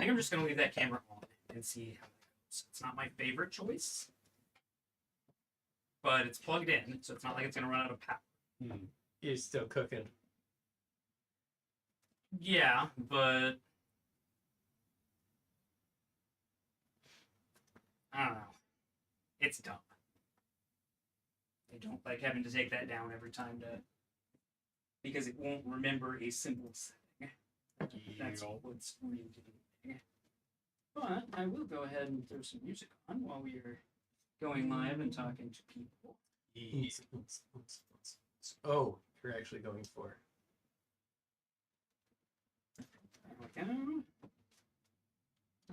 think I'm just going to leave that camera on and see how that goes. It's not my favorite choice, but it's plugged in, so it's not like it's going to run out of power. You're still cooking. Yeah, but I don't know. It's dumb. I don't like having to take that down every time because it won't remember a simple setting. That's what's really doing. But I will go ahead and throw some music on while we are going live and talking to people. Oh, you're actually going for. There we go.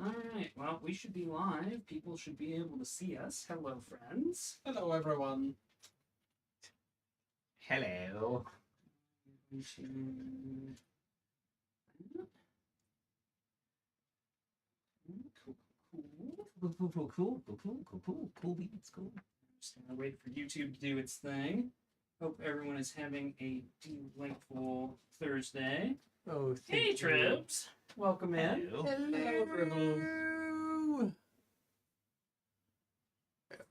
Alright, well, we should be live. People should be able to see us. Hello, friends. Hello, everyone. Hello. Cool beats, cool. Just gonna wait for YouTube to do its thing. Hope everyone is having a delightful Thursday. Oh, Hey, Trips. Welcome in. Hello.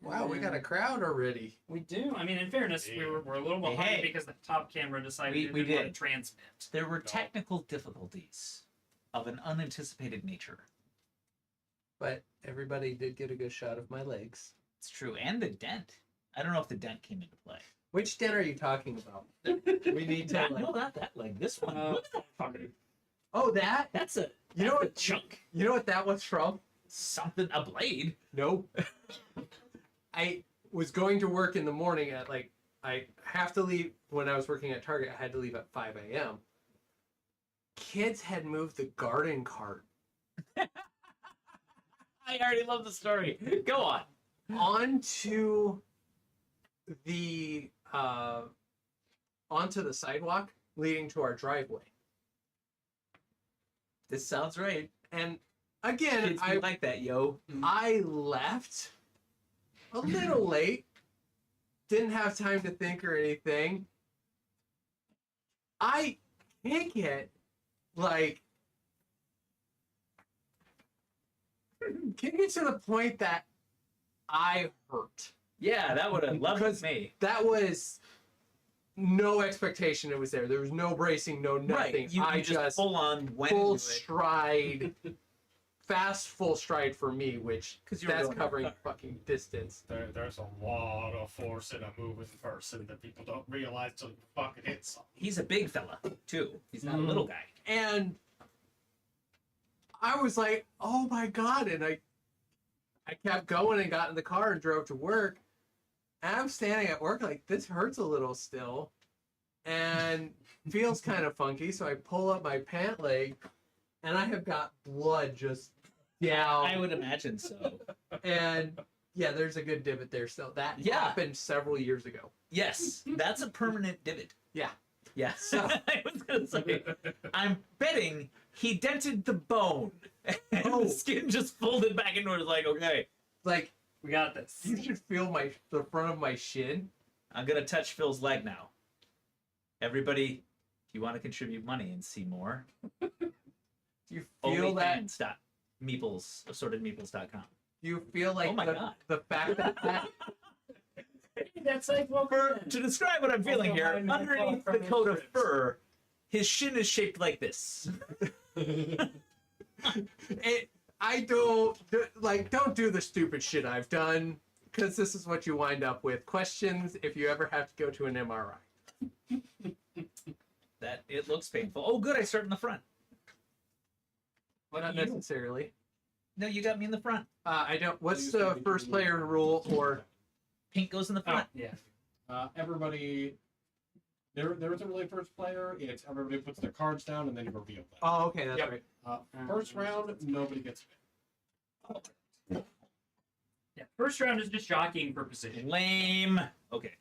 Wow, we got a crowd already. We do. I mean, in fairness, we're a little behind Hey. because the top camera decided We it didn't want did. to transmit. There were technical difficulties of an unanticipated nature. But everybody did get a good shot of my legs. It's true, and the dent. I don't know if the dent came into play. Which dent are you talking about? We need to. No, not that leg. This one. Look at that fucker. Oh, that? That's a. You know that's a what? chunk. You know what that was from? Something. A blade. Nope. I was going to work in the morning at I have to leave when I was working at Target. I had to leave at 5 a.m. Kids had moved the garden cart I already love the story. Go on. onto the sidewalk leading to our driveway. This sounds right. And again, Kids be like that, yo. I left a little late. Didn't have time to think or anything. I kick it kick it to the point that I hurt. Yeah, that would have loved me. That was no expectation it was there. There was no bracing, no nothing. Right. You I just full on went full into it. stride, fast full stride for me, which 'Cause you were that's going covering fast. fucking distance. There's a lot of force in a moving person that people don't realize till you fucking hit something. He's a big fella, too. He's not a little guy. And I was like, oh my God. And I kept going and got in the car and drove to work. And I'm standing at work like, this hurts a little still. And feels kind of funky. So I pull up my pant leg and I have got blood just down. I would imagine so. And yeah, there's a good divot there still. That happened several years ago. Yes, that's a permanent divot. Yeah. Yes. I was going to say, I'm betting he dented the bone. And the skin just folded back into it. It's like, okay. Like, We got this. you should feel the front of my shin. I'm going to touch Phil's leg now. Everybody, if you want to contribute money and see more, Do you feel that? Assortedmeeples.com. Do you feel like Oh my God. the fact that That's like, well, To describe what I'm feeling Also here, mine is underneath from the his coat of ribs. fur, his shin is shaped like this. don't do the stupid shit I've done, because this is what you wind up with. Questions if you ever have to go to an MRI. That it looks painful. Oh, good, I start in the front. Not necessarily. No, you got me in the front. I don't. What's the first player rule or? Pink goes in the front. yeah. Everybody, there isn't really a first player. It's everybody puts their cards down and then you reveal them. Oh, okay, that's Yep. right. First round, nobody gets picked. Yeah. First round is just jockeying for position. Lame. Okay.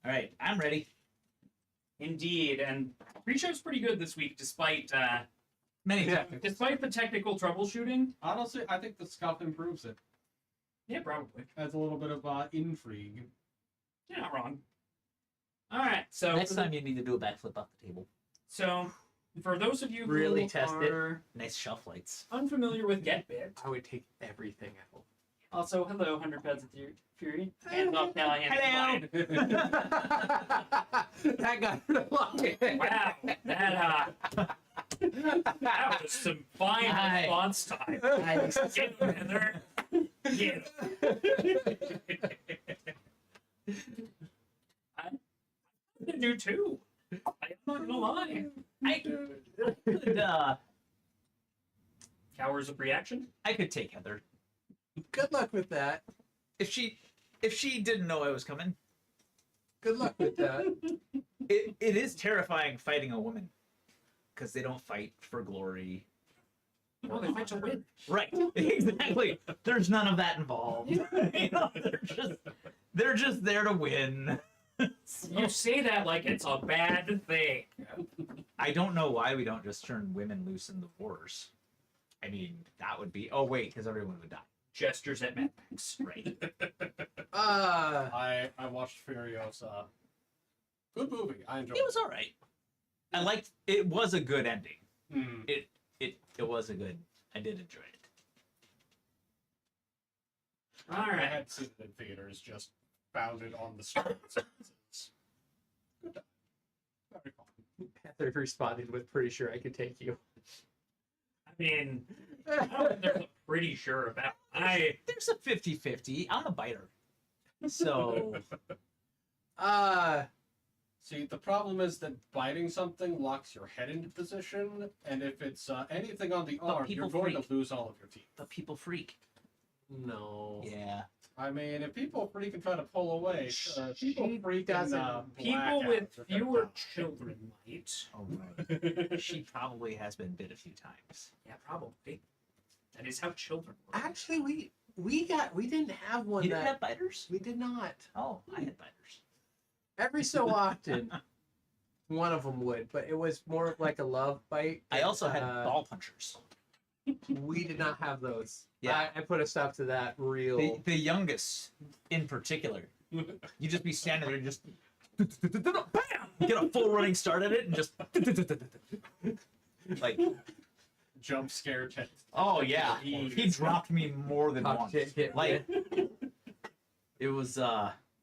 All right, I'm ready. Indeed, and pre-show's pretty good this week, despite Many Yeah. despite the technical troubleshooting. Honestly, I think the scuff improves it. Yeah, probably. Adds a little bit of intrigue. You're not wrong. All right, so Next time you need to do a backflip off the table. So For those of you who Really test it. are Nice shelf lights. unfamiliar with GetBit, I would take everything at home. also hello, 100 Pounds of Fury. Hands off Callahan. Hello. That got rid of luck. Wow, that was some fine Hi. response time. Nice. Get him, Heather. Get him. I do too. I'm not gonna lie. I could, Hours of reaction. I could take Heather Good luck with that. if she didn't know I was coming. Good luck with that. It is terrifying fighting a woman because they don't fight for glory. Oh, they fight to win. Right, exactly. There's none of that involved. You know, they're just there to win. You say that like it's a bad thing. I don't know why we don't just turn women loose in the wars. I mean, that would be. Oh wait, because everyone would die. Gestures at Mad Max. Right. I watched Furiosa. Good movie. I enjoyed It was all right. I liked. It was a good ending. Hmm. It was a good. I did enjoy it. All I right. had seen it in theaters, just found it on the streets. Good time. Very fun. Heather responded with, "Pretty sure I could take you." I mean, I don't think there's a pretty sure about. There's a 50-50. I'm a biter. So See, the problem is that biting something locks your head into position, and if it's anything on the arm, you're people going freak. to lose all of your teeth. the people freak. No. Yeah. I mean, if people freak and try to pull away, people She freak doesn't- and People black with out. They're gonna fewer die. children might. Oh right. She probably has been bit a few times. Yeah, probably. That is how children work. Actually, we didn't have one You that didn't have biters? we did not. Oh, I had biters. Every so often, one of them would, but it was more of like a love bite. I also had Uh, ball punchers. We did not have those. Yeah. I put a stop to that real. The youngest, in particular, you just be standing there and just bam, get a full running start at it and just like, Jump scare tent. oh yeah, he dropped me more than Top once. shit hit Like it was.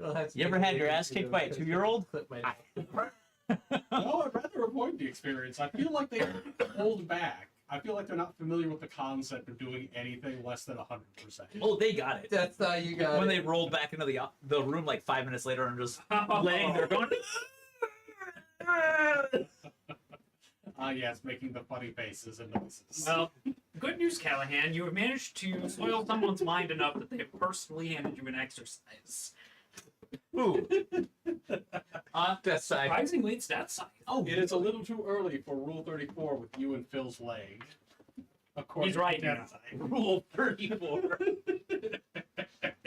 Well, that's You ever had your ass kicked by a 2-year-old? Clip my- No, I'd rather avoid the experience. I feel like they hold back. I feel like they're not familiar with the concept of doing anything less than 100%. Oh, they got it. That's you got. When it. they rolled back into the room like 5 minutes later and just Oh. laying there going. Yes, making the funny faces and noises. Well, good news, Callahan. You have managed to spoil someone's mind enough that they have personally handed you an exercise. Ooh. That side. Surprisingly, it's that side. Oh, It is a little too early for Rule 34 with you and Phil's leg. According He's right to now. that side. Rule 34.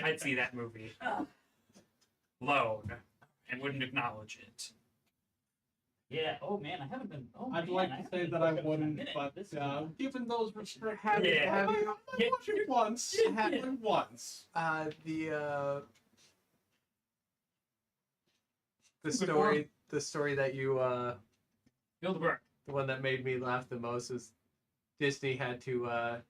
I'd see that movie alone and wouldn't acknowledge it. Yeah. Oh man, I haven't been. Oh, I'd man, like to haven't say been that I focused in a wouldn't, minute. but This given those restrictions, Have, Yeah. have I you watched it once. Have- Only once. the story that you Bilderberg. the one that made me laugh the most is Disney had to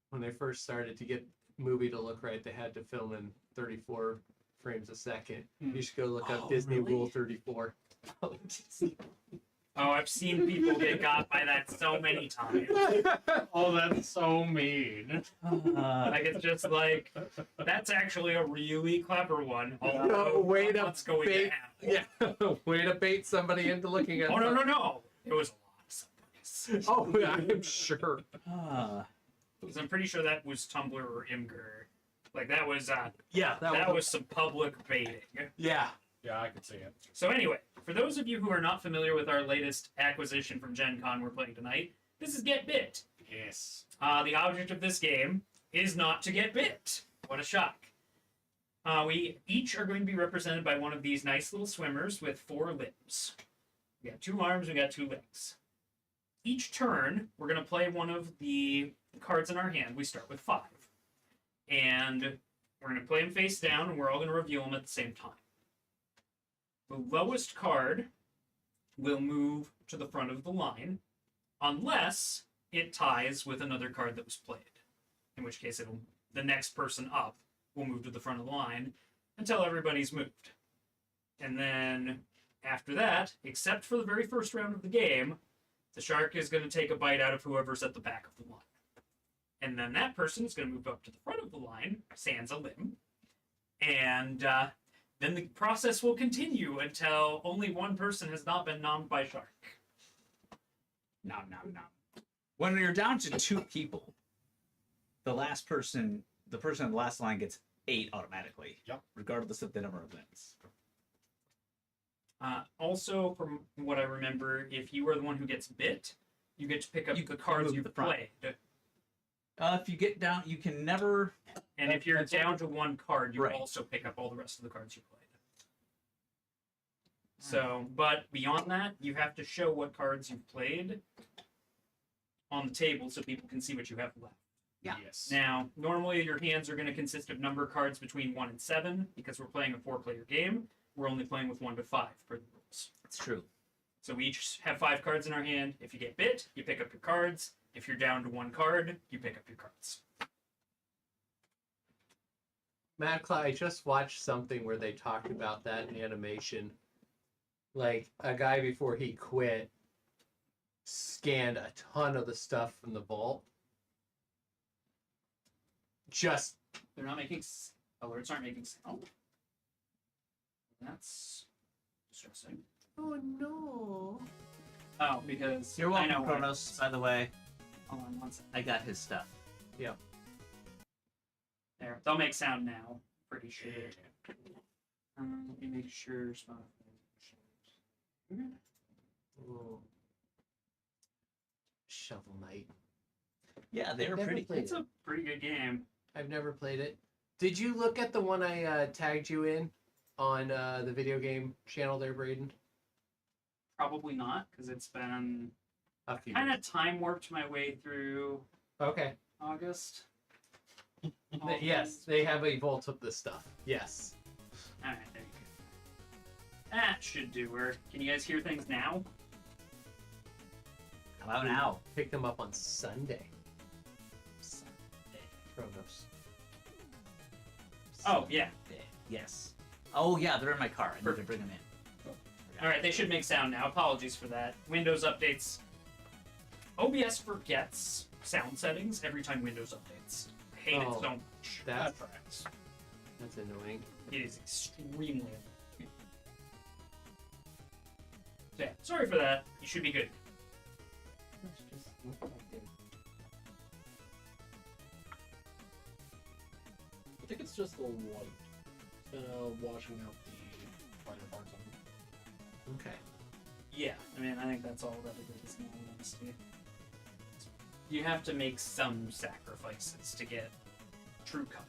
when they first started to get the movie to look right, they had to film in 34 frames a second. You should go look up Oh, Disney really? Rule 34. Oh, I've seen people get got by that so many times. Oh, that's so mean. Like, it's just like, that's actually a really clever one. No, Although, way to what's going bait- to happen? Yeah, way to bait somebody into looking at. Oh, no. It was a lot of somebody's. Oh, yeah, I'm sure. Because I'm pretty sure that was Tumblr or Imgur. Like, that was, Yeah, that was some public baiting. yeah. Yeah, I could see it. So anyway, for those of you who are not familiar with our latest acquisition from Gen Con we're playing tonight, this is Get Bit. Yes. The object of this game is not to get bit. What a shock. We each are going to be represented by one of these nice little swimmers with 4 limbs. We got 2 arms, we got 2 legs. Each turn, we're going to play one of the cards in our hand. We start with 5. And we're going to play them face down, and we're all going to reveal them at the same time. the lowest card will move to the front of the line unless it ties with another card that was played. In which case, the next person up will move to the front of the line until everybody's moved. And then after that, except for the very first round of the game, the shark is going to take a bite out of whoever's at the back of the line. And then that person is going to move up to the front of the line, sans a limb. And then the process will continue until only one person has not been nommed by shark. Nom, nom, nom. When you're down to 2 people, the person in the last line gets 8 automatically. Yep. Regardless of the number of limbs. Also, from what I remember, if you are the one who gets bit, you get to pick up You the can cards move you've the front. played. If you get down, you can never. And if you're down to 1 card, you Right. also pick up all the rest of the cards you played. So, but beyond that, you have to show what cards you've played on the table so people can see what you have left. Yeah. Yes. Now, normally your hands are going to consist of number cards between 1 and 7 because we're playing a 4-player game. We're only playing with 1 to 5 per the rules. That's true. So we each have 5 cards in our hand. If you get bit, you pick up your cards. If you're down to 1 card, you pick up your cards. Mad Cloud, I just watched something where they talked about that in animation. Like, a guy before he quit scanned a ton of the stuff from the vault. Just They're not making alerts aren't making sound. That's distressing. oh no. Oh, because You're welcome, I know why. Kronos, by the way. Hold on one second. I got his stuff. There, they'll make sound now. Pretty sure. Let me make sure Spotify. Oh. Shovel Knight. Yeah, they were Never pretty. played It's a pretty good game. I've never played it. Did you look at the one I tagged you in on the video game channel there, Braden? Probably not, because it's been A few. kind of time warped my way through Okay. August. Yes, they have a vault of this stuff. Yes. Alright, there you go. That should do her. Can you guys hear things now? How about now? Pick them up on Sunday. Kronos. Oh, yeah. Yes. Oh yeah, they're in my car. I need to Perfect. bring them in. Alright, they should make sound now. Apologies for that. Windows updates. OBS forgets sound settings every time Windows updates. I hate it Oh. so much. That's tracks. that's annoying. It is extremely annoying. So yeah, sorry for that. You should be good. I think it's just the white. It's washing out the finer parts of them. Okay. Yeah, I mean, I think that's all that it is in all honesty. You have to make some sacrifices to get true color.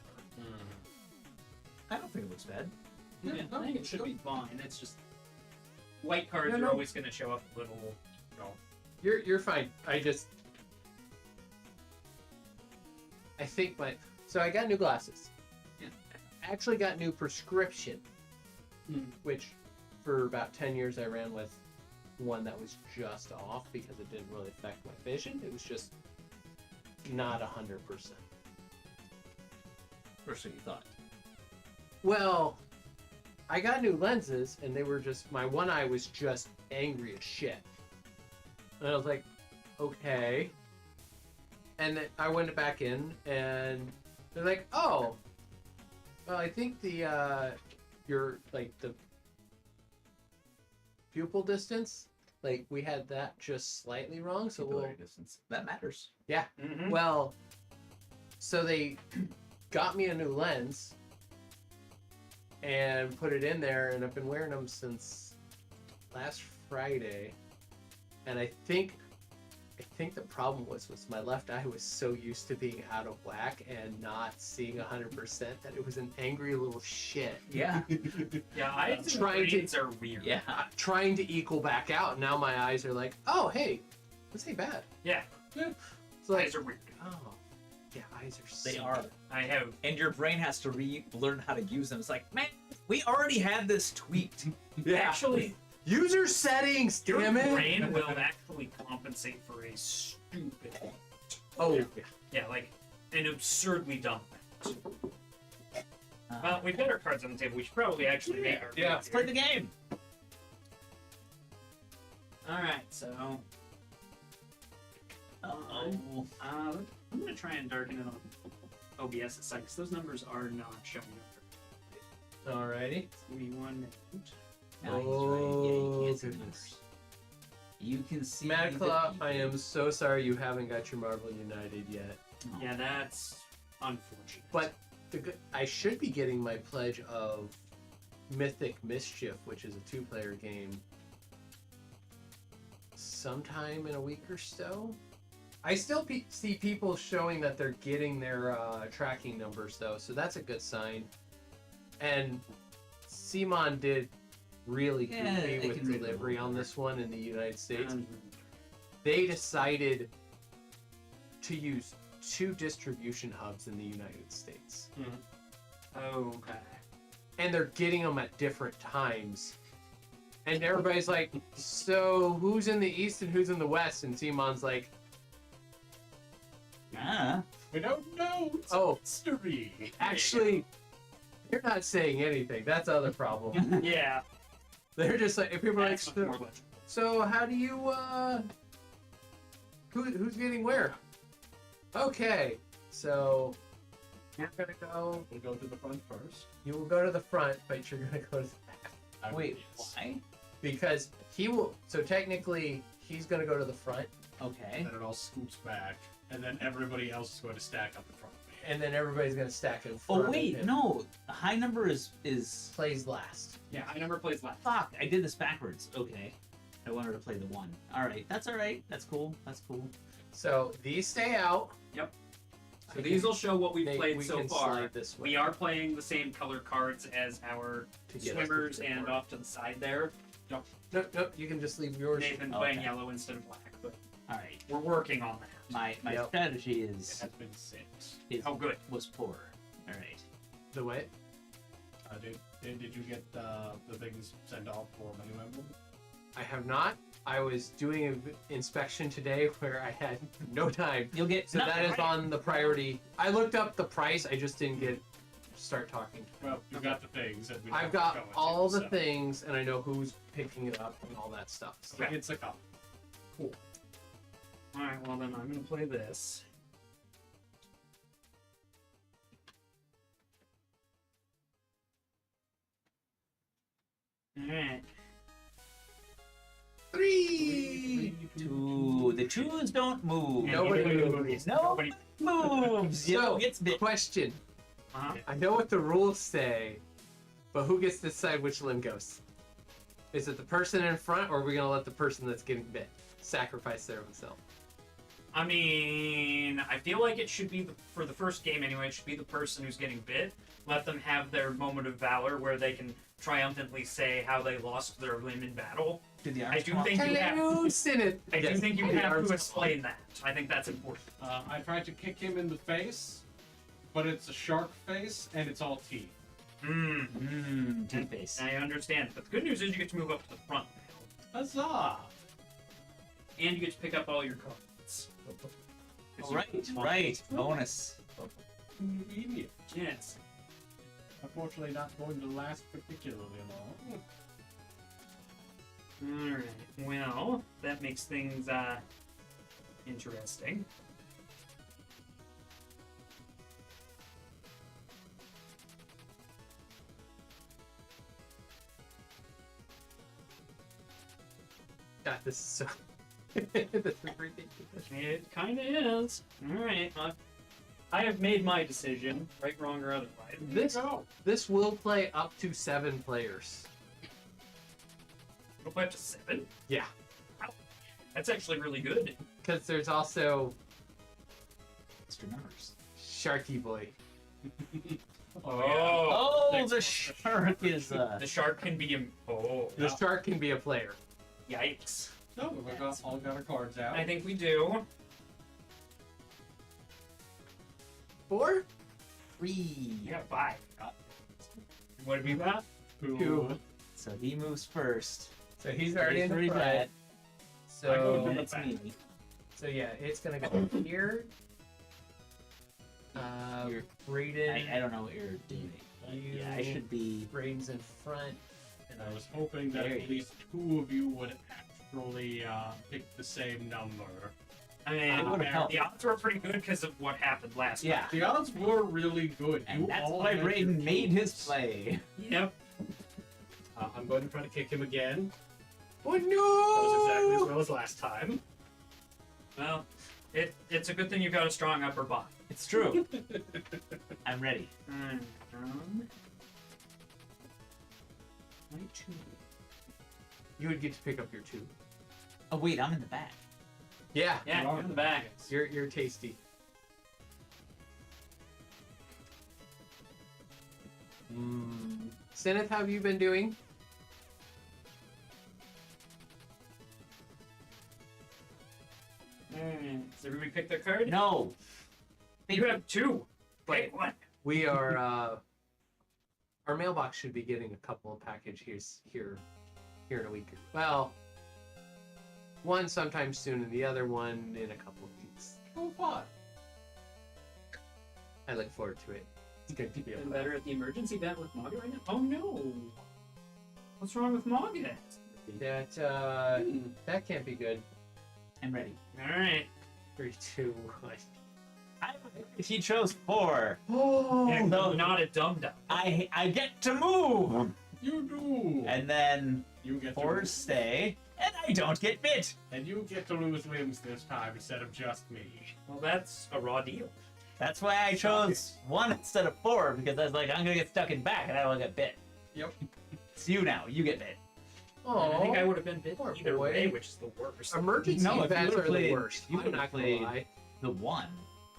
I don't think it looks bad. Yeah, no, I think it should be fine. It's just white cards No, are no. always going to show up a little. You're fine. I think so I got new glasses. Yeah. I actually got new prescription. Hmm. Which for about 10 years I ran with one that was just off because it didn't really affect my vision. It was just not 100%. First, what you thought. Well, I got new lenses and they were just, my one eye was just angry as shit. And I was like, okay. And then I went back in and they're like, oh, well, I think your, like, the pupil distance, like, we had that just slightly wrong. So we'll, Pupillary distance. That matters. Mm-hmm. well, so they got me a new lens and put it in there, and I've been wearing them since last Friday. And I think the problem was my left eye was so used to being out of whack and not seeing 100% that it was an angry little shit. Yeah. Yeah, eyes and Trying to- brains are weird. Yeah. Trying to equal back out. And now my eyes are like, oh, hey, this ain't bad. Yeah, It's like, eyes are weird. oh, yeah, eyes are so They are. I have. And your brain has to learn how to use them. It's like, man, we already had this tweaked. Yeah. Actually, User settings, your damn it. brain will actually compensate for a stupid. Oh, Yeah, like an absurdly dumb thing. Well, we've got our cards on the table. We should probably actually make our Yeah. Let's play the game. Alright, so Oh. I'm gonna try and darken it on OBS a sec, because those numbers are not showing up. alrighty. Give me 1 minute. No, he's right. Yeah, you can't see the goodness. numbers. You can see. Mad the Claw, people. I am so sorry you haven't got your Marvel United yet. Oh. Yeah, that's unfortunate. But I should be getting my pledge of Mythic Mischief, which is a 2-player game, sometime in a week or so. I still see people showing that they're getting their tracking numbers, though, so that's a good sign. And Simon did really Yeah, goofy they with can read the delivery on rules. this one in the United States. Um, They decided to use 2 distribution hubs in the United States. okay. And they're getting them at different times. And everybody's like, so who's in the East and who's in the West? And Simon's like, Ah. We don't know. It's oh, a mystery. actually, you're not saying anything. That's the other problem. Yeah. They're just like, if people are like, That's much more legible. so how do you, who's getting where? Okay, so you're gonna go, We'll go to the front first. you will go to the front, but you're gonna go to the back. I will, Wait, yes. why? Because he will, so technically, he's gonna go to the front, Okay. Then it all scoops back, and then everybody else is going to stack up in front of me. and then everybody's gonna stack in front Oh of wait, him. no. The high number is. Plays last. Yeah, I number plays left. Fuck! I did this backwards. Okay. I wanted to play the 1. All right, that's all right. That's cool. That's cool. So these stay out. Yep. So I these can- will show what we've they- played we so can far. slide this way We are playing the same color cards as our to get us to swimmers the and board. off to the side there. Nope, you can just leave yours. Nathan's Okay. playing yellow instead of black, but All right. we're working on that. My Yep. strategy It is has been sent. is Oh, good. was poor. All right. The way? Did you get the things sent off for Menu Emblem? I have not. I was doing an inspection today where I had no time. You'll get. So no, that is right. on the priority. I looked up the price, I just didn't start talking. Well, you got the things. And we know I've what got we're going all to, the so things and I know who's picking it up and all that stuff. So. Okay. It's a couple. Alright, well then I'm gonna play this. Alright. 3! 2. The 2s don't move. Nobody moves. Nobody moves. You So, know, gets bit. question. Uh-huh. I know what the rules say, but who gets to decide which limb goes? Is it the person in front, or are we gonna let the person that's getting bit sacrifice their own self? I mean, I feel like it should be, for the first game anyway, it should be the person who's getting bit. Let them have their moment of valor where they can triumphantly say how they lost their limb in battle. Did the I arms do come off? think you have, Hello, Senate. I do Yes, think you the have arms- to explain that. I think that's important. I tried to kick him in the face, but it's a shark face and it's all teeth. Mmm. Two-face. I understand. But the good news is you get to move up to the front now. Huzzah! And you get to pick up all your cards. Oh, right. Bonus. Immediate. Yes. Unfortunately, not going to last particularly long. Alright. Well, that makes things interesting. God, this is so. this is ridiculous. It kind of is. Alright. I have made my decision, right, wrong, or otherwise. This will play up to 7 players. It'll play up to 7? Yeah, That's actually really good. because there's also Extra numbers. Sharky Boy. Oh, Next the one. shark is. The shark can be The shark can be a player. yikes. No, we've all got our cards out. I think we do. 4? 3. You got 5. What have you got? Two. So he moves first. So he's already in the He's front. dead. I go So to And the it's back. me. so yeah, it's gonna go here. You're- Braden. I don't know what you're doing. But yeah, I should be. Braden's in front. And I was hoping that There at you least two of you would actually pick the same number. I mean, It would've helped. the odds were pretty good because of what happened last time. Yeah. The odds were really good. And You that's all why had Braden your made his twos. play. Yep. I'm going to try to kick him again. Oh That was exactly as no! well as last time. Well, it's a good thing you got a strong upper body. It's true. I'm ready. My two. You would get to pick up your 2. Oh wait, I'm in the back. Yeah. Yeah, you're in the back. You're tasty. Seneth, how have you been doing? Does everybody pick their card? No. You have 2. Pick one. We are our mailbox should be getting a couple of packages here in a week. Well, one sometime soon and the other one in a couple of weeks. Oh, fun. I look forward to it. It's going to be a Been better at the emergency vet with Mogget right now? Oh no! What's wrong with Mogget? that can't be good. I'm ready. Alright. 3, 2, 1. He chose 4. Oh, Yeah, no. not a dum dum. I get to move. You do. And then you get 4 to, stay, and I don't get bit. and you get to lose limbs this time instead of just me. Well, that's a raw deal. That's why I chose 1 instead of 4, because I was like, I'm gonna get stuck in back and I don't get bit. Yep. It's you now. You get bit. And I think I would have been bit Poor either boy. way, which is the worst. emergency No, if you vets would've are the played- worst. you I'm would've not played- gonna lie. The 1.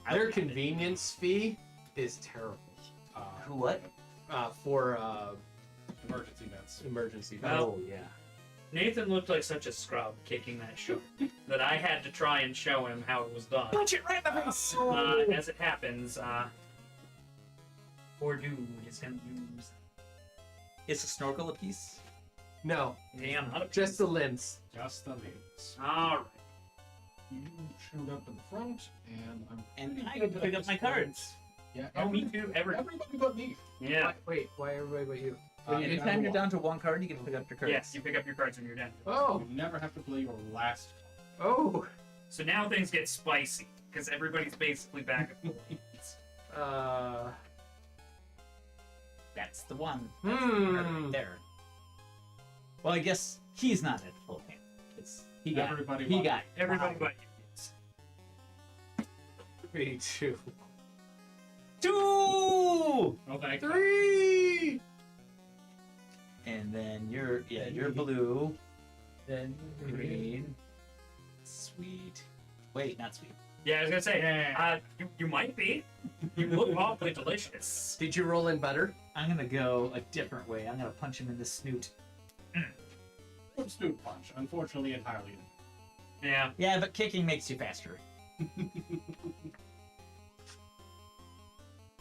I Their would've had it. convenience fee is terrible What? for Emergency vets. emergency vets. Well, Oh yeah. Nathan looked like such a scrub kicking that shark that I had to try and show him how it was done. Punch it right in the face. As it happens, poor dude is gonna use. Is a snorkel a piece? No, Damn, not a just the limbs. Just the limbs. Alright. You shoot up in the front, and I'm. And pretty I good get to at pick up this my point. cards. Yeah. Oh, me too. Everybody but me. Yeah. Wait, why everybody but you? Anytime you're down to 1 card, you get to pick up your cards. Yes, you pick up your cards when you're done. Oh, You never have to play your last oh. So now things get spicy because everybody's basically back at full hands. That's the one. Hmm. There. Well, I guess he's not at full hand. It's he got. Everybody He but got. Everybody Wow. but you. Yes. 3, 2, 2. Okay. 3. And then you're Then you're you- blue, Then green, sweet. Wait, not sweet. Yeah, I was gonna say, Yeah. you might be. You look awfully delicious. Did you roll in butter? I'm gonna go a different way. I'm gonna punch him in the snoot. Good snoot punch. Unfortunately, entirely. Yeah. Yeah, but kicking makes you faster.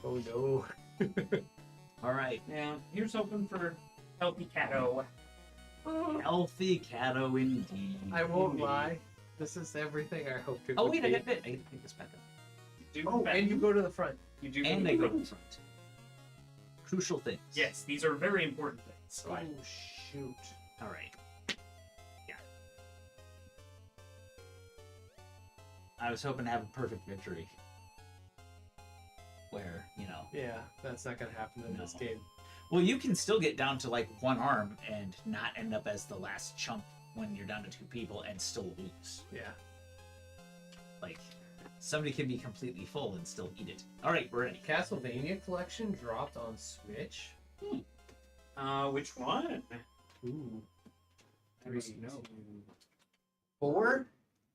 Oh no. All right. Yeah. Here's hoping for healthy catto. Healthy catto indeed. I won't lie. This is everything I hoped it Oh would wait, I be. get bit. I get to pick this back up. You do Oh, bet- and you go to the front. you do And go they to go the to the front. front. Crucial things. Yes, these are very important things. Oh shoot. All right. I was hoping to have a perfect victory. Where, you know. Yeah, that's not gonna happen in this No. game. Well, you can still get down to like 1 arm and not end up as the last chump when you're down to 2 people and still lose. Yeah. Like, somebody can be completely full and still eat it. All right, we're ready. Castlevania collection dropped on Switch. Which one? Ooh. I must 3, know. 2, 4.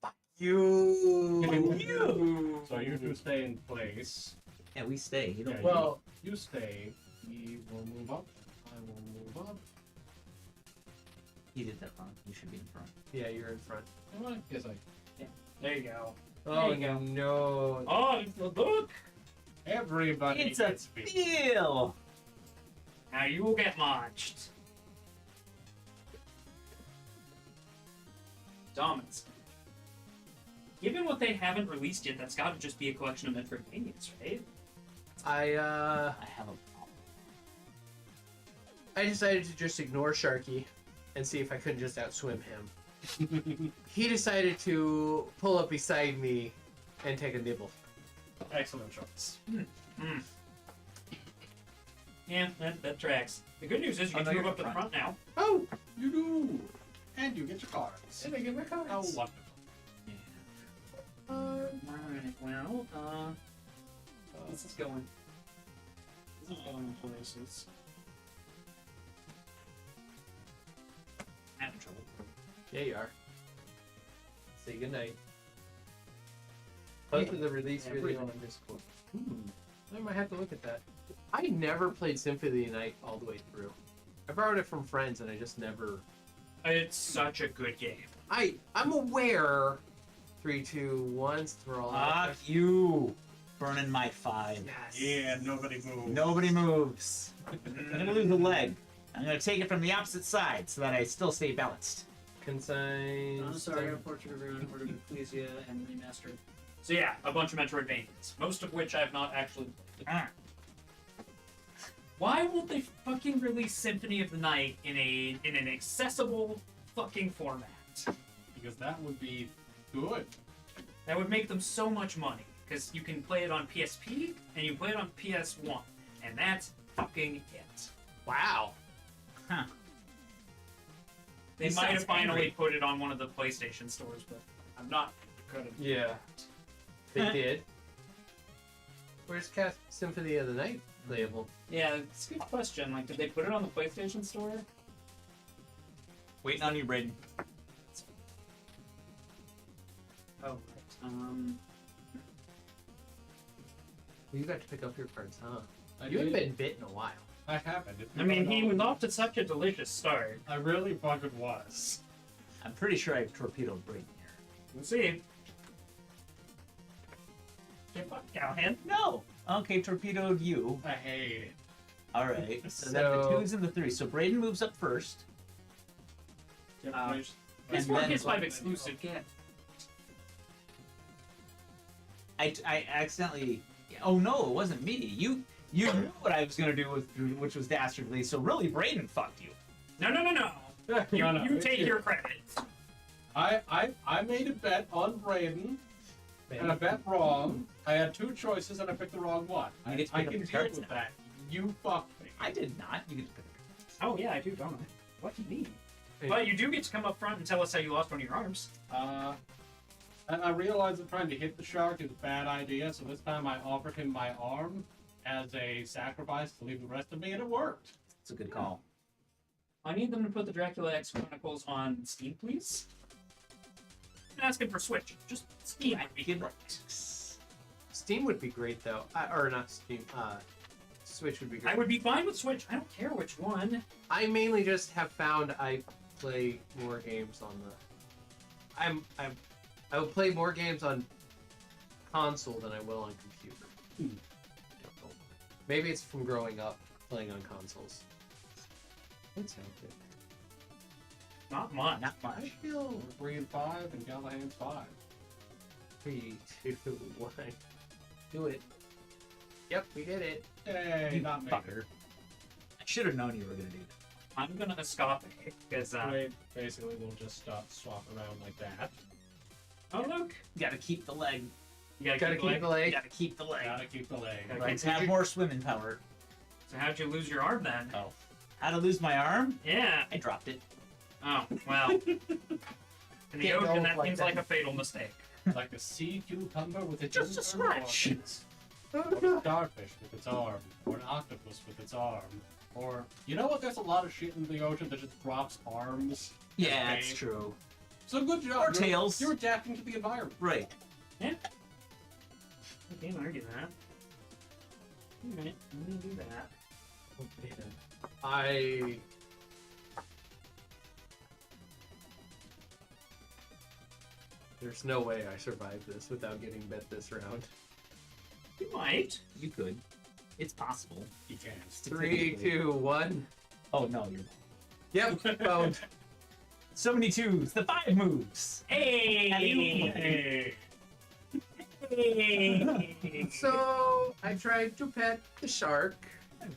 Fuck you. You. So you two stay in place. Yeah, we stay. You don't. Yeah, Well, You stay. He will move up. I will move up. He did that wrong. You should be in front. yeah, you're in front. Well, I guess There you go. Oh you go. no. Oh, look! everybody It's a gets beat. deal. Now you will get launched. dominance. Given what they haven't released yet, that's got to just be a collection of Metroidvanias, right? I have a I decided to just ignore Sharky and see if I couldn't just outswim him. He decided to pull up beside me and take a nibble. Excellent choice. Yeah, that tracks. The good news is you Oh, get no, to you're move up to the front. front now. Oh, You do. And you get your cards. and I get my How cards. wonderful. Alright, well, this is going. This is going places. I'm having trouble. Yeah, you are. Say goodnight. Both of the release video on Discord. I might have to look at that. I never played Symphony of the Night all the way through. I borrowed it from friends and I just never. It's such a good game. I'm aware. 3, 2, 1. Throw all Fuck you! Burning my 5. Yes. Yeah, nobody moves. Nobody moves. I'm gonna lose a leg. I'm gonna take it from the opposite side so that I still stay balanced. Consign. I'm sorry, unfortunately, we're in Order of Ecclesia and Remastered. So yeah, a bunch of Metroidvanias, most of which I've not actually played. Ah. Why won't they fucking release Symphony of the Night in an accessible fucking format? Because that would be good. That would make them so much money, because you can play it on PSP and you can play it on PS1, and that's fucking it. Wow. Huh. They He might have sounds finally angry. put it on one of the PlayStation stores, but I'm not gonna. Yeah. They did. Where's Cast Symphony of the Night label? Yeah, it's a good question. Like, did they put it on the PlayStation store? Waiting on you, Braden. Oh, right. You got to pick up your cards, huh? I You haven't did. been bit in a while. I haven't. I mean, he was off to such a delicious start. I really fucking was. I'm pretty sure I've torpedoed Braden here. We'll see. Get fucked, Callahan. No! Okay, torpedoed you. I hate it. Alright, so then the 2s and the 3s. So Braden moves up first. Yep, Uh, nice. It's And for then- PS5 exclusive. Get. I accidentally. Oh no, it wasn't me. You knew what I was gonna do with which was dastardly. So really, Braden fucked you. No. You, No, no, you it's take you. your credit. I made a bet on Braden, and I bet wrong. I had two choices, and I picked the wrong one. You get to I pick up can your deal cards with now. that. You fucked me. I did not. You get to pick up. Oh yeah, I do, don't I? What do you mean? Hey. But you do get to come up front and tell us how you lost one of your arms. And I realized that trying to hit the shark is a bad idea, so this time I offered him my arm as a sacrifice to leave the rest of me, and it worked. It's a good call. I need them to put the Dracula X Chronicles on Steam, please. I'm asking for Switch. Just Steam would be great. Steam would be great though. Or not Steam. Switch would be great. I would be fine with Switch. I don't care which one. I mainly just have found I play more games on the. I will play more games on console than I will on computer. Maybe it's from growing up playing on consoles. That sounds good. Not much. Not I much. feel We're 3 and 5, and Callahan's 5. 3, 2, 1. Do it. Yep, we did it. Yay, You not me. fucker. I should have known you were gonna do that. I'm gonna escape because Wait, basically, we'll just swap around like that. oh look, You gotta keep the leg. you Gotta keep the leg. You gotta keep the leg. Gotta keep the leg. Gotta Legs keep- have more swimming power. So how'd you lose your arm then? Oh. How to lose my arm? Yeah. I dropped it. Oh well. In the Can't ocean, go that like seems that. like a fatal mistake. Like a sea cucumber with its Just a scratch. Or a starfish with its arm. Or an octopus with its arm. Or, you know what? There's a lot of shit in the ocean that just drops arms. Yeah, Okay. that's true. So good job. Or You're- tails. You're adapting to the environment. Right. I can't argue that. Alright, I'm gonna do that. There's no way I survived this without getting bit this round. You might. You could. It's possible. He can. 3, 2, 1. Oh no, you're. Yep, boned. So many twos. The 5 moves. Hey! Hey! So I tried to pet the shark.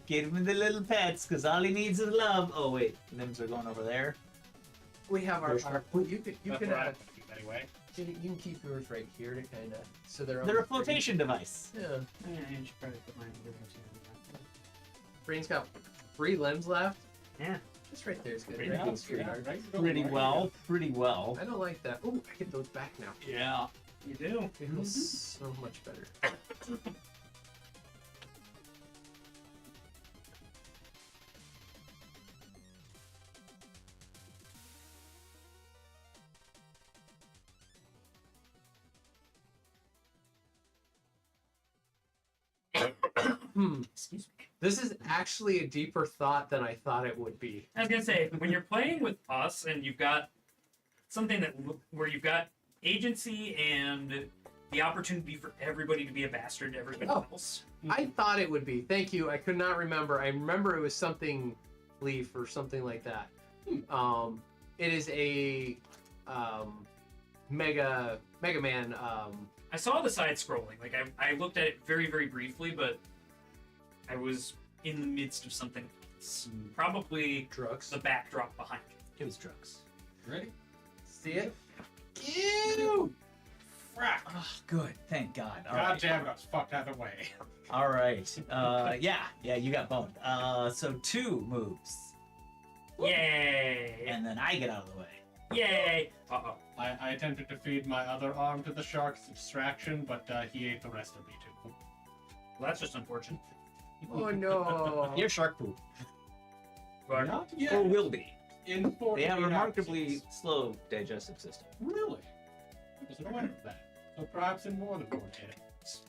Get him the little pets, because all he needs is love. Oh, wait. Limbs are going over there. We have There's our you can That's what I think anyway. you can keep yours right here to kind of so they're They're a on the flotation device. Yeah. I should probably put mine over here too. Brain's got 3 limbs left. Yeah. Just right there is good. Pretty Right? nice. Pretty well. Pretty well. I don't like that. Oh, I get those back now. Yeah. You do. Feels so much better. Excuse me. This is actually a deeper thought than I thought it would be. I was gonna say, when you're playing with us and you've got something where you've got agency and the opportunity for everybody to be a bastard to everybody Oh. else. I thought it would be. Thank you. I could not remember. I remember it was something leaf or something like that. It is a Mega Man. I saw the side scrolling. Like I looked at it very, very briefly, but I was in the midst of something else. Probably Drugs. the backdrop behind it. It was drugs. Ready? See it? Ew! Frack. Oh, good. Thank God. All God right. damn it, I was fucked either way. All right. Yeah, you got boned. So 2 moves, Yay! and then I get out of the way. Yay! Uh-oh. I attempted to feed my other arm to the shark's distraction, but he ate the rest of me too. Well, that's just unfortunate. Oh no! You're shark poop. But Not yet. Or will be. In 48 They have a hours. remarkably slow digestive system. Really? I wasn't aware of that. So perhaps in more than 48 hours.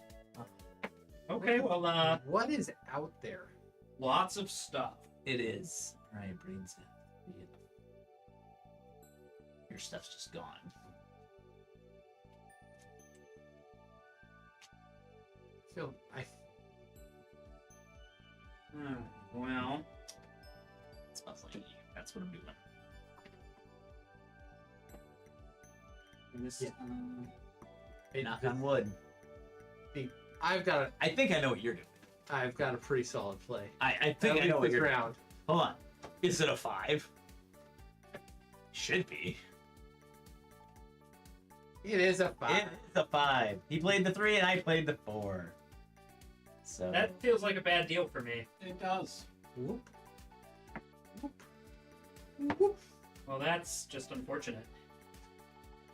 okay, well, What is out there? lots of stuff. It is. All right, brains. Your stuff's just gone. I Well, It smells like you. That's what I'm doing. and this. Yeah. Knock on wood. I've got I think I know what you're doing. a pretty solid play. I think At I know least what this you're doing. round. Hold on. Is it a 5? Should be. It is a 5. It is a 5. He played the 3 and I played the 4. So That feels like a bad deal for me. It does. Whoop. Whoop. Whoop. Well, that's just unfortunate.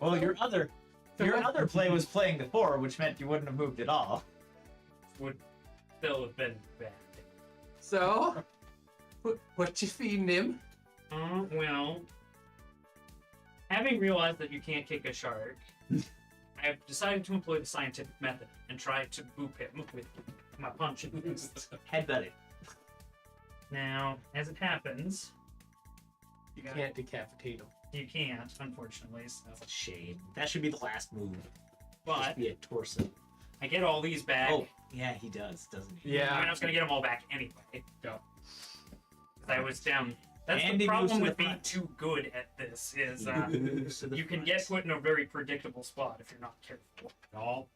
well, your other So- other play was playing the 4, which meant you wouldn't have moved at all. Would still have been bad. So, what you feeding him? Well, having realized that you can't kick a shark, I've decided to employ the scientific method and try to boop him with my punching fist. Headbutt it. Now, as it happens, You can't decapitate him. you can't, unfortunately. So. That's a shame. That should be the last move. But Just be a torso. I get all these back. Oh, yeah, he does, doesn't he? Yeah. I mean, I was gonna get them all back anyway. Yeah. 'Cause I was down. That's And the he moves problem to with the being front. too good at this is He moves to the you can front. get put in a very predictable spot if you're not careful. No.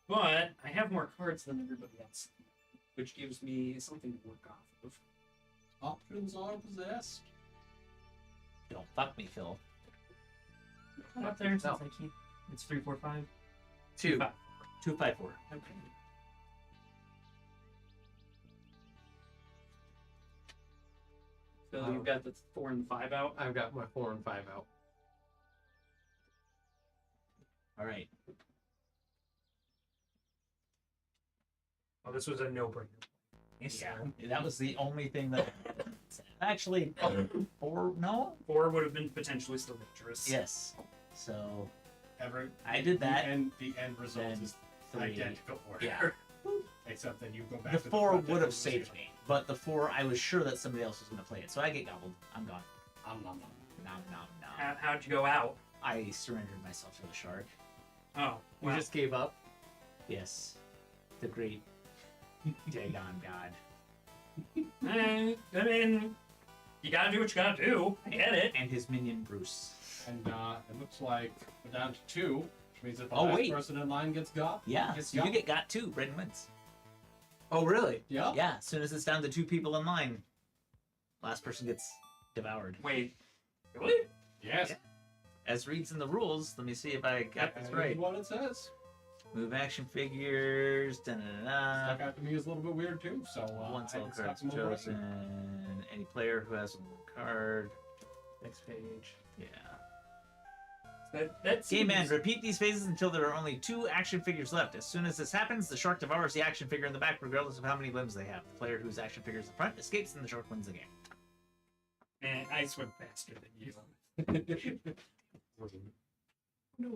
But I have more cards than everybody else, which gives me something to work off of. Options are possessed. Don't fuck me, Phil. Up there, since No. I keep it's 3, 4, 5. 2. 5. 2, 5, 4. Okay. So you've got the 4 and the 5 out. I've got my 4 and 5 out. All right. Oh, this was a no-brainer. Yeah, that was the only thing that. Actually, 4. No. 4 would have been potentially still dangerous. Yes. So I did The that. end result Then is 3. identical order. Yeah. Except then you go back The to 4 front would end have and saved see. me, but the 4, I was sure that somebody else was going to play it, so I get gobbled. I'm gone. Nom, nom, nom. Nom nom nom. How'd you go out? I surrendered myself to the shark. Oh, You wow. just gave up? Yes, the great Dagon god. I mean, You gotta do what you gotta do. I get it. And his minion Bruce. And it looks like we're down to 2, which means that the Oh, last wait. person in line gets got. Yeah, Gets so you got. get got 2. Brendan wins. Oh, really? Yeah. Yeah, as soon as it's down to 2 people in line, last person gets devoured. Wait. Really? Yes. Yeah. As reads in the rules, let me see if I got this That is right. what it says. Move action figures. Da-da-da-da. Stuck out to me is a little bit weird too. So One I solo can stop card's moving right chosen. now. Any player who has one card. Next page. Yeah. That Game seems... end. Repeat these phases until there are only 2 action figures left. As soon as this happens, the shark devours the action figure in the back, regardless of how many limbs they have. The player whose action figure is in front escapes, and the shark wins the game. Man, I swim faster than you.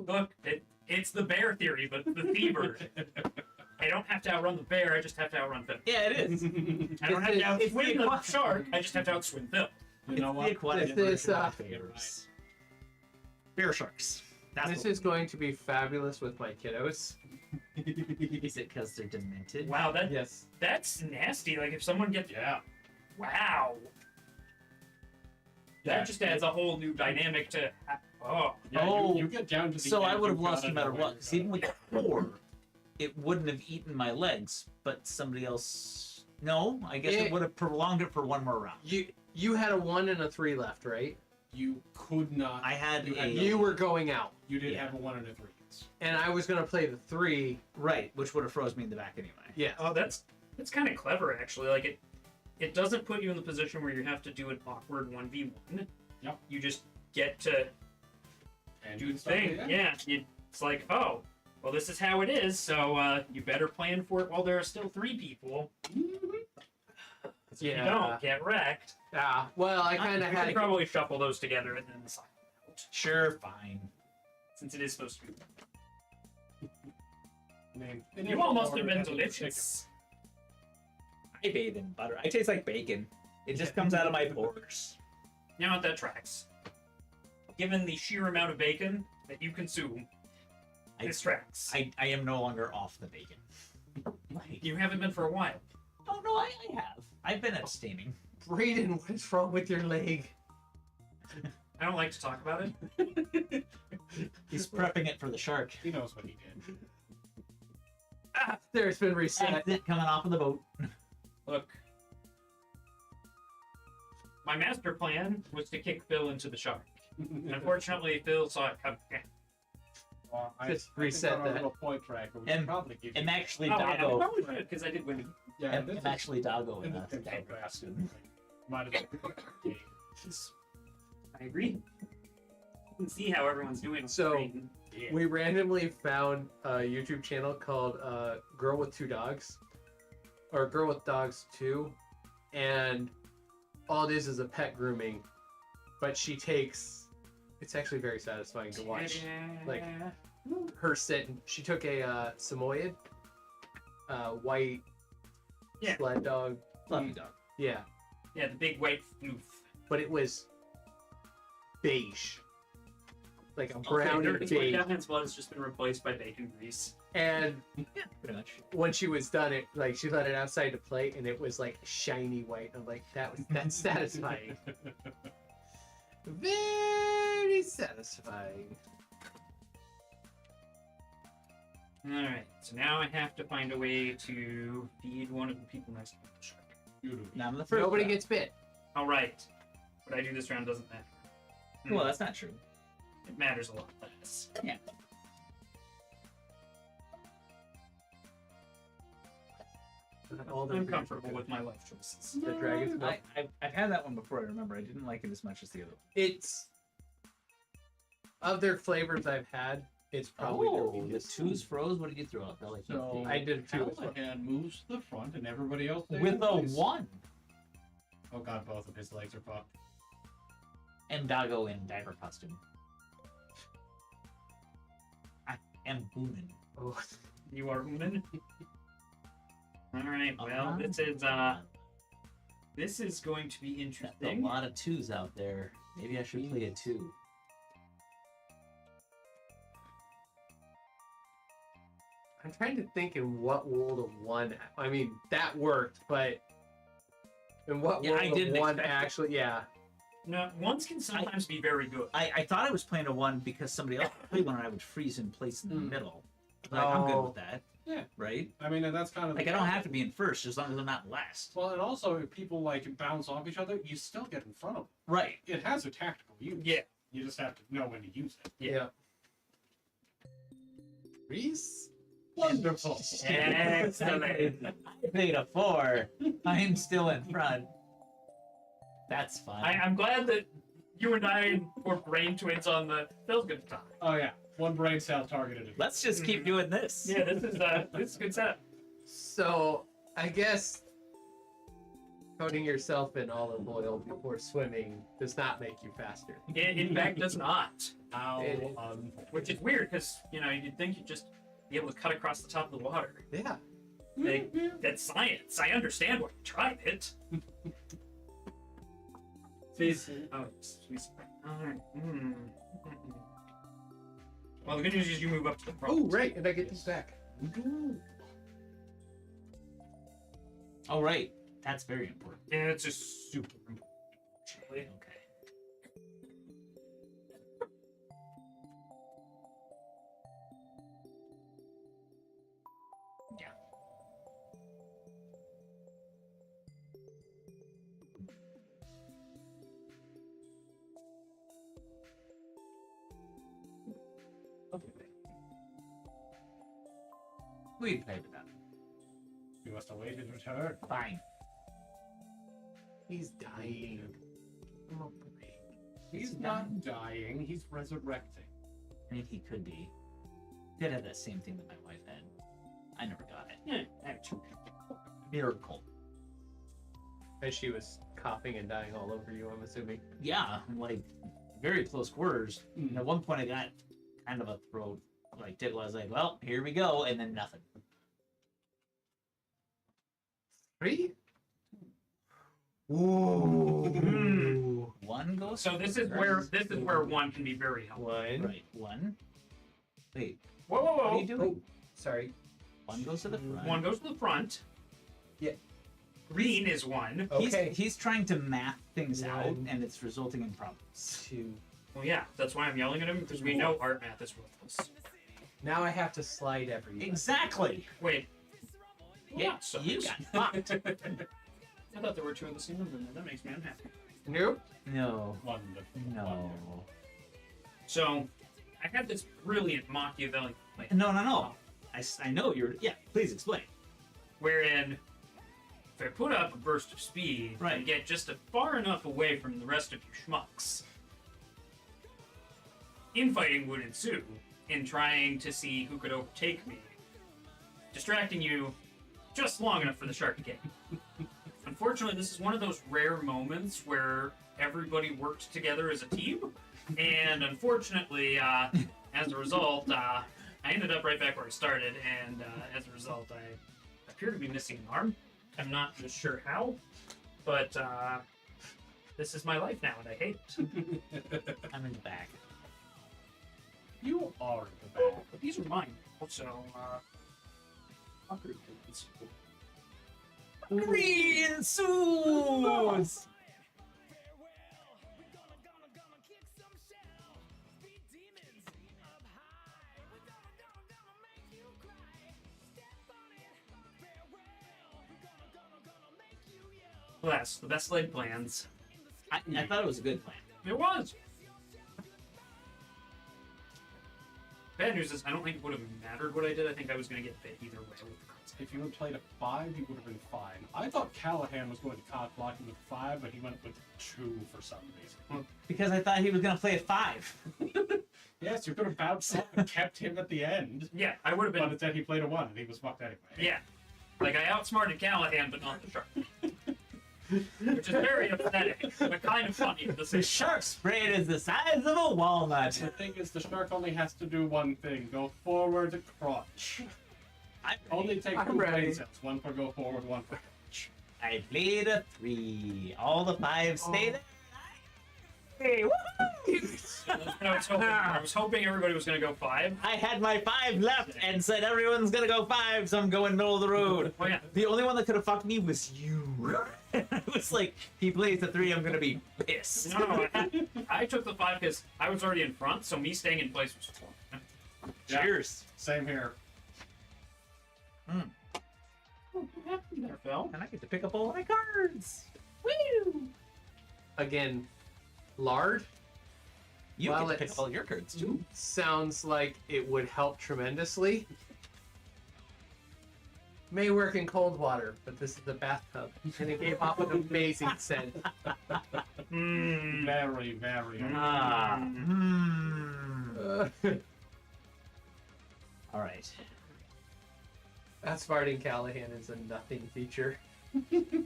Look, it's the bear theory, but the thiever. I don't have to outrun the bear, I just have to outrun Phil. Yeah, it is. I don't have to It's the outswim the aqua- shark, I just have to outswim Phil. You know It's what? the aquatic This version is, of bears. Bear sharks. That's This what- is going to be fabulous with my kiddos. Is it because they're demented? Wow, Yes. that's nasty. Like if someone gets Yeah. wow. Yeah. That just adds a whole new dynamic to oh. Yeah, Oh, you get down to the So end, I would have you've lost gotta no matter know what. where Because you're even with 4, it wouldn't have eaten my legs. But somebody else. No, I guess it It- would have prolonged it for one more round. You had a 1 and a 3 left, right? You could not. I had You a had You were going out, You did Yeah. have a 1 and a 3. and I was gonna play the 3. right, which would have froze me in the back anyway. Yeah. Oh, that's kind of clever actually. Like it doesn't put you in the position where you have to do an awkward 1v1. Yep. You just get to And do you the start thing. again. Yeah. It's like, oh, well, this is how it is. So you better plan for it while there are still 3 people. If you don't, get wrecked. Ah, well, I kind I of could had. probably shuffle those together and then decide out, Sure, fine. since it is supposed to be. I mean, You all must have been that's what it's delicious. I bathe in butter. I taste like bacon. It just comes out of my pores. You know what? That tracks. Given the sheer amount of bacon that you consume, this tracks. I am no longer off the bacon. You haven't been for a while. Oh no, I have. I've been abstaining. Brayden, what's wrong with your leg? I don't like to talk about it. He's prepping it for the shark. He knows what he did. Ah, there's been reset. That's it coming off of the boat. Look. My master plan was to kick Phil into the shark. Unfortunately, Phil saw it coming. Well, Just I reset think on our that. little point tracker, we And- should probably give And you. actually, Oh, yeah, Doggo. probably should, because I did win. Yeah, And this is actually, Doggo in in the the pimp diaper. bastard. Might as well. game. I agree. You can see how everyone's doing. on So- screen. Yeah. We randomly found a YouTube channel called Girl with Two Dogs, or Girl with Dogs 2, and all it is a pet grooming, but she takes. It's actually very satisfying to watch. Like her sitting. She took a Samoyed, white Yeah. sled dog. Fluffy dog. Yeah, Yeah, the big white floof. but it was beige, like a Okay, browny Dirty beige. Catman's blood has just been replaced by bacon grease. And Yeah, pretty much. when she was done, it like she let it outside to play, and it was like shiny white. I'm like, that's satisfying. Very satisfying. Alright, so now I have to find a way to feed one of the people next to the shark. Beautiful. Now I'm the first. Nobody round. gets bit. Alright. What I do this round doesn't matter. Well, that's not true. It matters a lot less. Yeah. All the I'm comfortable with my life choices. the dragon's milk. I've had that one before. I remember. I didn't like it as much as the other one. It's of their flavors I've had. It's probably their the weakest. 2s froze. What did you throw out? That like So I did too as well. Callahan moves to the front, and everybody else stays with in a place. 1. Oh god, both of his legs are fucked. And Doggo in diaper costume. I am booming. Oh, You are human. Alright, well, Uh-huh. this is going to be That's a interesting. lot of 2s out there. Maybe I should play a 2. I'm trying to think in what world of one. I mean, that worked, but in what Yeah, world I of didn't one expect it. actually? Yeah, No, ones can sometimes be very good. I thought I was playing a 1 because somebody else would play one and I would freeze in place in the middle. Like, I'm good with that. Yeah. Right? I mean, and that's kind of Like, I don't have to be in first as long as I'm not last. Well, and also if people like bounce off each other, you still get in front of them. Right. It has a tactical use. Yeah. You just have to know when to use it. Yeah. Reese? Wonderful. Excellent. I played a 4. I'm still in front. That's fine. I'm glad that you and I were brain twins on the Phil's gonna die. Oh yeah, one brain cell targeted. Let's just keep doing this. Yeah, this is a good setup. So, I guess coating yourself in olive oil before swimming does not make you faster. It, in fact, does not. How Which is weird because you'd think you'd just be able to cut across the top of the water. Yeah. Like, that's science. I understand why you tried it. Please. Oh, please. Alright. Well, the good news is you move up to the front. Oh, right, and I get these back. Oh, right. That's very important. And it's just super important. Actually. Okay. Yeah. Okay. We played it up. You must await his return. Fine. He's dying. Oh, He's not dying. He's resurrecting. I mean, he could be. Did have that same thing that my wife had. I never got it. Yeah, actually. Miracle. As she was coughing and dying all over you, I'm assuming. Yeah, like very close quarters. And at one point, I got kind of a throat. Like, I was like, well, here we go, and then nothing. 3? Ooh. One goes. So this is where one can be very helpful. 1. Right. One. Wait. Whoa, whoa, What are whoa! you doing? Sorry. One goes to the front. One goes to the front. Yeah. Green is one. Okay. He's trying to map things out, One. and it's resulting in problems. 2. Well, yeah, that's why I'm yelling at him because we know art math is worthless. Now I have to slide everywhere. Exactly. Wait. Yeah. So You got fucked. I thought there were two of the same number in there. That makes me unhappy. Nope. No. Wonderful. No. So, I had this brilliant Machiavellian plan, No. I know you're. Yeah. Please explain. wherein if I put up a burst of speed Right. and get just far enough away from the rest of you schmucks, infighting would ensue in trying to see who could overtake me, distracting you just long enough for the shark to get you. Unfortunately, this is one of those rare moments where everybody worked together as a team, and unfortunately, as a result, I ended up right back where I started, and as a result, I appear to be missing an arm. I'm not just sure how, but this is my life now, and I hate it. I'm in the back. You are in the back. But these are mine. Also, fucker dudes. Green suits. Alas, the best laid plans. I thought it was a good plan. It was. Bad news is, I don't think it would have mattered what I did. I think I was going to get bit either way with the cards. If you had played a 5, you would have been fine. I thought Callahan was going to cock block you with 5, but he went with 2 for some reason. Because I thought he was gonna play a 5. Yes, you could have bounced up and kept him at the end. Yeah, I would have But been. instead he played a 1 and he was fucked anyway. Yeah. Like, I outsmarted Callahan, but not the shark. Which is very upsetting, but kind of funny at the same The shark's brain is the size of a walnut. The thing is, the shark only has to do one thing: go forward, crunch. Only take I'm 2 ready. brain cells. 1 for go forward, 1 for crunch. I played a 3. All the 5 stay there. Hey, woohoo! And I was hoping everybody was going to go 5. I had my 5 left and said everyone's gonna go 5, so I'm going middle of the road. Oh, yeah. The only one that could have fucked me was you. was like, he plays the 3, I'm gonna be pissed. No, I took the 5 because I was already in front, so me staying in place was fun. Yeah. Cheers. Same here. Oh, what happened there, Phil? And I get to pick up all my cards. Woo! Again, lard You Well, get to pick it's- up all your cards too. sounds like it would help tremendously. May work in cold water, but this is the bathtub, and it gave off an amazing scent. Hmm. Very, very. Ah. Uh, All right. That's farting Callahan is a nothing feature.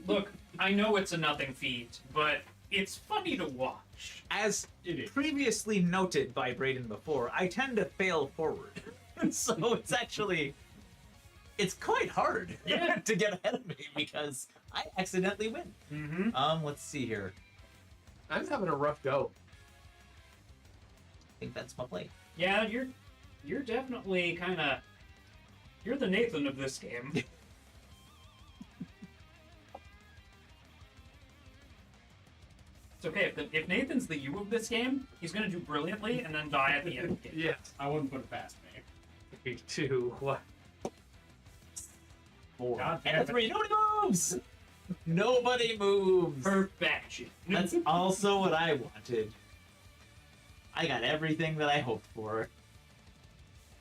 Look, I know it's a nothing feat, but it's funny to watch. As It is. previously noted by Brayden before, I tend to fail forward. So it's actually, it's quite hard Yeah. to get ahead of me because I accidentally win. Mm-hmm. Let's see here. I'm having a rough go. I think that's my play. Yeah, you're definitely kind of you're the Nathan of this game. It's okay if Nathan's the you of this game, he's gonna do brilliantly and then die at the end of the game. Yes. I wouldn't put it past me. 3, 2, 1. 4. God And damn a it. 3. Nobody moves. Nobody moves. Perfection. That's also what I wanted. I got everything that I hoped for.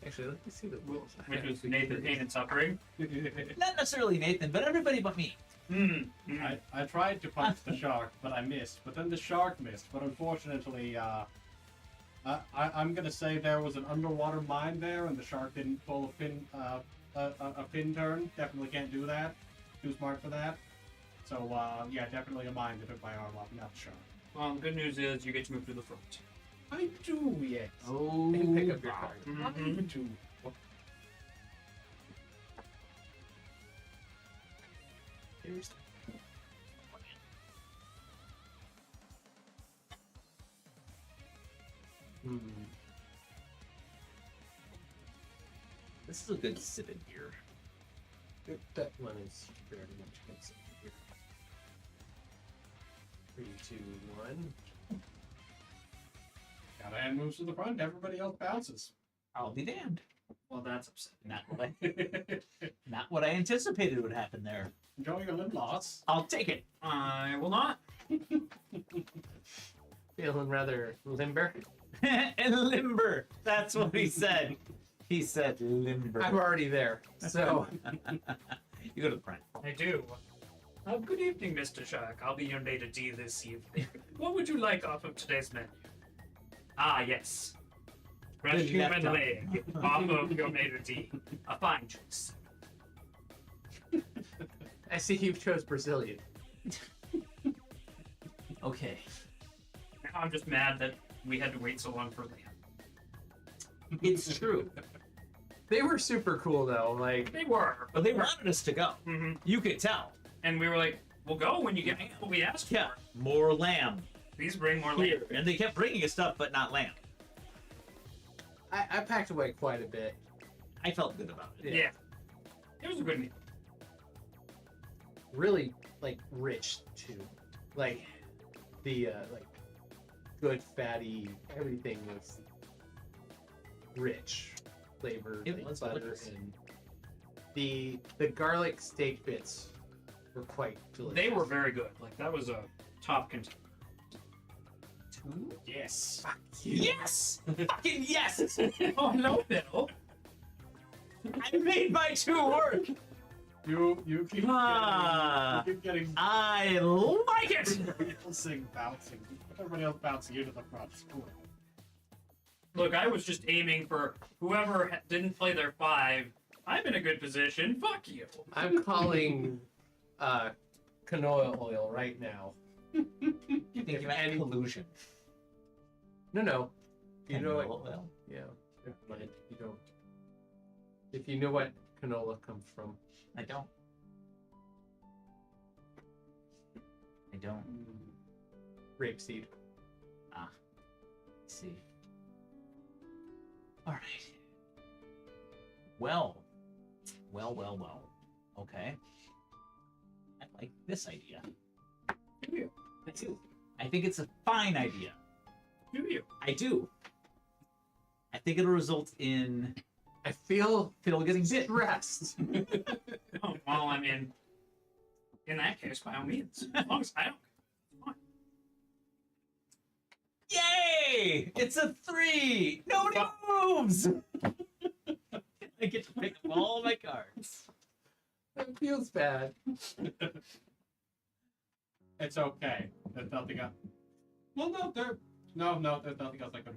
Actually, let me see the rules. Which was Nathan Pain and Suffering. Not necessarily Nathan, but everybody but me. I tried to punch the shark, but I missed. But then the shark missed. But unfortunately, I'm gonna say there was an underwater mine there, and the shark didn't pull a pin, a pin turn. Definitely can't do that. Too smart for that. So yeah, definitely a mine that took my arm off, not the shark. Well, the good news is you get to move to the front. I do, yes. Oh, And pick up your card. Mhm. I do. Here's Hmm. This is a good sip in here. That one is very much good. Here. 3, 2, 1. Callahan moves to the front. Everybody else bounces. I'll be damned. Well, that's upsetting. Not what I anticipated would happen there. Enjoy your lip loss. I'll take it. I will not. Feeling rather limber. And limber. That's what he said. He said limber. I'm already there, so You go to the front. I do. Good evening, Mr. Shark. I'll be your maitre d' this evening. What would you like off of today's menu? Ah, yes. Fresh The left human arm. leg off of your maitre d'. A fine choice. I see you chose Brazilian. Okay. Now I'm just mad that we had to wait so long for Liam. It's true. They were super cool though. Like, They were. But they wanted us to go. hmm You could tell. And we were like, we'll go when you get what we asked Yeah. for. More lamb. Please bring more Here. Liam. And they kept bringing us stuff, but not lamb. I packed away quite a bit. I felt good about it. Yeah. It was a good meal. Really, like, rich too. Like, the like, good fatty. Everything was rich, flavored, It like was butter, delicious. and the garlic steak bits were quite delicious. They were very good. Like, that was a top contender. 2? Yes. Yes! Fucking yes! Oh, no, Bill. I made my 2 work! You keep Ah. getting I like it! everybody else bouncing. Everybody else bouncing you to the front. It's cool. Look, I was just aiming for whoever didn't play their 5. I'm in a good position. Fuck you. I'm calling canola oil right now. You think you meant collusion? No. You know what? Canola oil. Yeah. Never mind. You don't. If you know what canola comes from. I don't. I don't. Rapeseed. Let's see. All right. Well. Okay. I like this idea. Do you? I do. I think it's a fine idea. Do you? I do. I think it'll result in I feel Phil getting bit. stressed. Oh, well, I mean, in that case, by all means. As long as I don't. Fine. Yay! It's a 3! Nobody moves! I get to pick up all my cards. It feels bad. It's okay. There's nothing else. Well, no, there's nothing else I could have played.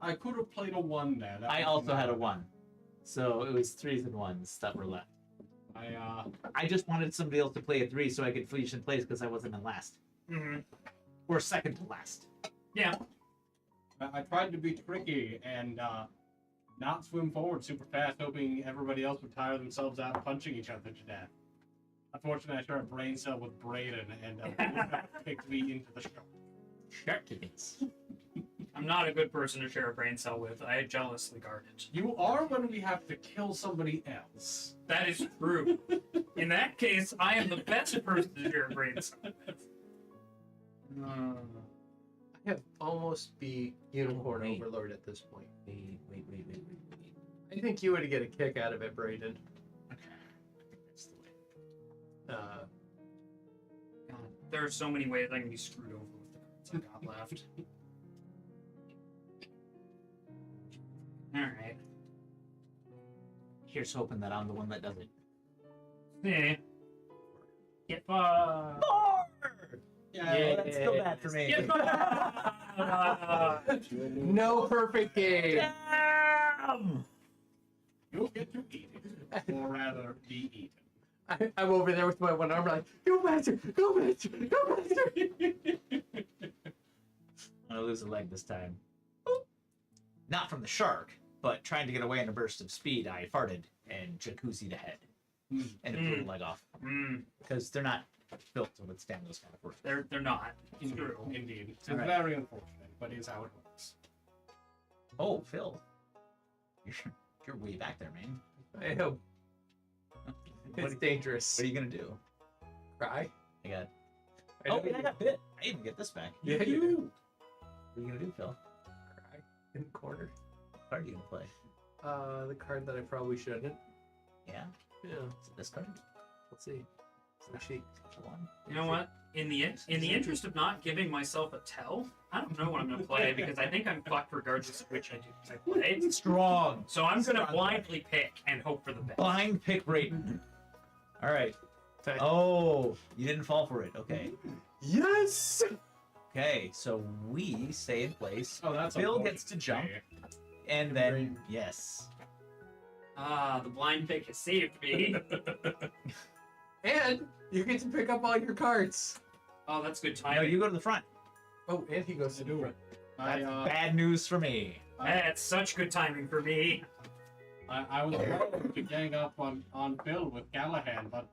I could have played a 1 there. That I was also had a another- 1. So it was 3s and 1s that were left. I I just wanted somebody else to play a 3 so I could finish in place because I wasn't in last. Mm-hmm. Or second to last. Yeah. I tried to be tricky and not swim forward super fast, hoping everybody else would tire themselves out punching each other to death. Unfortunately, I shared a brain cell with Brayden, and kicked me into the shark. Shark kickings. I'm not a good person to share a brain cell with. I jealously guard it. You are when we have to kill somebody else. That is true. In that case, I am the best person to share a brain cell with. I have almost beat Unicorn Wait. Overlord at this point. Wait. I think you would get a kick out of it, Brayden. Okay. That's the way. God, there are so many ways I can be screwed over with the cards I got left. Alright. Here's hoping that I'm the one that does it. Yeah. Get fucked. 4! Yeah, That's still bad for me. Get fucked. No perfect game. Damn! You'll get to eat it, or rather, be eaten. I'm over there with my one arm, like, go master, go master, go master. I'm gonna lose a leg this time. Not from the shark, but trying to get away in a burst of speed, I farted and jacuzzi'd a head. And it blew a leg off. Because they're not built to withstand those kind of forces. They're not. It's Indeed, true. indeed. It's All right. very unfortunate, but it's how it works. Oh, Phil. You're way back there, man. I know. What, It's dangerous. what are you gonna do? Cry? I got. I Oh, know yeah, I got bit. I even get this back. Yeah, you do. What are you gonna do, Phil? Cry in the corner. What card are you gonna play? The card that I probably shouldn't. Yeah? Yeah. Is it this card? Let's see. Let's see. The one? You know what? In the interest of not giving myself a tell, I don't know what I'm gonna play because I think I'm fucked regardless of which I play. Strong. So I'm gonna Strong. blindly pick and hope for the best. Blind pick Brayden. All right. Okay. Oh, you didn't fall for it. Okay. Yes! Okay, so we stay in place. Oh, that's Phil unfortunate. gets to jump, and then yes. Ah, the blind pick has saved me. And you get to pick up all your cards. Oh, that's good No, timing. you go to the front. Oh, and he goes to the front. That's bad news for me. That's such good timing for me. I was about to gang up on Phil with Callahan, but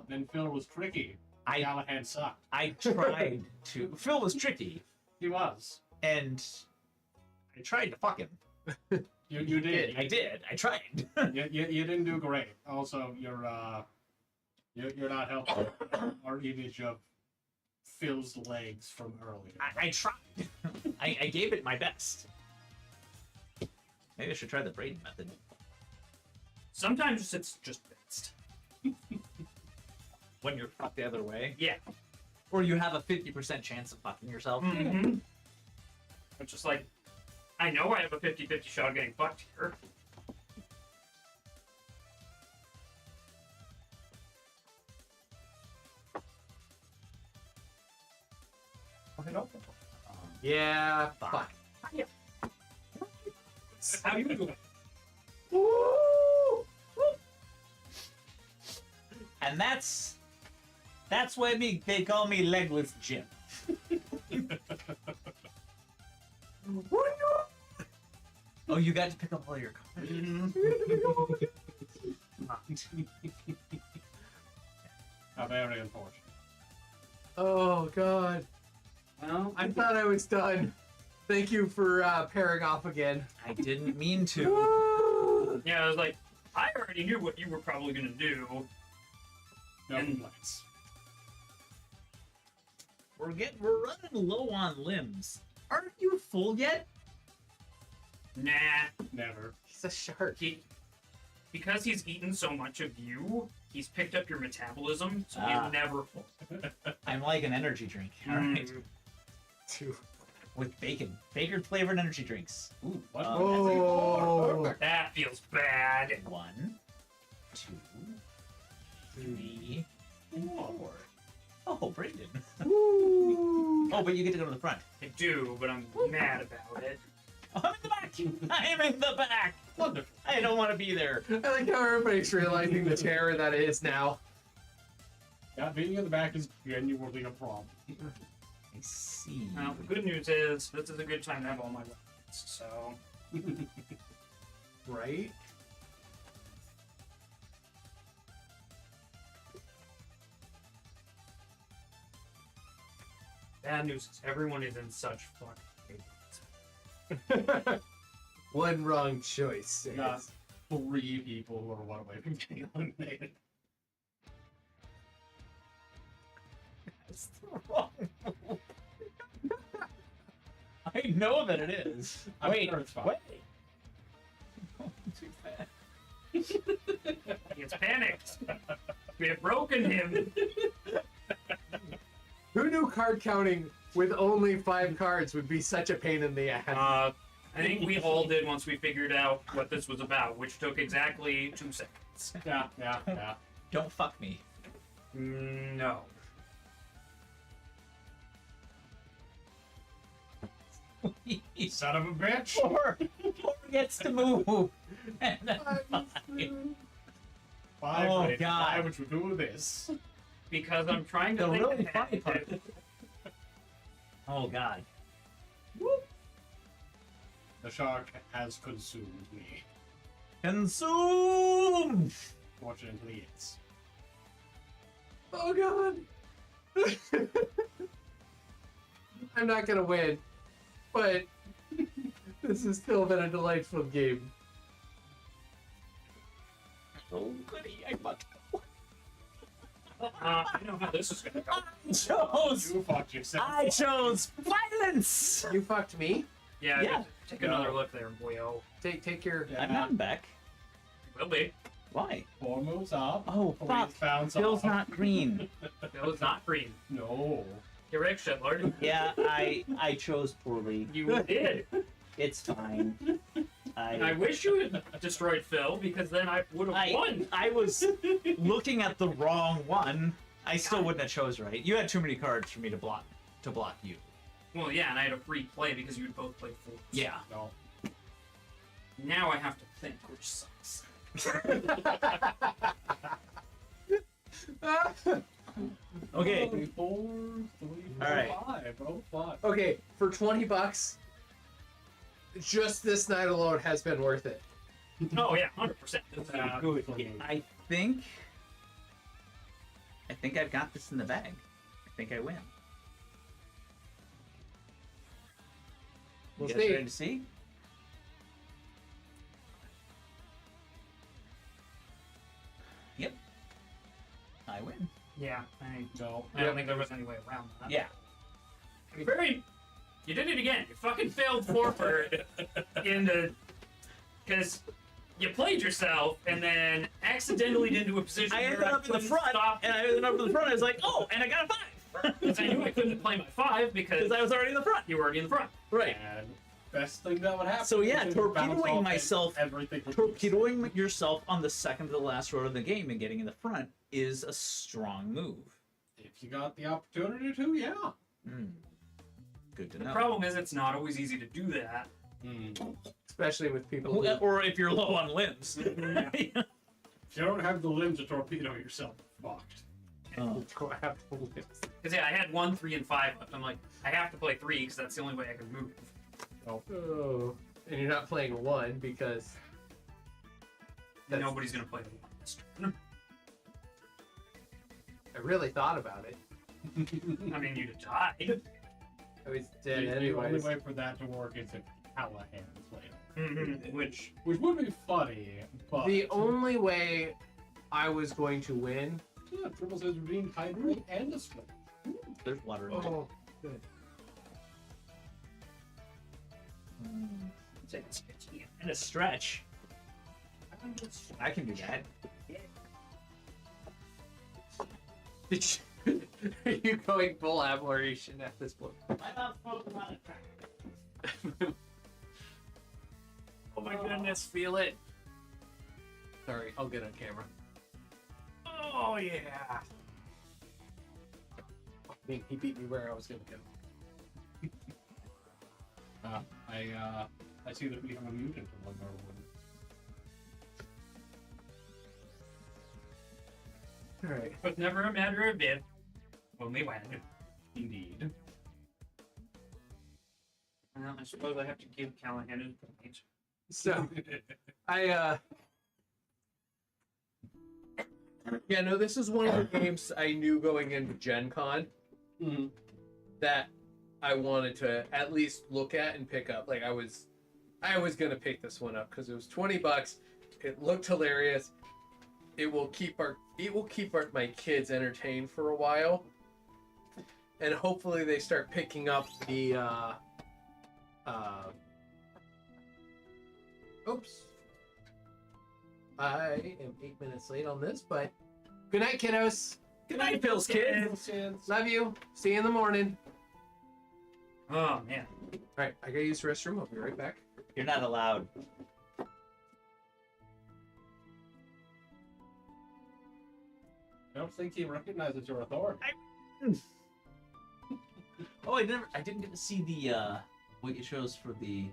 then Phil was tricky. I- Callahan sucked. I tried to. Phil was tricky, He was. and I tried to fuck him. You did. I did. I tried. You didn't do great. Also, you're not helping our image of Phil's legs from earlier. I tried. I gave it my best. Maybe I should try the Brayden method. Sometimes it's just best. When you're fucked the other way, Yeah. or you have a 50% chance of fucking yourself. Mm-hmm. It's just like, I know I have a 50-50 shot of getting fucked here. Yeah, Fuck. fuck. How you doing? Woo! And that's why they call me Legless Jim. Oh, you got to pick up all your cards. How very unfortunate. Oh, God. Well, I thought I was done. Thank you for pairing off again. I didn't mean to. Woo! yeah, I was like, I already knew what you were probably gonna do. No And- complaints. we're running low on limbs. Aren't you full yet? Nah. Never. He's a shark. Because he's eaten so much of you, he's picked up your metabolism, so Ah. he's never full. I'm like an energy drink. All right. Two. With bacon flavored energy drinks. Ooh, What? Oh. That feels bad. 1, 2, 3, 4. Oh, Brandon. Ooh. Oh, but you get to go to the front. I do, but I'm mad about it. Oh, I'm in the back. I am in the back. Wonderful. I don't want to be there. I like how everybody's realizing the terror that it is now. Yeah, being in the back is genuinely a problem. I see. Well, the good news is, this is a good time to have all my weapons, so... Right? Bad news is everyone is in such fucking One wrong choice. Got 3 people who are one away from getting eliminated. That's the wrong move. I know that it is. I'm Wait, sure it's fine. wait. Too fast. He gets panicked. We have broken him. Who knew card counting with only 5 cards would be such a pain in the ass? I think we all did once we figured out what this was about, which took exactly 2 seconds. Yeah. Don't fuck me. No. Son of a bitch! Four gets to move. And then Five, Oh, wait, God. why would you do this? Because I'm trying to The think really ahead. funny part. Oh God. The shark has consumed me. Consume. Fortunately, it's. Oh god! I'm not gonna win, but this has still been a delightful game. Oh goody! I fucked. I know how this is gonna go. You fucked yourself. I chose violence. You fucked me. Yeah, Yeah. take another look there, boyo. Take your. Yeah. I'm not back. Will be. Why? 4 moves up. Oh Please fuck! bounce Bill's off. not green. Bill is not green. No. Get Rick, shitlord. Yeah, I chose poorly. You did. It's fine. And I wish you had destroyed Phil, because then I would have won. I was looking at the wrong one. I still wouldn't have chose right. You had too many cards for me to block you. Well, yeah, and I had a free play because you would both play fours. Yeah. No. Now I have to think, which sucks. Okay. 3, 4, 3, 4, All right. 5. Oh, 5. Okay, for $20, just this night alone has been worth it. Oh yeah, 100%. Good for me. I think I've got this in the bag. I think I win. We'll You guys see. ready to see? Yep. I win. Yeah, No. I don't think there was any way around that. Yeah. You did it again. You fucking failed forward because you played yourself and then accidentally did into a position I where ended up in the couldn't front, stop and I ended up in the front. I was like, oh, and I got a 5 because I knew I couldn't play my 5 because because I was already in the front. you were already in the front. Right. And best thing that would happen. So, yeah, is you bounce torpedoing off and myself- Everything would Torpedoing yourself on the second to the last row of the game and getting in the front is a strong move. If you got the opportunity to, yeah. Mm. Good to The know. problem is it's not always easy to do that. Especially with people who... Or if you're low on limbs. If you don't have the limb to torpedo yourself, fucked. Oh. have to live. Because yeah, I had 1, 3, and 5 left. I'm like, I have to play 3 because that's the only way I can move. Oh. And you're not playing 1 because... That's- Nobody's gonna play the 1 this turn. I really thought about it. I mean, you'd have died. I was dead The only anyways. way for that to work is if Callahan played. Which Which would be funny, but... The only way I was going to win... Yeah, Triple says redeemed Hydra and a split. There's water in there. Oh, good. It's like a stretch, yeah. And a stretch. I can do that. Did you, are you going full admiration at this point? My mouth's broken on a track. Oh my goodness, feel it. Sorry, I'll get on camera. Oh yeah. I think he beat me where I was gonna go. I see that we have a mutant among our women. Alright. But never a matter of if, only when. Indeed. Well, I suppose I have to give Callahan a point. So yeah, no, this is one of the games I knew going into Gen Con Mhm. that I wanted to at least look at and pick up. Like I was gonna pick this one up because it was $20. It looked hilarious. It will keep my kids entertained for a while, and hopefully they start picking up the oops. I am 8 minutes late on this, but good night, kiddos. Good night, Pills kids. Love you. See you in the morning. Oh, man. All right, I gotta use the restroom. I'll be right back. You're not allowed. I don't think he recognizes your authority. Oh, I didn't get to see the what it shows for the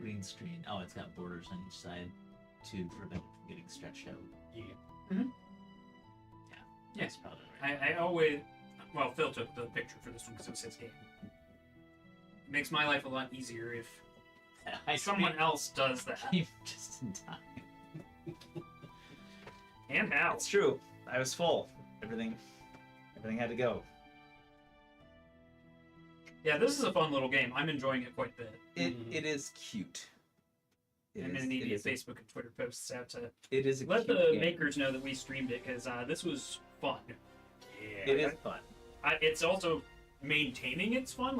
green screen. Oh, it's got borders on each side to prevent it from getting stretched out. Yeah. That's probably right. I always, well, Phil took the picture for this one because it was his game. It makes my life a lot easier if someone else does that. came just in time. And how? It's true. I was full. Everything had to go. Yeah, this is a fun little game. I'm enjoying it quite a bit. It is cute. I'm going to need to get Facebook and Twitter posts out to It is a let cute the game. makers know that we streamed it because this was fun. Yeah, it is fun. It's also maintaining its fun,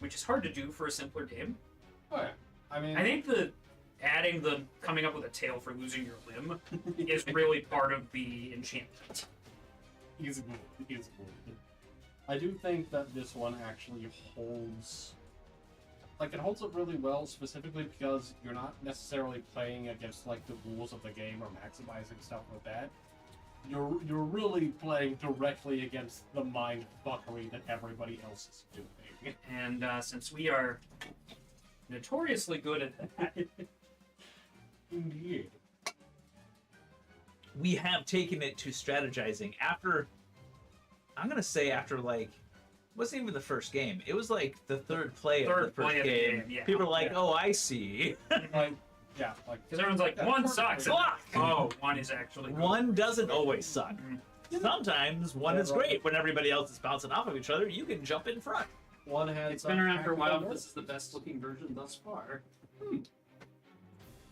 which is hard to do for a simpler game. Oh yeah. I mean, I think adding the coming up with a tale for losing your limb is really part of the enchantment. he's good. He's good. I do think that this one actually holds. It holds up really well, specifically because you're not necessarily playing against the rules of the game or maximizing stuff with that. You're really playing directly against the mind fuckery that everybody else is doing. And since we are notoriously good at that, Indeed. We have taken it to strategizing after. I'm gonna say after wasn't even the first game. It was the third play of the first game. Yeah. People are like, Yeah. "Oh, I see." Yeah, Because everyone's like, Yeah, one perfect. sucks. Fuck! Oh, one is actually good. One doesn't always suck. Mhm. Sometimes one is great. When everybody else is bouncing off of each other, you can jump in front. one has. It's been around for a while, but this is the best looking version thus far.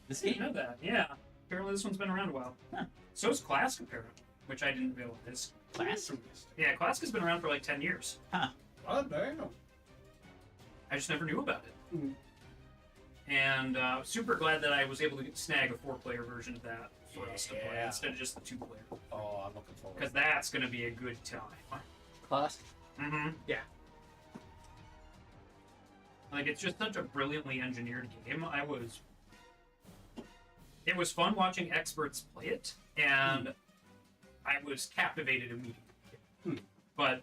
This I didn't game, know that. Yeah. Apparently this one's been around a while. Huh. So is Classic, apparently, which I didn't realize. class. Yeah, Classic has been around for 10 years. Oh damn. I just never knew about it. Mhm. And super glad that I was able to snag a 4-player version of that for us to play Yeah. instead of just the 2-player. Oh, I'm looking forward. Because that's going to be a good time. Class. Mm-hmm. Yeah. It's just such a brilliantly engineered game. It was fun watching experts play it, and I was captivated immediately. But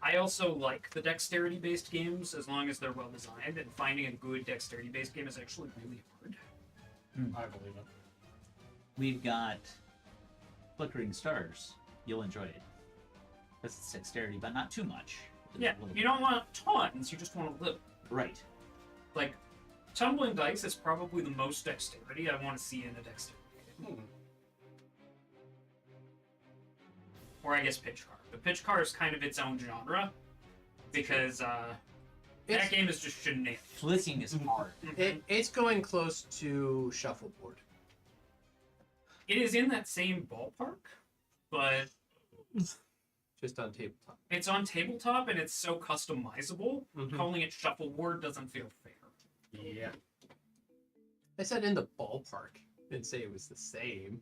I also like the dexterity-based games as long as they're well designed, and finding a good dexterity-based game is actually really hard. I believe it. We've got Flickering Stars. You'll enjoy it. Because it's dexterity, but not too much. Just Yeah, a little you bit. don't want tons, you just want a little. Right. Tumbling dice is probably the most dexterity I want to see in a dexterity game. Or I guess pitch car. But pitch car is kind of its own genre because that game is just shenanigans. Flicking is hard. It's going close to shuffleboard. It is in that same ballpark, but Just on tabletop. It's on tabletop and it's so customizable. Mhm. Calling it shuffleboard doesn't feel fair. Yeah. I said in the ballpark. Didn't say it was the same.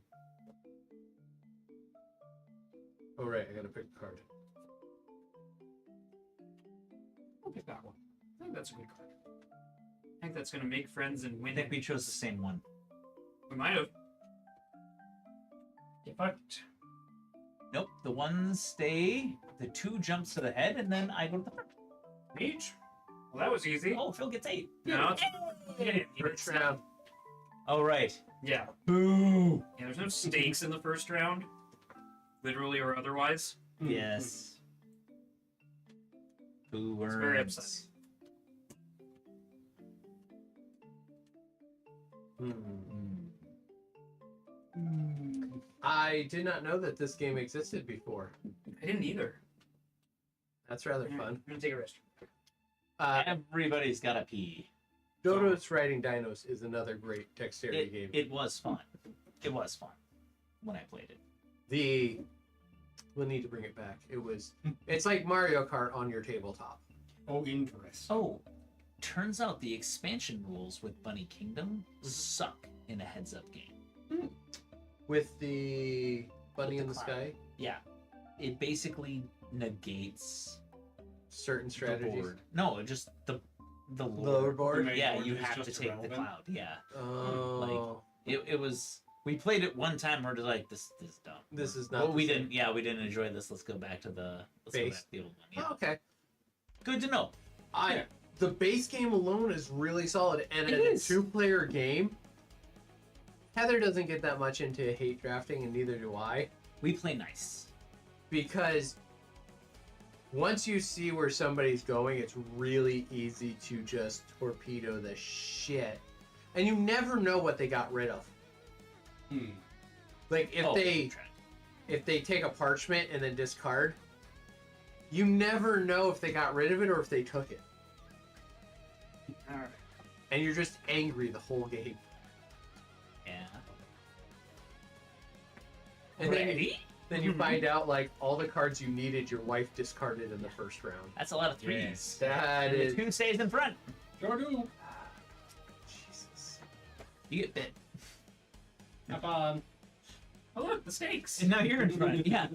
Oh right, I gotta pick a card. I'll pick that one. I think that's a good card. I think that's gonna make friends and I win. think we chose the same one. We might have. Perfect. Nope, the ones stay, the 2 jumps to the head, and then I go to the front. Each. Well, that was easy. Oh, Phil gets 8. No, it's First round. Oh, right. Yeah. Boo! Yeah, there's no stakes in the first round, literally or otherwise. Yes. Boo worms. It's very upsetting. I did not know that this game existed before. I didn't either. That's rather Alright, fun. I'm gonna take a rest. Everybody's got to pee. Dodo's Riding Dinos is another great dexterity game. It was fun. It was fun when I played it. We'll need to bring it back. It's like Mario Kart on your tabletop. Oh, interesting. Oh, turns out the expansion rules with Bunny Kingdom suck in a heads-up game. With the bunny With in the the cloud. sky, Yeah, it basically negates certain the strategies. board. No, just the Lower board? main Yeah, board you is have to just take the irrelevant. cloud. Yeah, Oh, it was. We played it one time. We're just like, this is dumb. this is not. Well, the we same. didn't. Yeah, we didn't enjoy this. Let's go back to the Base. to the old one. Yeah, Oh, okay. good to know. Yeah. The base game alone is really solid, and It in is. a 2-player game, Heather doesn't get that much into hate drafting, and neither do I, We play nice. because once you see where somebody's going, it's really easy to just torpedo the shit, and you never know what they got rid of. Like Oh, if they take a parchment and then discard, you never know if they got rid of it or if they took it, Alright. and you're just angry the whole game. Yeah. And then Ready? you find out like all the cards you needed, your wife discarded in the first round. That's a lot of threes. That And is the 2 stays in front. Sure do. Jesus. You get bit. Have fun. Oh look, the stakes. And now you're in front. Yeah.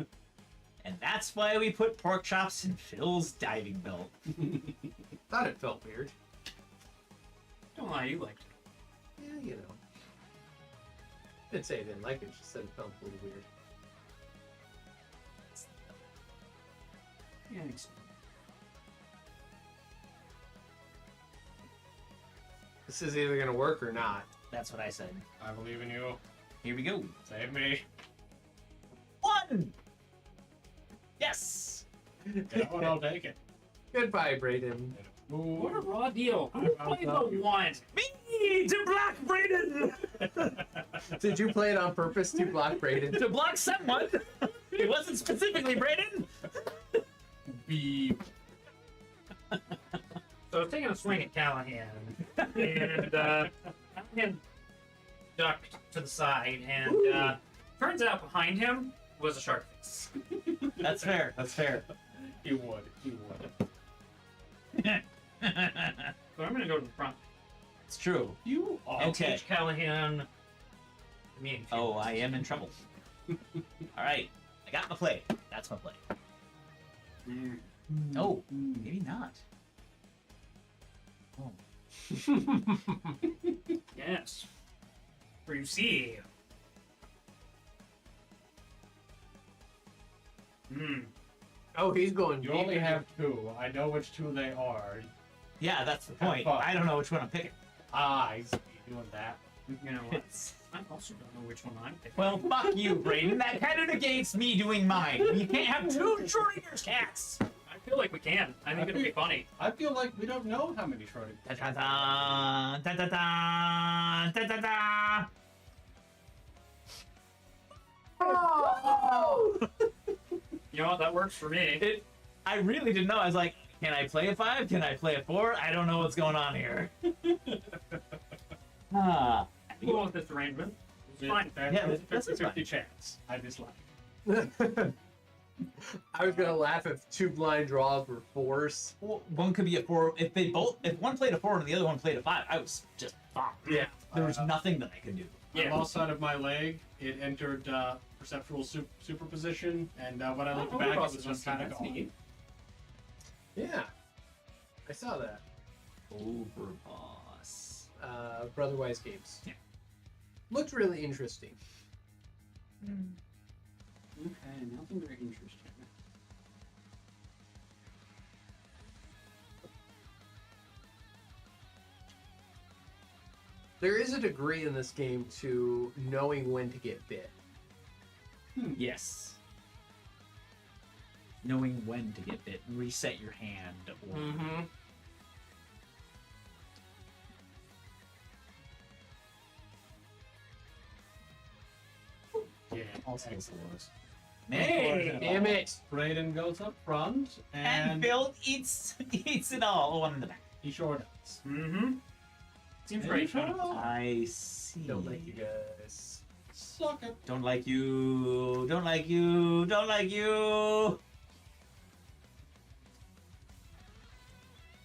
And that's why we put pork chops in Phil's diving belt. Thought it felt weird. Don't lie, you liked it. Yeah, you know. Didn't say I didn't like it. Just said it felt a little weird. Yeah, I guess. This is either gonna work or not. That's what I said. I believe in you. Here we go. Save me. 1! Yes! That one, I'll take it. Goodbye, Brayden. What a raw deal. Who I'm played the sorry. one? Me! To block Brayden! Did you play it on purpose to block Brayden? To block someone! It wasn't specifically Brayden! Beep. So I was taking a swing at Callahan, and Callahan ducked to the side, and turns out behind him was a shark face. That's fair. That's fair. He would. He would. So I'm gonna go to the front. It's true. You are. And Okay. teach Callahan. Oh, I am in trouble. Alright. I got my play. That's my play. Oh, maybe not. Oh. Yes. For you see. Hmm. Oh, he's going. You deep only into- have 2. I know which 2 they are. Yeah, that's the Have point. fun. I don't know which one I'm picking. I see doing that. You know what? I also don't know which one I'm picking. Well, fuck you, Brayden. That kind of negates me doing mine. You can't have 2 Schrodinger's cats. I feel like we can. I think it'll be funny. I feel like we don't know how many Schrodinger. Da da da da da da da da. You know what? That works for me. I really didn't know. I was like, can I play a 5? Can I play a 4? I don't know what's going on here. Ah. Cool with this arrangement. It's fine. That Yeah, was a this is 50-50 fine. chance. I dislike. I was gonna laugh if 2 blind draws were 4s. Well, one could be a 4. If one played a 4 and the other one played a 5, I was just fucked. Yeah. There was nothing that I could do. I Yeah. lost sight of my leg. It entered perceptual superposition, and when I looked Oh, back, it Overboss was is just on kind of Steam, that's gone. neat. Yeah. I saw that. Overboss. Brotherwise Games. Yeah. Looked really interesting. Okay, nothing very interesting. There is a degree in this game to knowing when to get bit. Yes. Knowing when to get bit, reset your hand, or Mm-hmm. Yeah. also excellent. Hey! Damn it! Brayden goes up front, And and Phil eats it all. Oh, I'm in the back. he sure does. Mm-hmm. Seems And right. he sure Sean. does. I see. Don't like you guys. Suck it. Don't like you. Don't like you. Don't like you.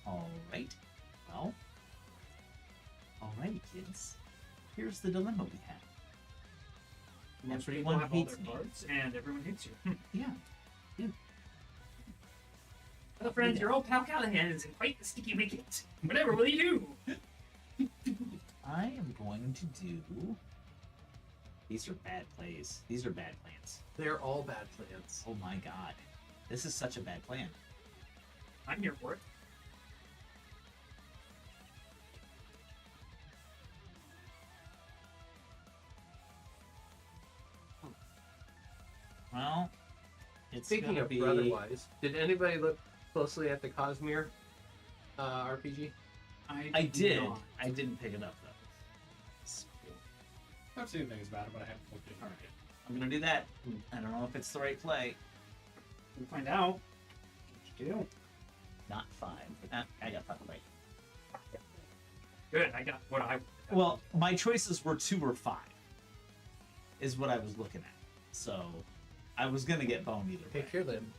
All right. Well. All right, kids. Here's the dilemma we have. Most people Everyone have all hates their me. cards, and everyone hates you. Yeah. Well, friends, your old pal Callahan is in quite the sticky wicket. Whatever will you do? I am going to do. These are bad plays. These are bad plans. They're all bad plans. Oh my god. This is such a bad plan. I'm here for it. Well, it's Speaking gonna of be... Brotherwise, did anybody look closely at the Cosmere RPG? I did. not. I didn't pick it up though. I've seen things about it, but I haven't looked at it. Alright. I'm gonna do that. I don't know if it's the right play. We'll find out. What you do? Not 5. I got 5 right. Good. I got what I. Well, my choices were 2 or 5. Is what I was looking at. So, I was gonna get bone either way. Take your limb.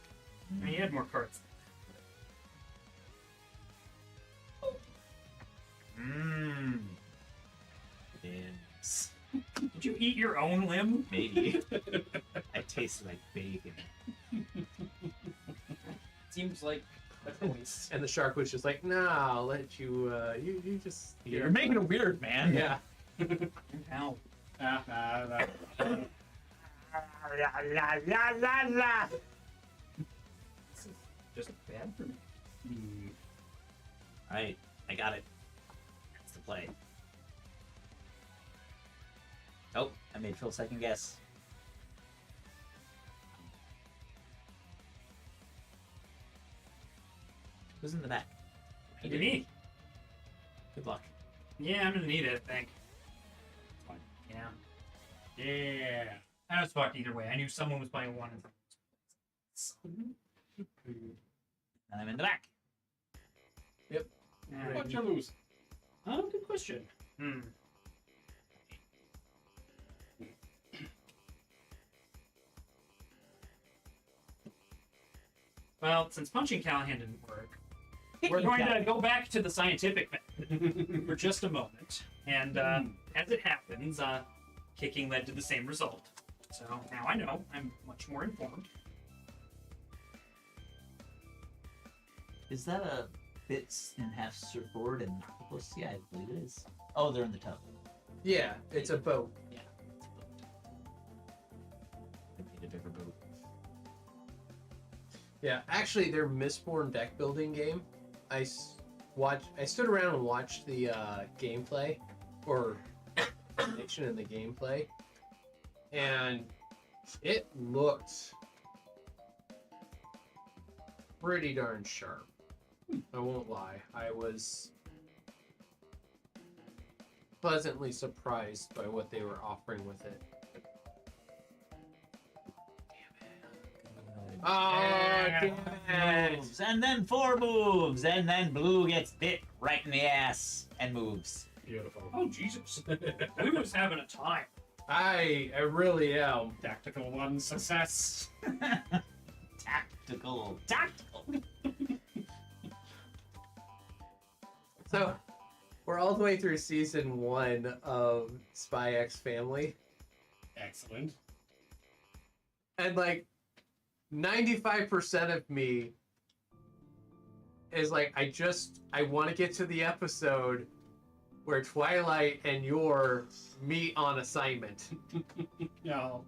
I mean, you had more cards. Mmm. Limbs. Did you eat your own limb? Maybe. I taste like bacon. Seems like a choice. And the shark was just like, nah, I'll let you, you just... You're making it weird, man. Yeah. Ow. La la la la la. This is just bad for me. Alright, I got it. That's the play. Oh, I made Phil second guess. Who's in the back? Could be me. Good luck. Yeah, I'm gonna need it, I think. Fine. Yeah. Yeah. I was fucked either way. I knew someone was playing one. And I'm in the back. What you lose? Oh, good question. Hmm. Well, since punching Callahan didn't work, we're going to go back to the scientific method for just a moment. And as it happens, kicking led to the same result. So now I know. I'm much more informed. Is that a bits and half surfboard and octopus? Yeah, I believe it is. Oh, they're in the tub. Yeah, it's a boat. Yeah, it's a boat. I need a bigger boat. Yeah, actually, their Mistborn deck building game, I stood around and watched the gameplay, or prediction in the gameplay, and it looked pretty darn sharp. I won't lie. I was pleasantly surprised by what they were offering with it. Oh, damn it. Moves, and then 4 moves, and then Blue gets bit right in the ass and moves. Beautiful. Oh, Jesus. We was having a time. I really am. Tactical one success. Tactical. So, we're all the way through season 1 of Spy X Family, Excellent. and like 95% of me is like, I want to get to the episode where Twilight and Yor meet on assignment. No.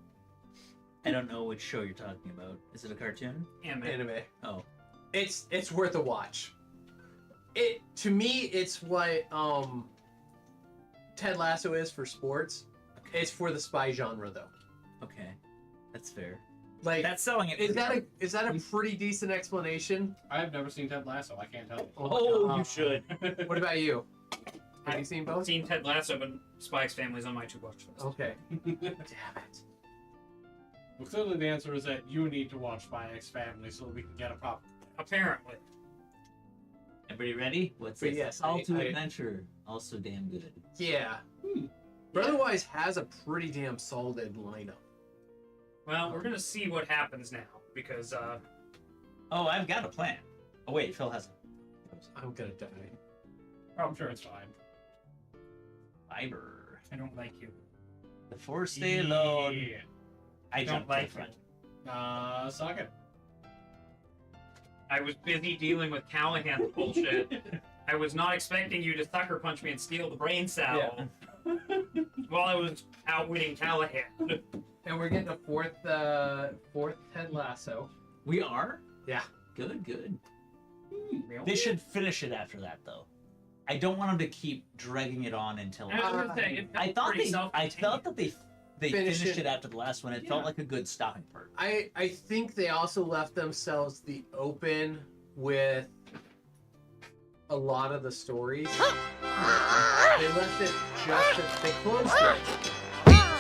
I don't know which show you're talking about. Is it a cartoon? Anime. Oh. It's worth a watch. It, to me, it's what Ted Lasso is for sports. Okay. It's for the spy genre, though. Okay. That's fair. Like, That's selling it. is that a pretty decent explanation? I have never seen Ted Lasso. I can't tell you. Oh, my you God. should. What about you? Have you seen I've both? seen Ted Lasso, but Spy X Family's on my to-watch list. Okay. Damn it. Well, clearly the answer is that you need to watch Spy X Family so we can get a proper. Apparently. Everybody ready? What's But this? yes, Call to I- Adventure. Also damn good. Yeah. Brotherwise has a pretty damn solid lineup. Well, we're gonna see what happens now because Oh, I've got a plan. Oh wait, Phil hasn't. I'm gonna die. Oh, I'm sure it's fine. Fiber. I don't like you. The force stay alone. Yeah. I Don't jumped like in front. Suck it. I was busy dealing with Callahan's bullshit. I was not expecting you to sucker punch me and steal the brain cell while I was outwitting Callahan. And we're getting a fourth Ted Lasso. We are? Yeah. Good, good. Really? They should finish it after that though. I don't want them to keep dragging it on until I was gonna say, it felt I thought pretty I felt that they Finish finished it. it after the last one. It Yeah. felt like a good stopping part. I think they also left themselves the open with a lot of the stories. They left it just they closed it,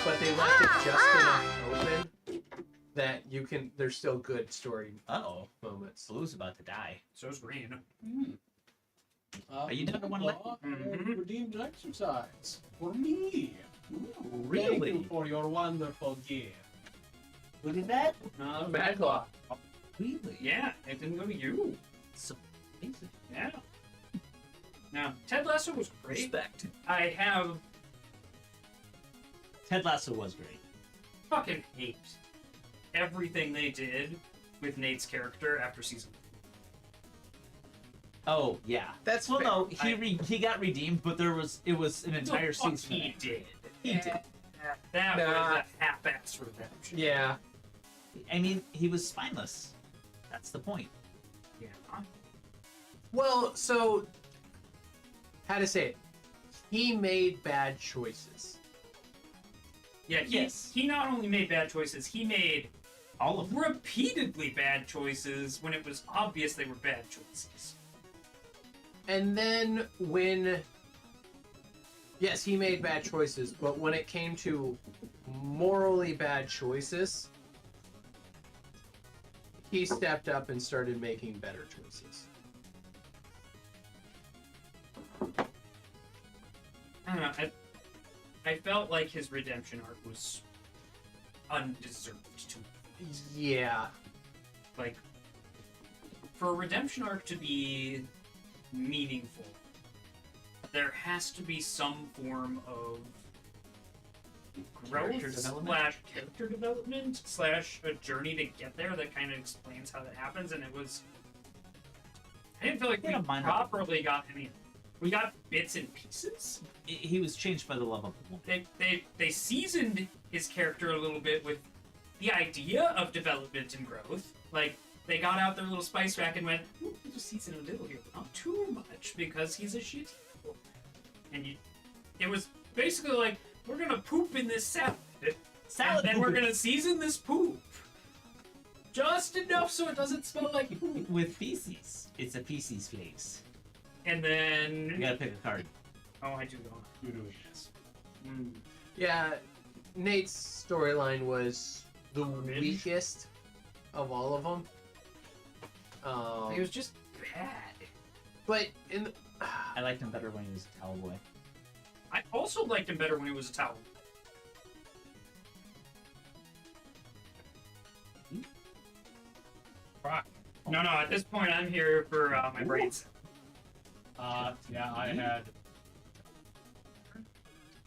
but they left it just enough open that you can. There's still good story Uh-oh. moments. Blue's about to die. So's Green. Are you down to one left? Mhm. Redeemed exercise for me. Really? Thank you for your wonderful gift. Look at that. Bad Claw. Really? Yeah, it didn't go to you. So amazing. Yeah. Now, Ted Lasso was great. Respect. I have Ted Lasso was great. fucking hate everything they did with Nate's character after season 1. Oh yeah. That's Well, fair. no, he got redeemed, but it was an entire The fuck season. he did. He did. That Nah. was a half-ass redemption. Yeah. I mean, he was spineless. That's the point. Yeah. Well, so how to say it? He made bad choices. Yeah, Yes. he not only made bad choices, he made All of them. repeatedly bad choices when it was obvious they were bad choices. And then when yes, he made bad choices, but when it came to morally bad choices, he stepped up and started making better choices. I don't know. I felt like his redemption arc was undeserved to me. Yeah. Like, for a redemption arc to be meaningful, there has to be some form of Character growth development? slash character development slash a journey to get there that kind of explains how that happens. And it was, I didn't feel like we Yeah, minor. properly got any. We got bits and pieces. He was changed by the love of the woman. They seasoned his character a little bit with the idea of development and growth. Like, they got out their little spice rack and went, "Ooh, we'll just season a little here, but not too much because he's a shit hero." And it was basically like, we're gonna poop in this salad, and then we're gonna season this poop just enough so it doesn't smell like poop. with feces. It's a feces flakes. And You then, gotta pick a card. oh, I do know. You do yes. Yeah, Nate's storyline was the Garbage. weakest of all of them. It was just bad. But in the, I liked him better when he was a towel boy. I also liked him better when he was a towel. Fuck. No, at this point, I'm here for my brains. Yeah, I had.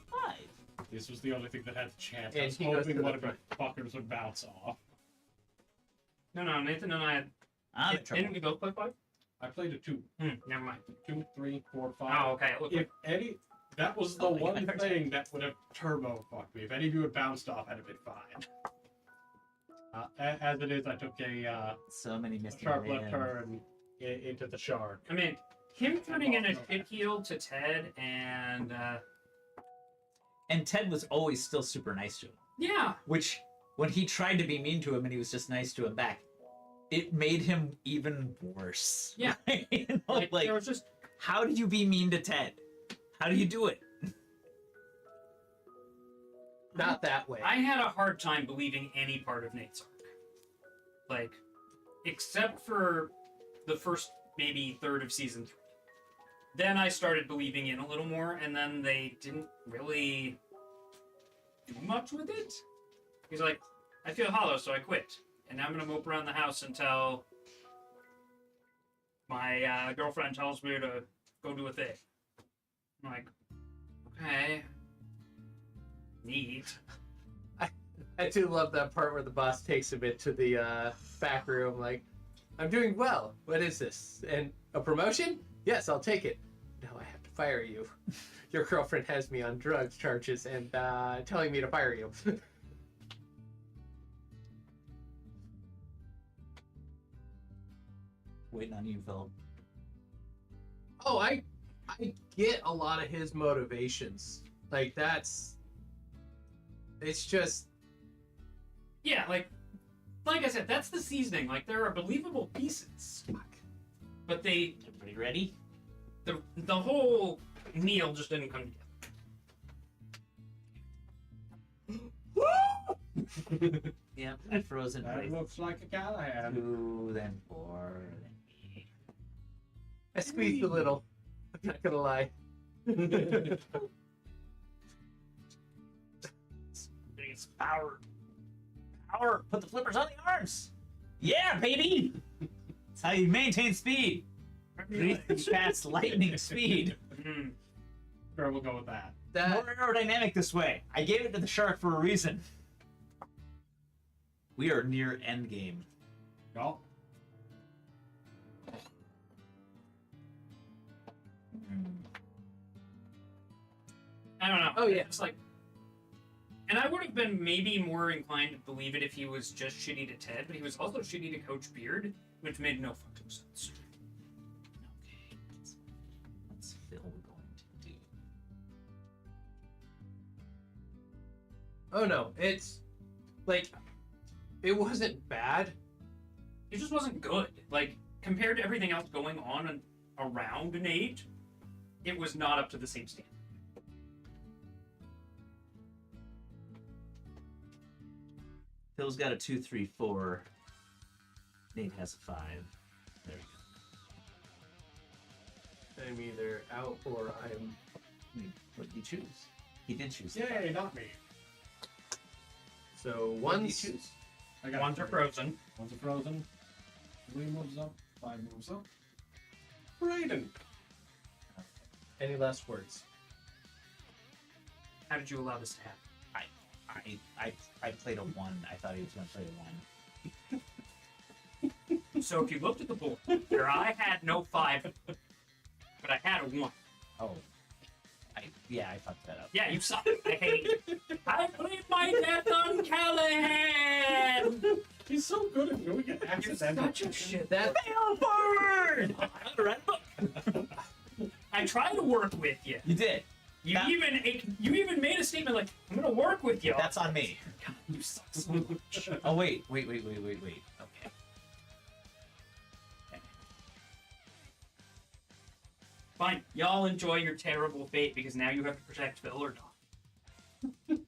5. This was the only thing that had the chance. I And was he goes hoping to one of the the fuckers would bounce off. No, Nathan and I had. I'm in trouble. Didn't we both play 5? I played a 2. Never mind. 2, 3, 4, 5. Oh, okay. It looked If any, that was the Oh my one God. thing that would have turbo fucked me. If any of you had bounced off, I'd have been fine. As it is, I took a So many missed sharp left turn into the shark. I mean, him turning in a shit heel to Ted and And Ted was always still super nice to him. yeah, Which, when he tried to be mean to him and he was just nice to him back, it made him even worse. Yeah. You know, like, like, there was just how do you be mean to Ted? How do you do it? Not that way. I had a hard time believing any part of Nate's arc. Like, except for the first maybe third of season 3. Then I started believing in a little more, and then they didn't really do much with it. He's like, I feel hollow, so I quit. And now I'm gonna mope around the house until my girlfriend tells me to go do a thing. I'm like, okay. Neat. I do love that part where the boss takes him into the back room, like, I'm doing well. What is this? And a promotion? Yes, I'll take it. No, I have to fire you. Your girlfriend has me on drugs charges and telling me to fire you. Waiting on you, Phil. Oh, I get a lot of his motivations. Like, it's just, Yeah, like I said, that's the seasoning. Like, there are believable pieces, but Everybody ready? the whole meal just didn't come together. Yep, that frozen That place. looks like a Callahan. 2, then 4, then 8. I squeezed a little. I'm not gonna lie. It's power. Power! Put the flippers on the arms! Yeah, baby! That's how you maintain speed. Breathe fast lightning speed. Mm. Sure, we'll go with that. More aerodynamic this way. I gave it to the shark for a reason. We are near endgame. Y'all. I don't know. Oh, yeah. It's like, and I would have been maybe more inclined to believe it if he was just shitty to Ted, but he was also shitty to Coach Beard, which made no fucking sense. Okay, what's Phil going to do? Oh no, it's like, it wasn't bad. It just wasn't good. Like, compared to everything else going on and around Nate, it was not up to the same standard. Phil's got a 2, 3, 4. Nate has a 5. There we I'm either out or I'm. go. What did he choose? He did choose. the Yay, not me. So What did he one's. choose? I got Ones are 3. frozen. One's a frozen. 3 moves up. 5 moves up. Brayden. Any last words? How did you allow this to happen? I played a 1. I thought he was going to play a 1. So if you looked at the board, where I had no 5, but I had a 1. Oh. I fucked that up. Yeah, you suck. I hate you. I played my death on Callahan! He's so good at doing it You're accidentally. such a shit. That Fail forward! I'm gonna write a book. I try to work with you. You did. You That- even made a statement like, I'm gonna work with you. That's on me. God, you suck so much. Oh, wait. Okay. Fine. Y'all enjoy your terrible fate because now you have to protect Phil or not.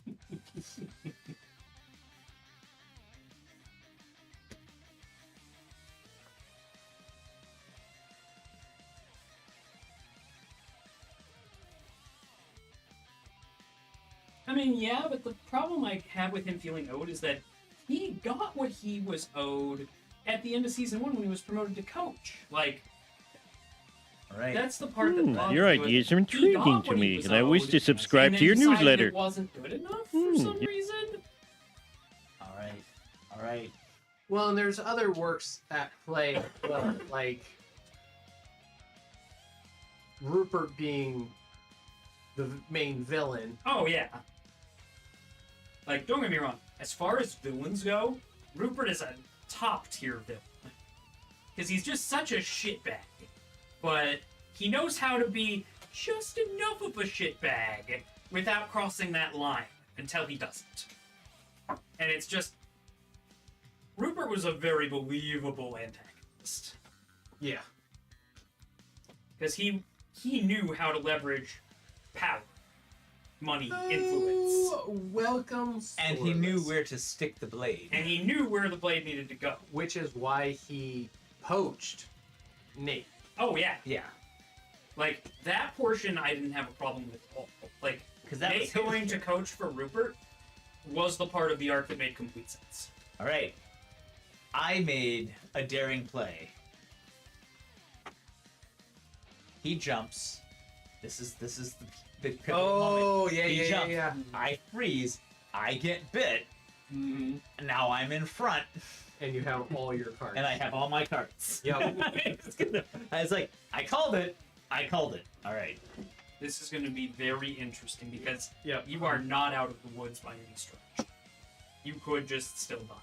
I mean, yeah, but the problem I have with him feeling owed is that he got what he was owed, at the end of season 1 when he was promoted to coach. Like, All right. that's the part that bothers Your me with ideas it. are He intriguing got to what he me, was and I wish owed, to subscribe and to then your decided newsletter. It wasn't good enough for some reason. All right. All right. Well, and there's other works at play, well, like Rupert being the main villain. Oh yeah. Like, don't get me wrong. As far as villains go, Rupert is a top tier villain because he's just such a shitbag. But he knows how to be just enough of a shitbag without crossing that line until he doesn't. And it's just Rupert was a very believable antagonist Yeah. because he knew how to leverage power, money, influence. Oh, welcome. And he knew Sorlus. where to stick the blade. And he knew where the blade needed to go. Which is why he poached Nate. Oh yeah, Yeah. like that portion I didn't have a problem with at all. Like, Because that Nate was going to coach for Rupert was the part of the arc that made complete sense. All right. I made a daring play. He jumps. This is the pivotal moment. Oh, yeah, He yeah, yeah, jumps. yeah. I freeze. I get bit. Mm-hmm. And now I'm in front, And you have all your cards. and I have all my cards. Yep. I was like, I called it. I called it. All right. This is going to be very interesting because Yep. you are not out of the woods by any stretch. You could just still die.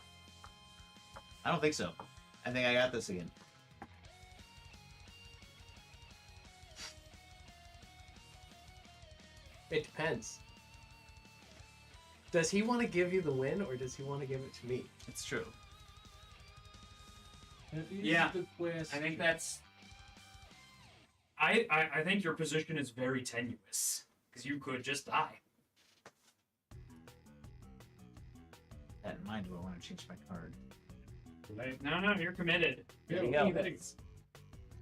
I don't think so. I think I got this again. It depends. Does he want to give you the win, or does he want to give it to me? It's true. Yeah, I think that's. I think your position is very tenuous because you could just die. That in mind, do I want to change my card? No, you're committed. There you go.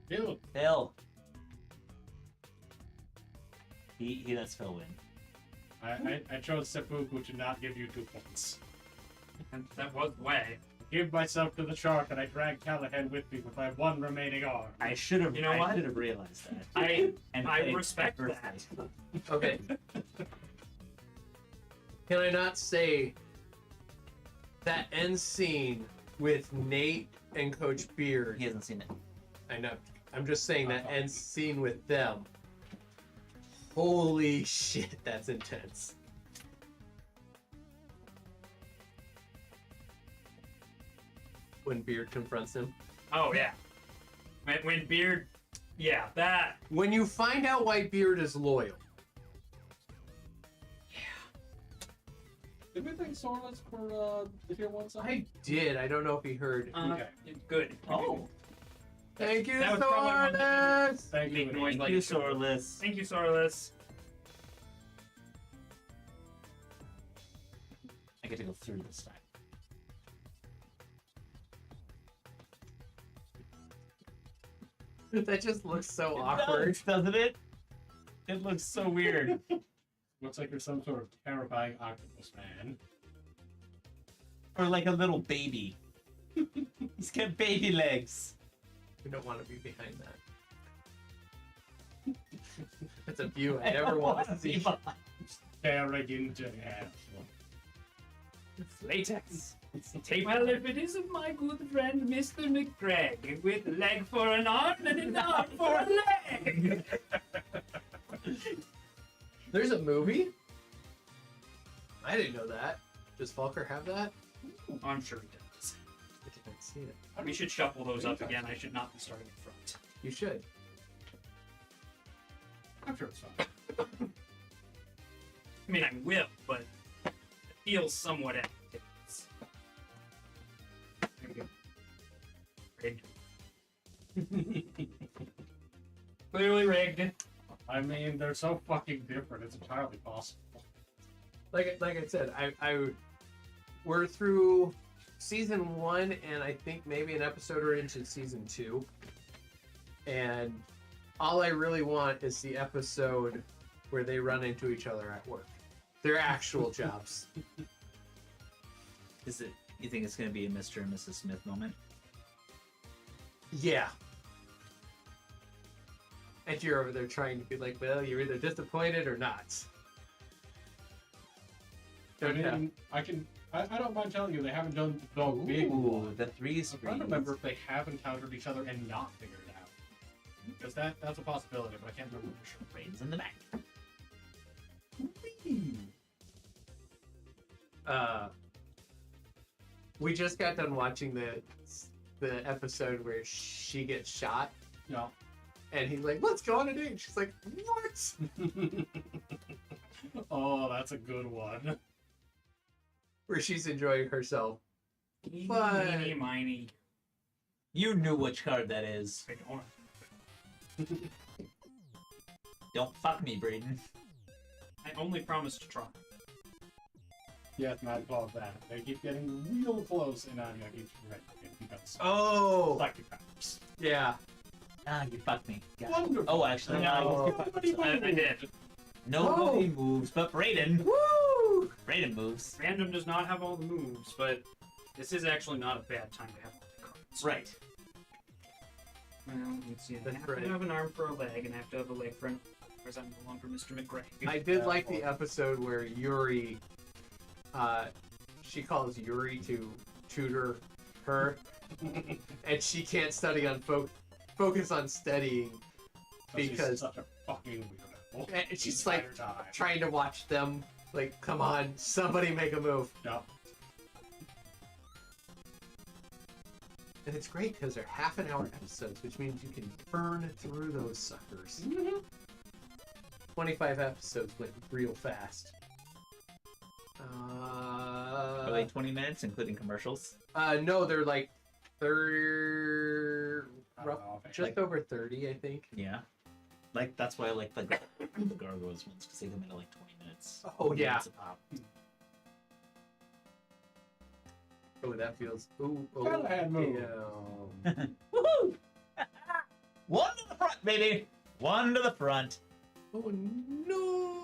Bill. Phil. He lets Phil win. I chose Seppuku to not give you 2 points. And that was the way. Give myself to the shark, and I drag Callahan with me with my 1 remaining arm. I should have. You know what? I should have realized that. I And I played respect my that. birthday. Okay. Can I not say that end scene with Nate and Coach Beard? He hasn't seen it. I know. I'm just saying that end scene with them. Holy shit, that's intense. When Beard confronts him. Oh yeah. When Beard, yeah, that. When you find out why Beard is loyal. Did we thank Sorlus for the tier 1 side? I did. I don't know if he heard. Okay. Good. Oh, Thank you, That was probably one that Sorlus! Thank you. Make noise Andy. like you, it should. Sorlus. Thank you, Sorlus. I get to go through this time. That just looks so It awkward. does, doesn't it? It looks so weird. Looks like you're some sort of terrifying octopus man. Or like a little baby. He's got baby legs. We don't want to be behind that. That's a view I never want to see. Staring into hell. Latex. Well, if it isn't my good friend Mr. McGregor with a leg for an arm and an arm for a leg. There's a movie? I didn't know that. Does Falker have that? Oh, I'm sure he does. I didn't see it. We should shuffle those up again. I should not be starting in front. You should. I'm sure it's fine. I mean, I will, but it feels somewhat advantageous. There we go. Rigged. Clearly rigged. I mean, they're so fucking different. It's entirely possible. Like I said, we're through season 1, and I think maybe an episode or into season 2. And all I really want is the episode where they run into each other at work. Their actual jobs. Is it? You think it's gonna be a Mr. and Mrs. Smith moment? Yeah. And you're over there trying to be like, well, you're either disappointed or not. I mean, I don't mind telling you, they haven't done the big Ooh, one. the three I'm trying screens. to remember if they have encountered each other and not figured it out. Because that's a possibility, but I can't remember for sure. Brains in the back. We just got done watching the episode where she gets shot, No. and he's like, "Let's go on a date." And she's like, "What?" Oh, that's a good one. Where she's enjoying herself. Eeny, But- meeny, miny. You knew which card that is. I don't. Don't fuck me, Braden. I only promised to try. Yes, Matt calls that. They keep getting real close, and Anya keeps correcting it because Oh, psychic powers. yeah. Ah, you fucked me. God. Wonderful. Oh, actually, no. I did. Nobody moves but Braden. Woo! Braden moves. Random does not have all the moves, but this is actually not a bad time to have all the cards. Right. Well, let's see. I That's have right. to have an arm for a leg, and I have to have a leg for an because I'm no longer Mr. McGregor. I did like the episode where Yuri, she calls Yuri to tutor her, and she can't study on focus on studying She's because such a fucking weirdo. and The she's like entire time. trying to watch them. Like, come on, somebody make a move. No. And it's great because they're half-an-hour episodes, which means you can burn through those suckers. 25 episodes went real fast. For like 20 minutes, including commercials. No, they're I rough, don't know if I- just over 30, I think. Yeah. Like, that's why I like the Gargoyles ones, because they come in at like 20 minutes. Oh, yeah. Minutes a pop. Oh, that feels. Ooh, Kinda had move. damn. Woohoo! One to the front, baby! One to the front. Oh no!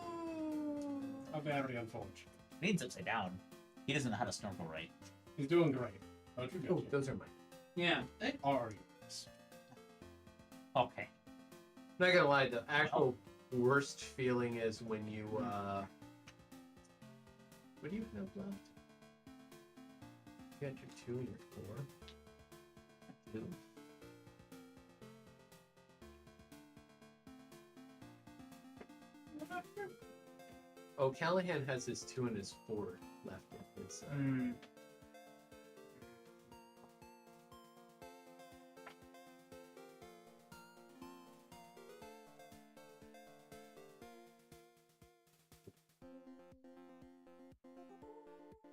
How very unfortunate. Braden's upside down. He doesn't know how to snorkel right. He's doing great. Don't you Oh, get those are mine. Yeah. They are yours. Okay. Not gonna lie, the actual worst feeling is when you what do you have left? You got your 2 and your 4. Two. Oh, Callahan has his 2 and his 4 left with his. Mm.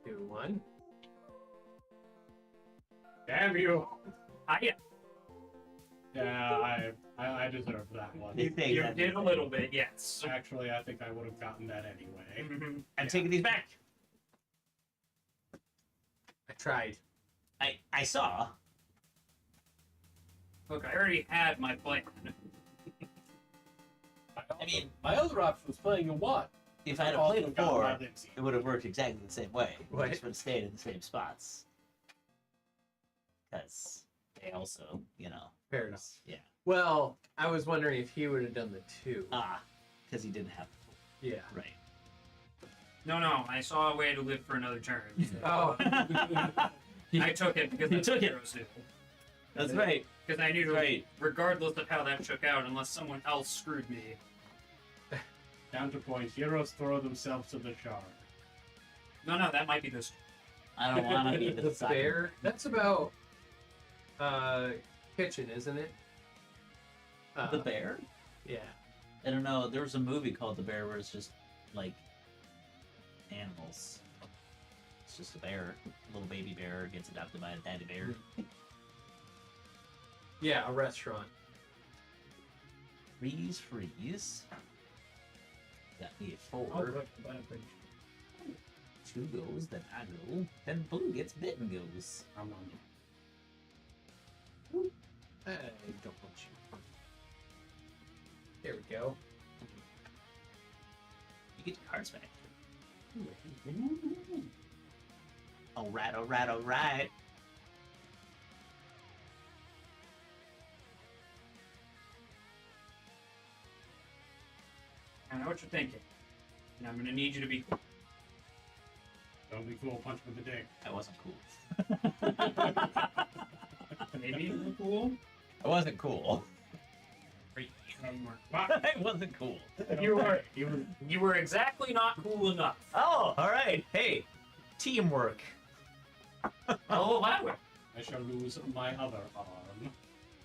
Two, 1. Damn you! Yeah, I deserve that one. You think you that- did a little bit, yes. Actually, I think I would have gotten that anyway. Mhm. I'm taking these back. I tried. I saw. Look, I already had my plan. I mean, my other option was playing a one. if I had Also played got before, my Lindsay. it would have worked exactly the same way. We What? just would have stayed in the same spots. Because they also, you know. Fair enough. Yeah. Well, I was wondering if he would have done the 2. Because he didn't have. Yeah. Right. No, I saw a way to live for another turn. Oh. I took it because You that's took what it. heroes do. That's right. Because I knew, to, Right. regardless of how that shook out, unless someone else screwed me. Counterpoint: heroes throw themselves to the shark. No, that might be this. I don't want to be The the sucker. bear. That's about kitchen, isn't it? The bear? Yeah. I don't know. There was a movie called The Bear where it's just like animals. It's just a bear, a little baby bear gets adopted by a daddy bear. Yeah, a restaurant. Freeze. Got me a 4. Oh, look, the bad thing. 2 goes, then I go, then blue gets bit and goes. I'm on. I don't want you. There we go. You get your cards back. Alright. I know what you're thinking. And I'm gonna need you to be cool. Don't be cool, punch with the dick. I wasn't cool. Maybe you're cool. I wasn't cool. No, you weren't. I wasn't cool. You were exactly not cool enough. Oh, all right. Hey, teamwork. I'll allow it. I shall lose my other arm.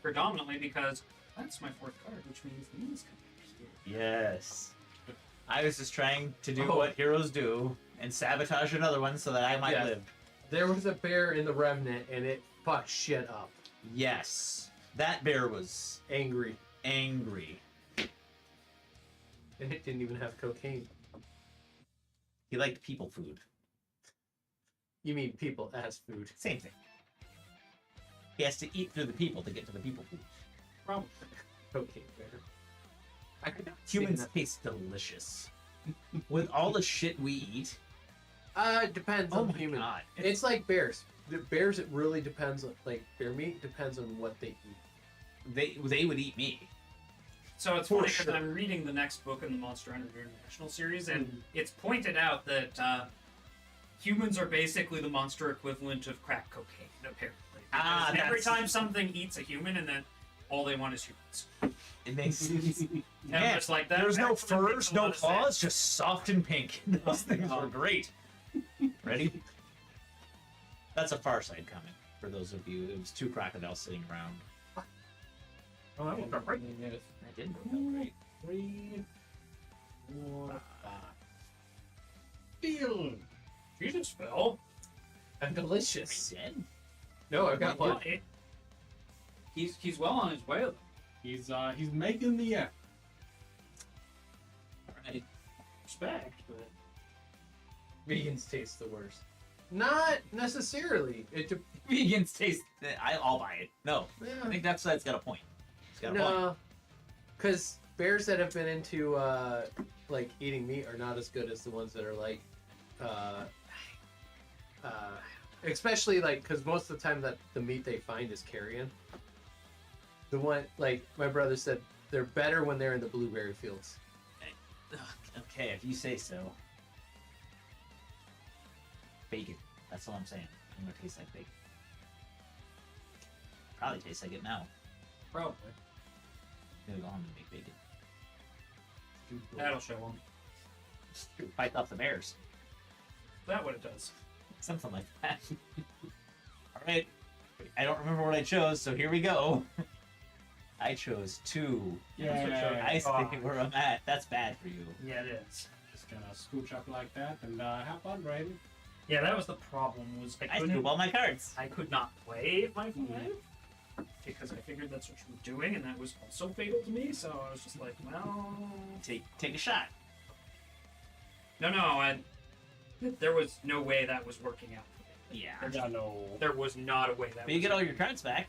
Predominantly because that's my fourth card, which means these come Yes. I was just trying to do Oh. what heroes do and sabotage another one so that I might Yeah. live. There was a bear in the Revenant, and it fucked shit up. Yes. That bear was Angry. angry. And it didn't even have cocaine. He liked people food. You mean people as food. Same thing. He has to eat through the people to get to the people food. Probably. Cocaine bear. I could not see Humans that. taste delicious. With all the shit we eat. It depends Oh on my human. god. It's like bears. The bears, it really depends on, like, bear meat depends on what they eat. They would eat me. So it's For funny because sure. I'm reading the next book in the Monster Hunter International series, and it's pointed out that humans are basically the monster equivalent of crack cocaine, apparently. Ah, Because every that's- time something eats a human, and then all they want is humans. It makes sense. And I'm Man, just like that. there's no actually makes furs, a no lot of claws, sense. just soft and pink. Those things were great. Ready? That's a Far Side comic, for those of you. It was two crocodiles sitting around. Oh, that worked out great. That did work out great. 3, 4, 5. Feel. Jesus, Phil. And delicious. Dead? No, I've got one. He's well on his way. Though. He's making the effort. Alright. Respect, but Vegans taste the worst. Not necessarily. It Vegans taste. I'll buy it. No. I yeah, think that's got a point. It's got a point. no, because bears that have been into like eating meat are not as good as the ones that are like, especially like because most of the time that the meat they find is carrion. The one like my brother said, they're better when they're in the blueberry fields. Ugh, okay, if you say so. Bacon. That's all I'm saying. I'm gonna taste like bacon. Probably tastes like it now. probably Gonna go home and make bacon. that'll show him. Fight off the bears. Is that what it does? Something like that. Alright. I don't remember what I chose, so here we go. I chose 2. Yeah. I stay where I'm at. That's bad for you. Yeah, it is. Just gonna scooch up like that and have fun, Raiden. Yeah, that was the problem. Was I threw all my cards. I could not play my 5 because I figured that's what you were doing, and that was also fatal to me. So I was just like, well, Take a shot. no. There was no way that was working out for me. Yeah. Yeah, no. There was not a way that. But you was get all your cards back.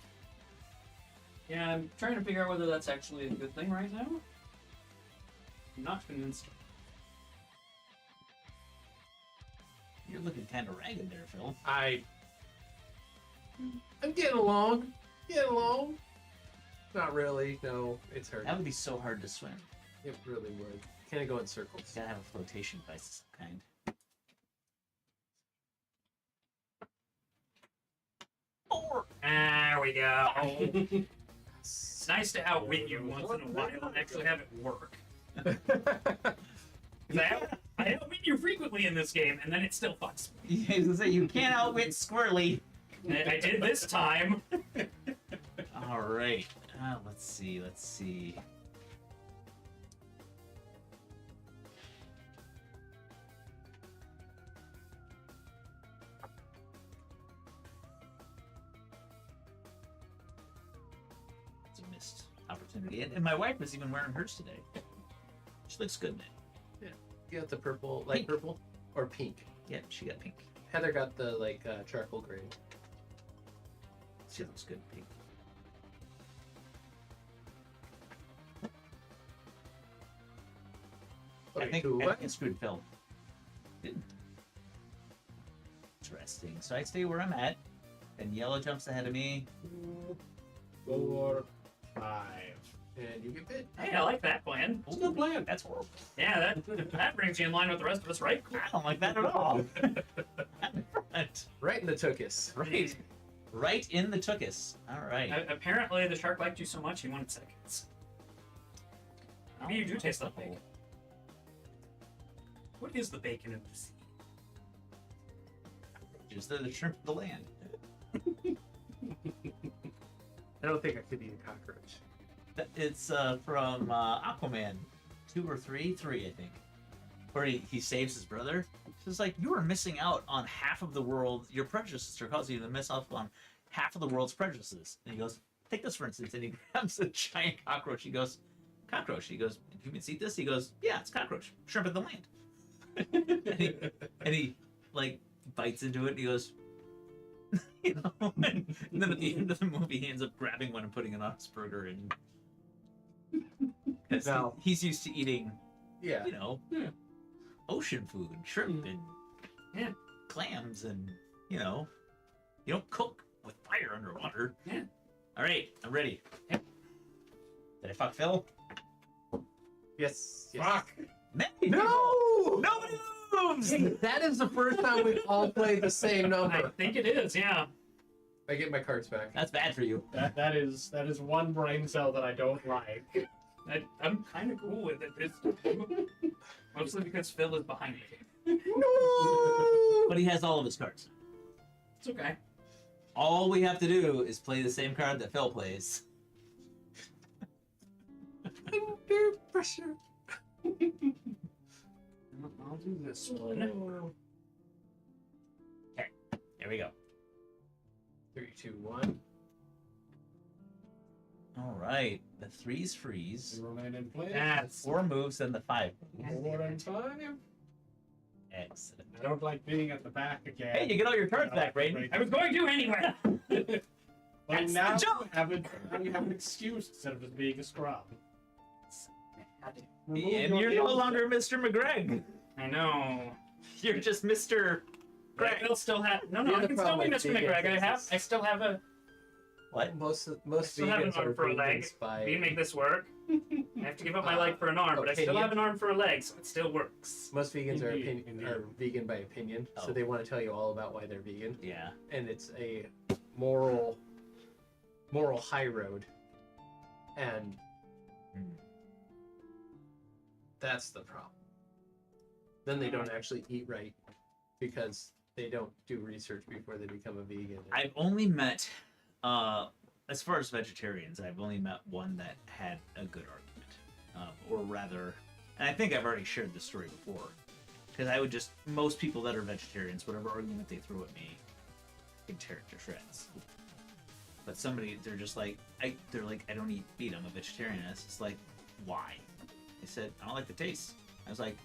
Yeah, I'm trying to figure out whether that's actually a good thing right now. I'm not convinced. You're looking kind of ragged there, Phil. I'm getting along. Getting along. Not really. No, it's hard. That would be so hard to swim. It really would. Can I go in circles? You gotta have a flotation device of some kind. There we go. It's nice to outwit you once in a while and actually have it work. 'Cause I outwit you frequently in this game, and then it still fucks me. I was gonna say, you can't outwit Squirrely. I did this time. All right. Let's see. It's a missed opportunity. And my wife was even wearing hers today. She looks good in it. You got the purple, light Pink. purple, or pink. Yeah, she got pink. Heather got the like charcoal gray. She looks good in pink. I think I screwed Phil. Didn't. Interesting. So I stay where I'm at, and yellow jumps ahead of me. 4, 5. And you get bit. Hey, I like that plan. It's a good plan. That's horrible. Yeah, that brings you in line with the rest of us, right? I don't like that at all. Right in the tuchus. Right in the tuchus. All right. Apparently, the shark liked you so much he wanted seconds. Maybe you do taste like bacon. What is the bacon of the sea? Just the shrimp of the land. I don't think I could eat a cockroach. It's from Aquaman 2 or 3, I think, where he saves his brother. It's like, you are missing out on half of the world. Your prejudices are causing you to miss out on half of the world's prejudices. And he goes, take this for instance, and he grabs a giant cockroach. He goes, cockroach. He goes, humans eat this? He goes, yeah, it's cockroach, shrimp of the land. and he like bites into it. And he goes, you know. And then at the end of the movie, he ends up grabbing one and putting it on his burger. And because Now- he's used to eating, Yeah. you know, ocean food, shrimp and Yeah. clams, and you know, you don't cook with fire underwater. Yeah. All right, I'm ready. Did I fuck Phil? Yes. Fuck. No! Nobody moves. That is the first time we've all played the same I number. think it is, yeah. I get my cards back. That's bad for you. That is one brain cell that I don't like. I'm kind of cool with it this time. Mostly because Phil is behind me. No! But he has all of his cards. It's okay. All we have to do is play the same card that Phil plays. Under pressure. I'll do this one. Here we go. 3, 2, 1. All right, the 3's freeze. You remain in place. That's 4 moves and the 5. Forward in time. Excellent. I don't like being at the back again. Hey, you get all your cards back, Brayden. I was going to anyway. But That's now the joke. now you have an excuse instead of just being a scrub. And Remove you're your no longer Mr. McGregor. I know. You're just Mr. Greg. Phil still have The I other can still be problem with Mr. vegan McGregor. is I still have a. What? Most still have an vegans arm are for a leg. vegans by We can make this work. I have to give up my leg for an arm, but I still opinion. have an arm for a leg, so it still works. most vegans are, Indeed. are vegan by opinion, Oh. so they want to tell you all about why they're vegan, Yeah. and it's a moral high road, and that's the problem. Then they don't actually eat right because they don't do research before they become a vegan. I've only met, as far as vegetarians, I've only met one that had a good argument. Or rather, and I think I've already shared this story before, because I would just, most people that are vegetarians, whatever argument they throw at me, I can tear it to shreds. But somebody, they're just like, I don't eat meat, I'm a vegetarian. And it's just like, why? They said, I don't like the taste. I was like,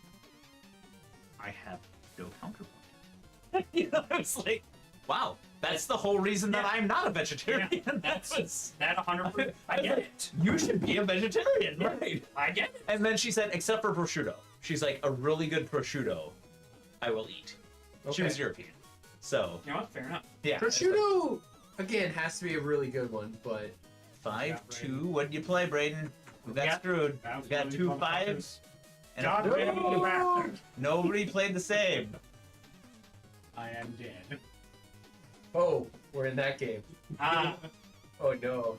I have no counterpoint. You know, I was like, wow, that's the whole reason that I'm not a vegetarian. Yeah, That's That 100%. I get it. you should be a vegetarian, right? I get it. And then she said, except for prosciutto. She's like, a really good prosciutto, I will eat. She was Okay. European. So, You know what? Fair enough. yeah. Prosciutto, again, has to be a really good one, but 5-2. What did you play, Braden? We got Yeah. screwed. We got 2 5s. And God No! damn you bastard! nobody played the same. I am dead. oh, we're in that game. Ah, Oh no.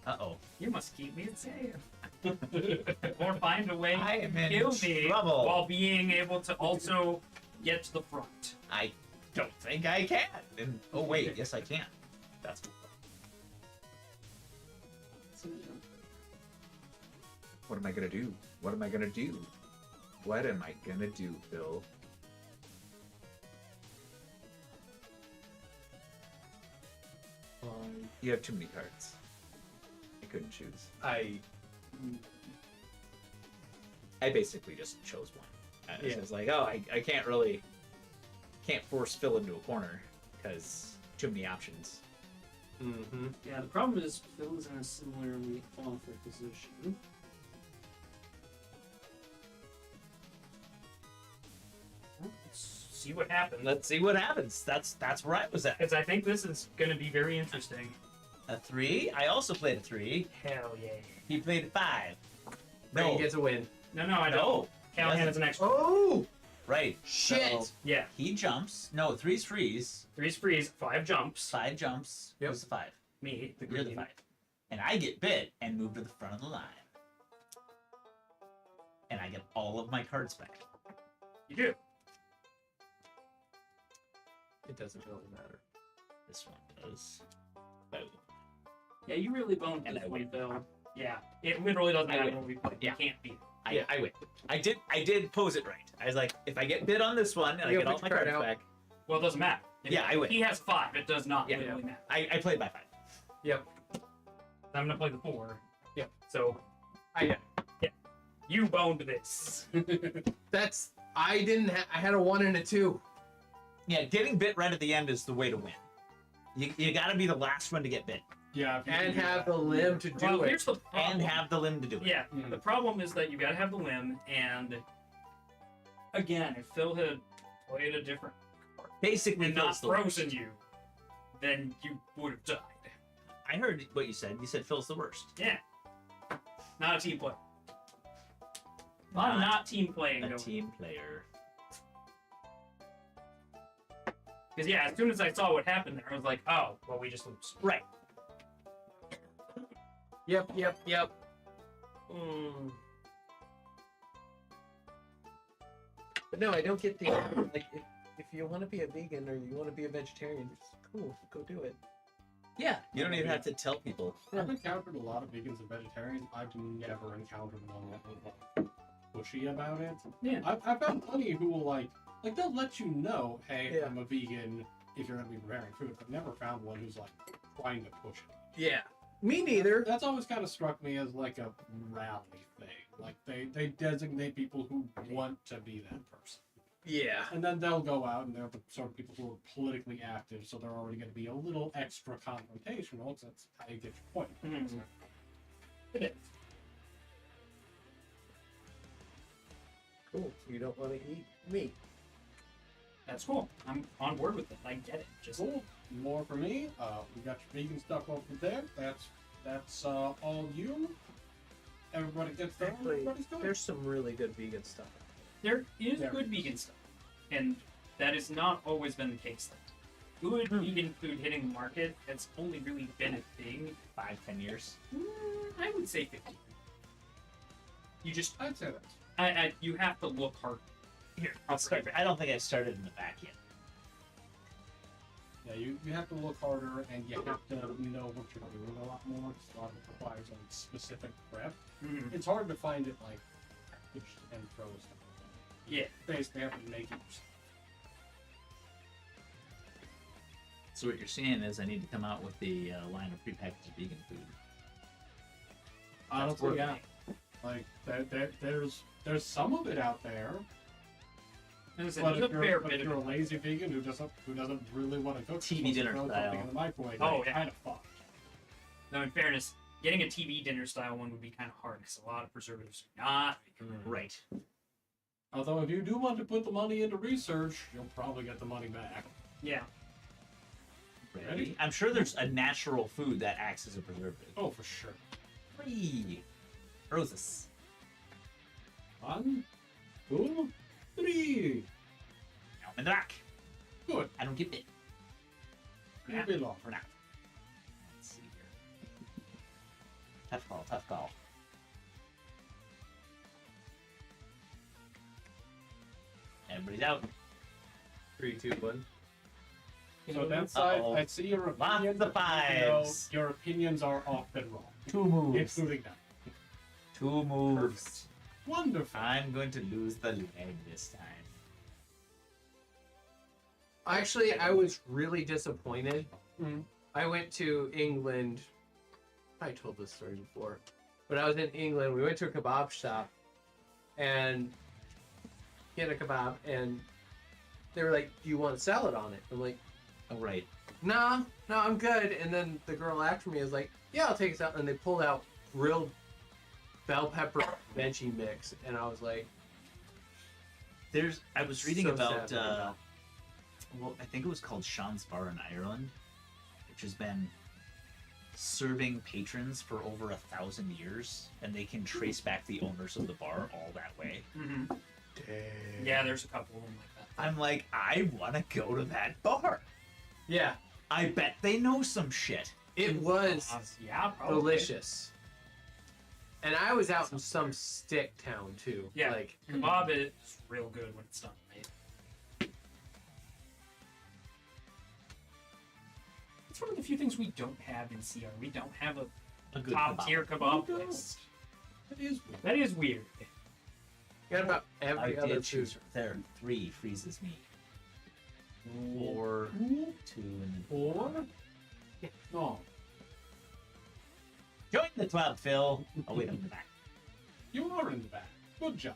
Uh-oh. you must keep me safe. Or find a way I am in to kill me trouble. while being able to also get to the front. I don't think I can. And, oh, wait. Yes, I can. That's what am I gonna do? What am I gonna do? What am I gonna do, Bill? You have too many cards. I couldn't choose. I basically just chose one. I Yeah. was like, oh, I can't force Phil into a corner because too many options. mm-hmm. Yeah, the problem is Phil is in a similarly awful position. Let's see what happens. Let's see what happens. That's where I was at. Because I think this is going to be very interesting. A 3. I also played a 3. Hell yeah. He played a 5. Brain gets a win. No, I don't. No. Callahan has an extra. Oh Right. shit! So Yeah. he jumps. No, 3's freeze. 3's freeze, 5 jumps. 5 jumps. Yep. Who's the 5? Me, the You're the green. 5. And I get bit and move to the front of the line. And I get all of my cards back. You do. It doesn't really matter. This one does. Boom. Yeah, you really boned And this I one, win. Phil. Yeah. It literally doesn't I matter win. what we play. Yeah. You can't beat it. I win. I did pose it right. I was like, if I get bit on this one and I You get all put my your card cards out. back, Well, it doesn't matter. Yeah, I win. He has 5. It does not Yeah. literally matter. I played by 5. Yep. I'm gonna play the 4. Yep. So, I you boned this. that's I didn't. I had a 1 and a 2. Yeah, getting bit right at the end is the way to win. You gotta be the last one to get bit. Yeah. If you And can do have that. the limb to do Well, it. here's the problem. And have the limb to do it. Yeah, Mhm. the problem is that you gotta have the limb, and again, if Phil had played a different Basically, and not Phil's the frozen worst. you, then you would have died. I heard what you said. You said Phil's the worst. Yeah. Not a team player. I'm not team playing. A though. team player. Because yeah, as soon as I saw what happened there, I was like, oh, well, we just lose. Right. Yep. Mm. But no, I don't get the like. If you want to be a vegan or you want to be a vegetarian, it's cool. Go do it. Yeah. You don't even have to tell people. I've encountered a lot of vegans and vegetarians. I've never encountered one that was like pushy about it. Yeah. I've found plenty who will like they'll let you know, hey, Yeah. I'm a vegan if you're gonna be preparing food. I've never found one who's like trying to push it. Yeah. Me neither. That's always kind of struck me as like a rally thing. Like they designate people who want to be that person. Yeah. And then they'll go out and they're the sort of people who are politically active, so they're already going to be a little extra confrontational, because that's how you get your point. Mhm. It is. Cool. You don't want to eat meat. That's cool. I'm on board with it. I get it. Just Cool. More for me. We got your vegan stuff over there. That's all you. Everybody gets their own. Actually, Everybody's good. there's some really good vegan stuff. there is There good is. vegan stuff, and that has not always been the case. Good vegan food hitting the market has only really been a thing. 5-10 years. I would say 50. You just, I'd say that. you have to look hard. Here, I'll start. I don't think I've started in the back yet. Yeah, you have to look harder, and you have to know what you're doing a lot more. 'Cause a lot of it requires like specific prep. Mhm. It's hard to find it like packaged and frozen. Yeah. Basically, have to make it yourself. So what you're saying is I need to come out with the line of prepackaged vegan food. Honestly, working. yeah. Like there's some of it out there, There's a but if fair you're bit a of it. lazy vegan who doesn't really want to cook, TV wants to dinner throw style. something in the microwave, Oh, it's yeah. kind of fucked. Now, in fairness, getting a TV dinner style one would be kind of hard because a lot of preservatives are not. Right. Although if you do want to put the money into research, you'll probably get the money back. Yeah. Ready? I'm sure there's a natural food that acts as a preservative. Oh, for sure. 3 roses. 1, 2, 3. Now I'm in the back. Good. I don't get bit. You belong. For now. Let's see here. Tough call, tough call. Everybody's out. 3, 2, 1. So that side, Uh-oh. I see your Lots opinions. of but you know, fives. your opinions are often wrong, 2 moves. including that. 2 moves. Wonderful. I'm going to lose the leg this time. Actually, I was really disappointed. Mhm. I went to England. I told this story before, but I was in England. We went to a kebab shop and get a kebab, and they were like, "Do you want salad on it?" I'm like, Oh, right. "Nah, no, I'm good." And then the girl after me was like, "Yeah, I'll take a salad." And they pulled out grilled bell pepper veggie mix, and I was like, I was reading So about, sad right now. well, I think it was called Sean's Bar in Ireland, which has been serving patrons for over 1,000 years, and they can trace back the owners of the bar all that way. Mm-hmm. Damn. Yeah, there's a couple of them like that. I'm like, I want to go to that bar. Yeah, I bet they know some shit. it was Yeah, probably. delicious. And I was out in some stick town too. Yeah. Like, Kebab is real good when it's done right. It's one of the few things we don't have in CR. We don't have a good top kebab. tier kebab place. That is weird. That is weird. got about I every other did food. choose there. 3 freezes me. 4, 2, and 4? No. join the club, Phil. Oh wait, I'm in the back. You are in the back. Good job.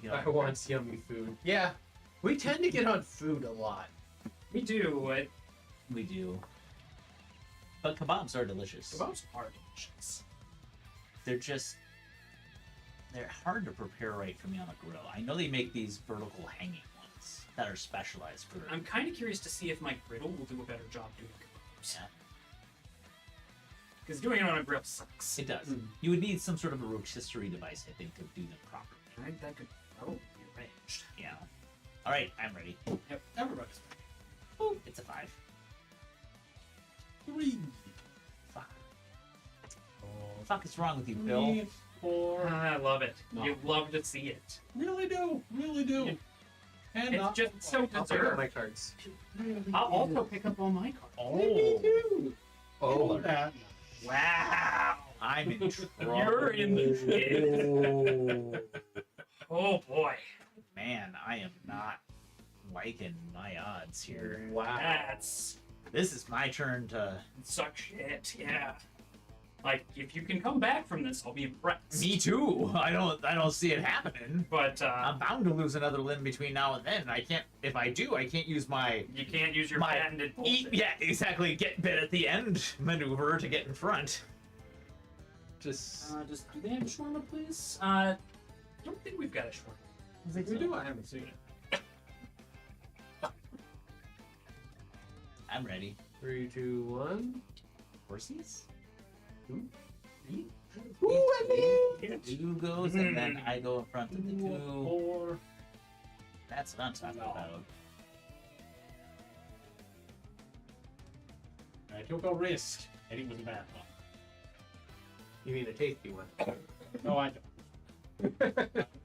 You know, I want yummy food. Yeah, we tend to get on food a lot. We do. we do. But kebabs are delicious. Kebabs are delicious. They're hard to prepare right for me on a grill. I know they make these vertical hanging ones that are specialized for. I'm kind of curious to see if my griddle will do a better job doing kebabs. Yeah, Because doing it on a grill sucks. it does. You would need some sort of a rotisserie device, I think, to do them properly. I think that could probably be arranged. Yeah. All right, I'm ready. Yep, everybody's ready. Oh, it's a 5. 3. Fuck. The fuck is wrong with you, Phil? 3, 4. I love it. No. You love to see it. Really do. Really do. Yeah. And It's not just so I'll pick up deserved. my cards. I'll also pick up all my cards. Oh, Oh, that. Wow. I'm in trouble. You're in the shit. Oh boy. Man, I am not liking my odds here. wow. That's This is my turn to. suck shit. Yeah. Like if you can come back from this, I'll be impressed. Me too. I don't see it happening. But I'm bound to lose another limb between now and then. I can't. If I do, I can't use my you can't use your My patented bullshit. yeah, exactly. Get bit at the end maneuver to get in front. Just Just do they have a shawarma, please? Don't think we've got a shawarma. If we do, I haven't seen it. I'm ready. 3, 2, 1. Horses. Ooh, Two goes and then I go in front of the 2. 4. That's what I'm talking No. about. I took a risk, and it was a bad one. You mean a tasty one? No, I don't.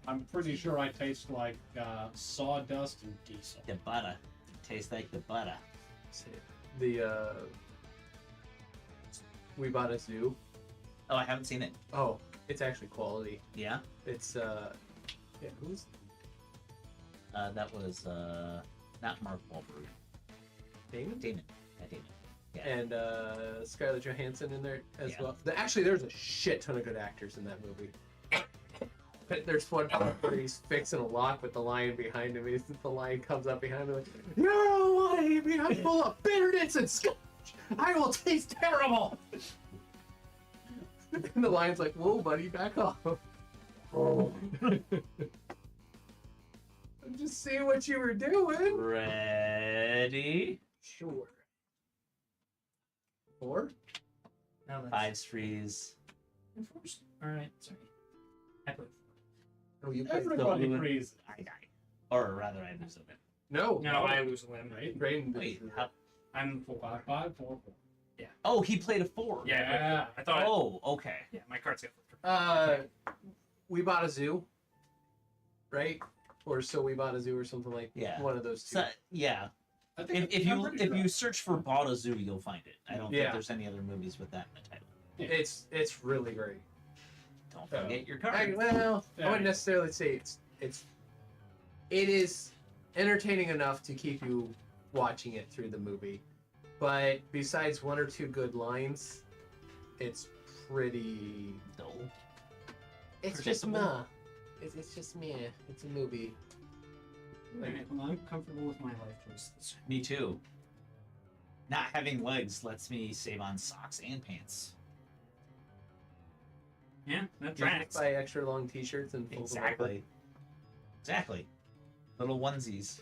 I'm pretty sure I taste like sawdust and diesel. The butter. It tastes like the butter. The we bought a zoo. Oh, I haven't seen it. Oh, it's actually quality. Yeah. It's yeah, who's That was not Mark Wahlberg. Damon? Damon. Yeah, Damon. Yeah. And Scarlett Johansson in there as Yeah. well. Actually, there's a shit ton of good actors in that movie. But there's one part where he's fixing a lock with the lion behind him. The lion comes up behind him like, "You're a lion! I'm full of bitterness and scotch. I will taste terrible." And the lion's like, "Whoa, buddy, back off." I'm just seeing what you were doing. Ready? Sure. 4? No, that's 5's freeze. enforced. All right, sorry. I put Oh, you played Everybody Blue. agrees. I die. Or rather, I lose a bit. No. no, I lose a limb. Right? Braden. Wait. How... I'm full. 5, 5, 4, 4. Oh, he played a 4. Yeah, Yeah. I thought. Oh, okay. Yeah, my cards got flipped. We bought a zoo, right? Or so we bought a zoo, or something like Yeah. one of those two. So, yeah. I think If I'm you pretty if sure. you search for Bought a Zoo, you'll find it. I don't Yeah. think there's any other movies with that in the title. It's really great. Don't Oh. forget your I, card. well, I Yeah. wouldn't necessarily say it is entertaining enough to keep you watching it through the movie, but besides one or two good lines, it's pretty. Dull. It's just Predictable. meh. It's just meh. It's a movie. Alright, well, I'm comfortable with my life choices. Me too. Not having legs lets me save on socks and pants. Yeah, that You tracks. buy extra long T-shirts and fold them over. Exactly. Exactly. Little onesies.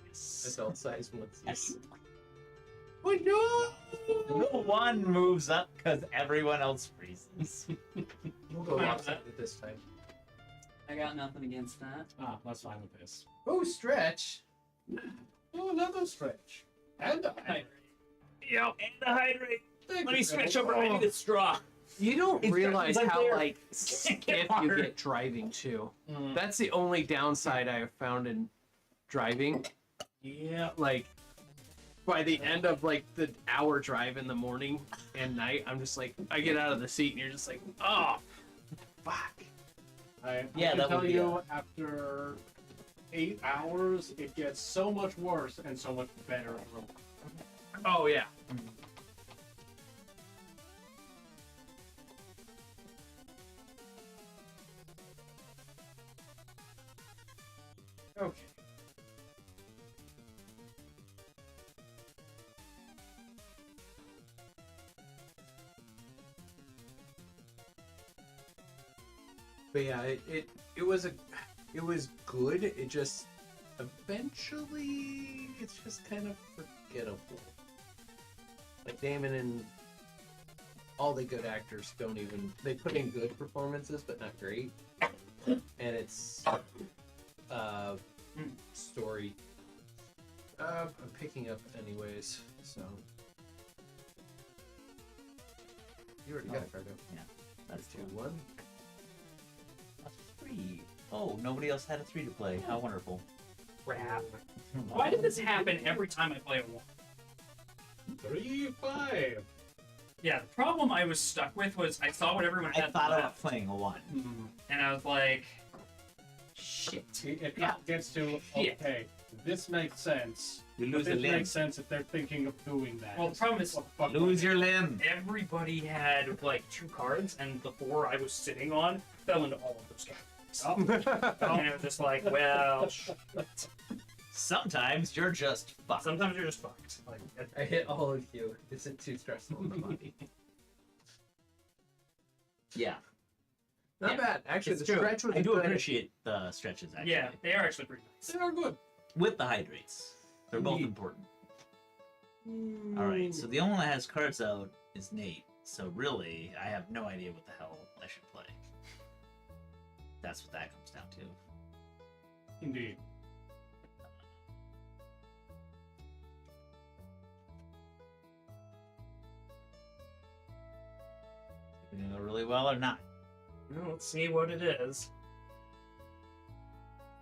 Yes. Adult size ones. Yes. Oh no! No one moves up because everyone else freezes. We'll go Fine with lopsided this time. I got nothing against that. Ah, let's fine with this. Oh, stretch. Oh, another stretch. And a hydrate. Yep, and the hydrate. Thank Let you, me switch Trevor. over. I need a straw. You don't It's realize just how unclear. like Can't stiff get you hard. get driving too. Mm. That's the only downside I have found in driving. Yeah. Like by the end of like the hour drive in the morning and night, I'm just like I get out of the seat and you're just like, oh, fuck. I Yeah, can that tell would be you after 8 hours, it gets so much worse and so much better. Oh yeah. Okay. But yeah, it was good. It just eventually it's just kind of forgettable. Like Damon and all the good actors don't even they put in good performances but not great. And it's story. I'm picking up anyways, so you already got it, Fargo. That's 2-1. That's 3. Oh, nobody else had a 3 to play. How wonderful. Crap. Why did this happen every time I play a 1? 3-5. Yeah, the problem I was stuck with was I saw what everyone I had thought about left, playing a 1. and I was like, shit. It Yeah. gets to, Shit. okay, this makes sense. You But lose a this limb. makes sense if they're thinking of doing that. Well, the problem is What the fuck Lose your limb. everybody had like 2 cards, and the 4 I was sitting on fell into all of those categories. And it was just like, well, shit. Sometimes you're just fucked. Sometimes you're just fucked. Like, I hit all of you. Is it too stressful on the body? Yeah, Not Yeah. bad. Actually, it's the true. stretch was I a do good. appreciate the stretches, actually. yeah, they are actually pretty nice. They are good. With the hydrates. They're both Indeed. important. Alright, so the only one that has cards out is Nate. So really, I have no idea what the hell I should play. That's what that comes down to. Indeed. Is it gonna go really well or not? Well, let's see what it is.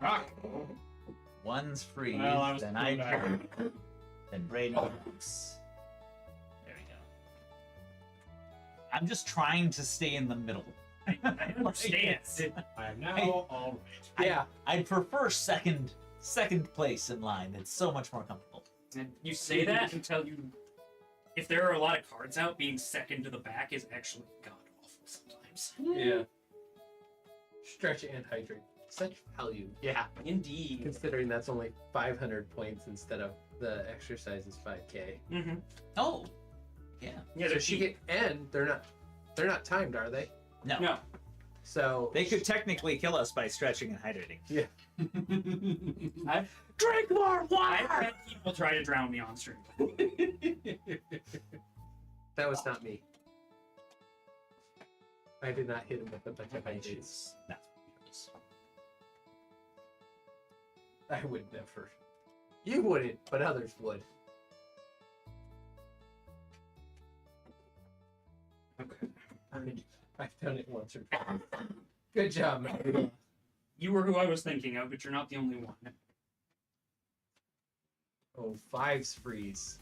Rock. One's free, Well, I was then too I back. turn, then Braden works. There we go. I'm just trying to stay in the middle. I understand. I am now all right. Yeah. I'd prefer second place in line. It's so much more comfortable. And you say that until you. If there are a lot of cards out, being second to the back is actually god awful sometimes. Yeah. Stretch and hydrate. Such value. Yeah, indeed. Considering that's only 500 points instead of the exercise is 5k. Mm-hmm. Oh, yeah. Yeah, So they're she cheap. get and they're not timed, are they? No. No. So They could technically kill us by stretching and hydrating. I've Drink more I've had people try to drown me on stream. that was not me. I did not hit him with a bunch of hydrates. That's what it is. I would never. You wouldn't, but others would. Okay. I've done it once or twice. Good job, man. You were who I was thinking of, but you're not the only one. Oh, 5s freeze.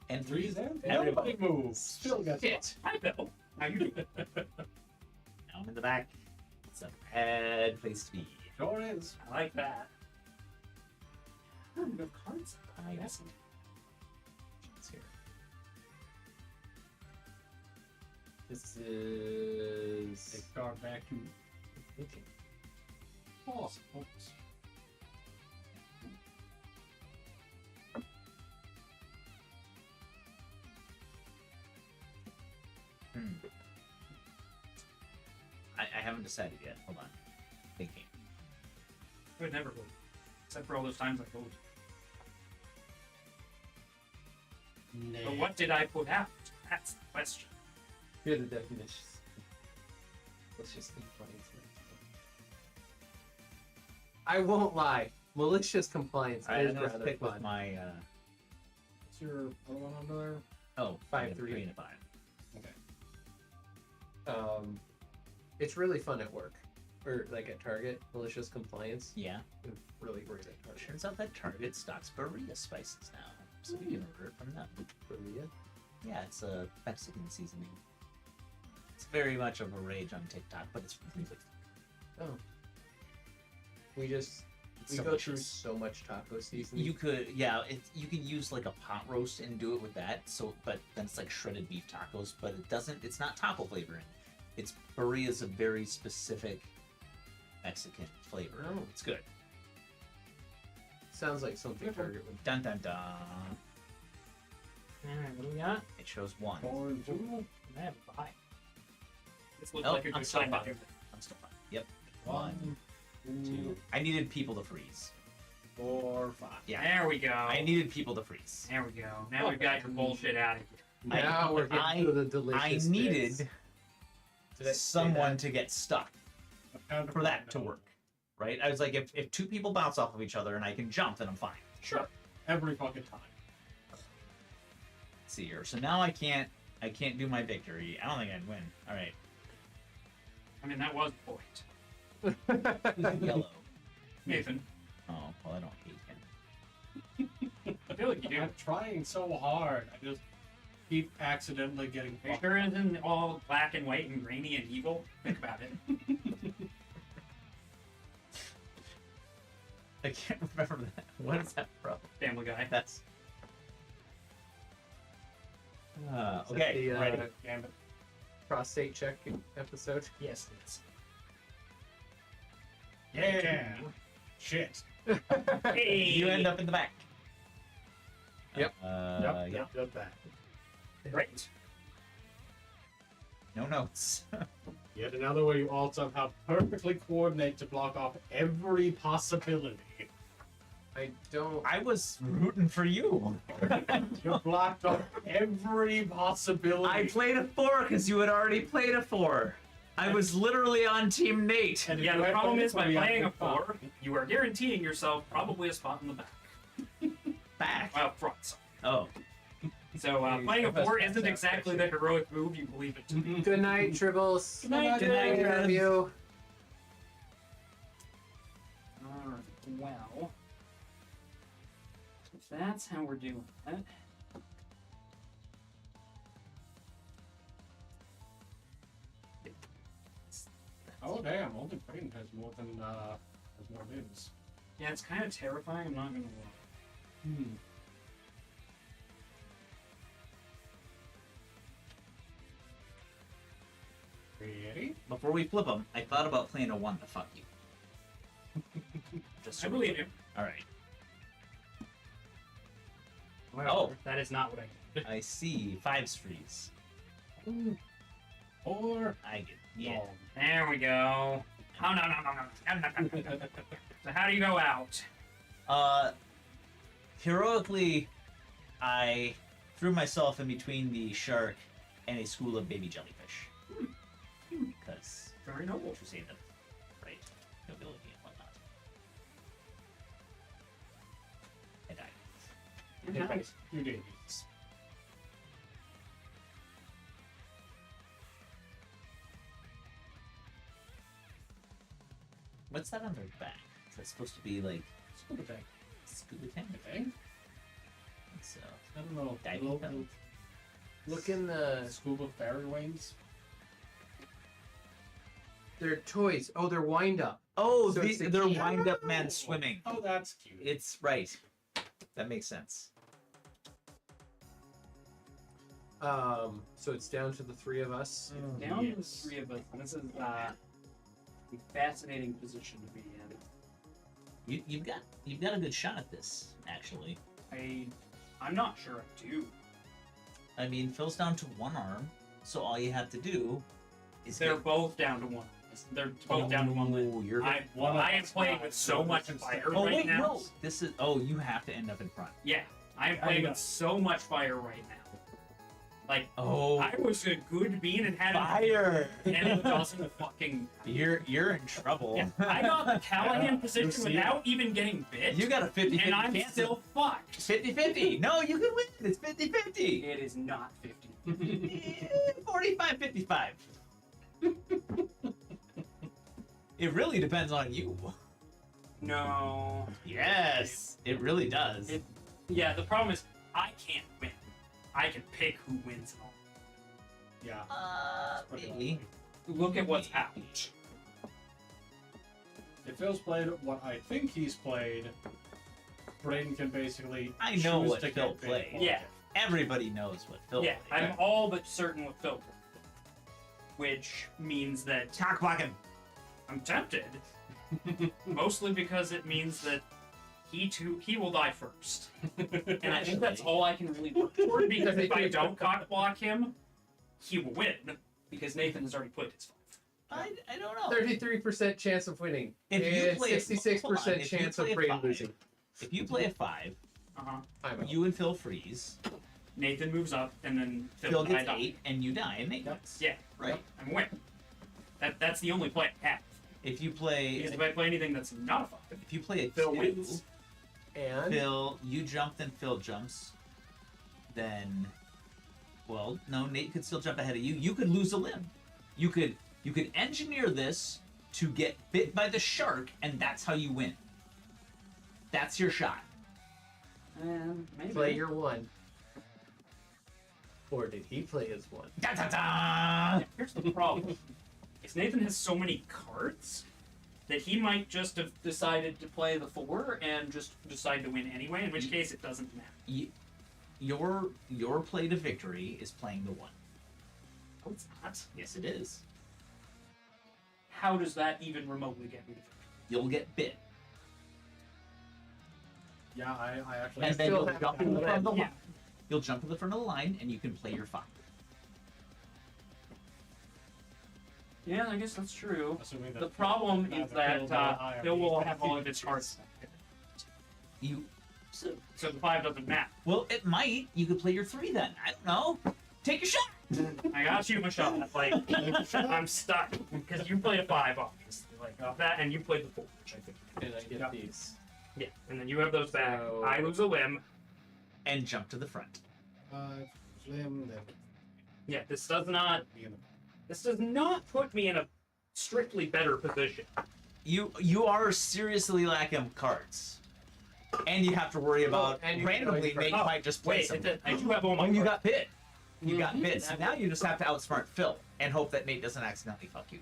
And Threes threes. and Everybody everybody moves. Still gets Shit. Hi, Bill. How you doing? Now I'm in the back. It's a bad place to be. Sure is. I like that. Oh, you have cards. I Yes. It's here. This is. Take card back to awesome. I haven't decided yet. Hold on. Thinking. I would never vote. Except for all those times I voted. But what did I put out? That's the question. Here are the definitions. Malicious compliance. I won't lie. Malicious compliance Alright, is I'm gonna rather stick fun. with my What's your other one under there? oh 5-3. 3 and a 5. Okay. It's really fun at work, or like at Target. Malicious compliance, Yeah. really great at Target. Turns out that Target stocks burrito spices now, so we can order it from them. Korea. Yeah, it's a Mexican seasoning. It's very much of a rage on TikTok, but it's really Oh, we just it's we go through delicious. so much taco seasoning. You could, yeah, you can use like a pot roast and do it with that. So, but then it's like shredded beef tacos, but it doesn't. It's not taco flavoring. It's burritos, a very specific Mexican flavor. Oh. It's good. Sounds like something Target would. Dun dun dun. Alright, what do we got? It shows 1. 4 and 2. I have 5. This looks Oh, like a I'm good still time to fine. do this. I'm still fine. Yep. 1, 2. I needed people to freeze. 4, 5. Yeah. There we go. I needed people to freeze. There we go. Now we've got your bullshit out of here. Now we're getting to the delicious. I needed bits. Did I say someone that? to get stuck for that to work. Right? I was like, if 2 people bounce off of each other and I can jump, then I'm fine. Sure. Every fucking time. Let's see here. So now I can't do my victory. I don't think I'd win. All right. I mean, that was the point. Yellow. Nathan, Oh, well, I don't hate him. I feel like you do. I'm trying so hard. I just keep accidentally getting Are you fucked. sure it isn't all black and white and grainy and evil? Think about it. I can't remember that. What is that from? Family Guy. That's. Is that Okay, the, ready. Damn it. prostate check episode. Yes, it is. Yeah. Shit. Hey! You end up in the back. Yep. Yeah. Yep, that. Great. No notes. Yet another way you all somehow perfectly coordinate to block off every possibility. I don't. I was rooting for you. You blocked off every possibility. I played a 4 because you had already played a 4. I was literally on Team Nate. And if Yeah, you the had problem played is by it, playing a I'd be 4, you are guaranteeing yourself probably a spot in the back. Back. Well, front. Sorry. Oh. So playing a 4 isn't exactly the heroic move you believe it to be. Good night, Tribbles. Good night, Good night, Tribbles. love you. Alright, well. If that's how we're doing it. Oh damn! Only Brain has more than has more limbs. Yeah, it's kind of terrifying, I'm not gonna lie. Ready? Before we flip them, I thought about playing a 1 to fuck you. Just I so we believe know. you. Alright. Well, that is not what I did. I see. 5s freeze. Or I get. Yeah. no. There we go. Oh, no. So how do you go out? Heroically, I threw myself in between the shark and a school of baby jellyfish. Because Very noble. to save them, right? Nobility and whatnot. I died. Nice. You did. What's that on their back? Is that supposed to be like Scuba tank. scuba tank? I think. So I don't know. Diving Little- bell. Look in the. Scuba fairy wings. They're toys. Oh, they're wind up. oh, So it's the they're key. wind up man swimming. Oh, that's cute. It's right. That makes sense. So it's down to the 3 of us. Down to the Yes. 3 of us. And this is a fascinating position to be in. You've got a good shot at this, actually. I'm not sure I do. I mean, Phil's down to 1 arm, so all you have to do is They're get- both down to 1. They're both down to 1 limb. Oh, you're. I One of am us playing not. with so much This is- fire Oh right wait, now. no. This is. Oh, you have to end up in front. Yeah, I am playing with so much fire right now. Like, Oh, I was a good bean and had fire! and it doesn't fucking. You're in trouble. Yeah, I got the Callahan position see? without even getting bit. You got a 50-50 and I'm chance. still fucked. 50-50. No, you can win. It's 50-50. It is not 50. 45-55. It really depends on you. No. Yes, it really does. Yeah, the problem is I can't win. I can pick who wins all. Yeah. Maybe. Look at what's happened. If Phil's played what I think he's played, Braden can basically I know choose what to Phil get bit. played. Yeah. Everybody knows what Phil Yeah, played. I'm all but certain what Phil played. Which means that Cock blocking. I'm tempted. Mostly because it means that he will die first. And I think that's all I can really work toward, because if I don't cock block him, he will win. Because Nathan has already played his 5. I don't know. 33% chance of winning. If you and play a- 66% hold on, if you chance play of a Braden 5, losing. If you play a 5, Uh-huh. I'm out. you and Phil freeze. Nathan moves up, and then Phil and I gets die. 8, and you die, and Nate Yep. dies. Yeah, Right. I'm a win. That's the only play I have. If you play, Because if I play anything that's not a 5, if you play a Phil 2, wins. And Phil, you jump, then Phil jumps. Then, well, no, Nate could still jump ahead of you. You could lose a limb. You could engineer this to get bit by the shark, and that's how you win. That's your shot. Maybe. play your 1. Or did he play his 1? Da da da! Here's the problem. Is Nathan has so many cards that he might just have decided to play the 4 and just decide to win anyway, in which case it doesn't matter. Your play to victory is playing the 1. Oh, it's not. Yes, it is. How does that even remotely get me to victory? You'll get bit, Yeah, I actually. and then still you'll have jump to to the front of the Yeah. line. You'll jump to the front of the line, and you can play your 5. Yeah, I guess that's true. Assuming that The problem is neither that Phil nor I are Phil will being have all of his cards. You. So the 5 doesn't matter. Well, it might. You could play your 3 then. I don't know. Take your shot. I got you, Michelle. Like, I'm stuck. Because you played a 5, obviously. Like, off that, and you played the 4, which I think. And I get Yep. these. Yeah, and then you have those back. So- I lose a limb. And jump to the front. Slim, then Yeah, this does not be in the- This does not put me in a strictly better position. You are seriously lacking cards, and you have to worry about and you randomly can Nate Oh, might just play Wait, some. I do have all my When you cards. got bit, you got Mhm. bit. So now you just have to outsmart Phil and hope that Nate doesn't accidentally fuck you.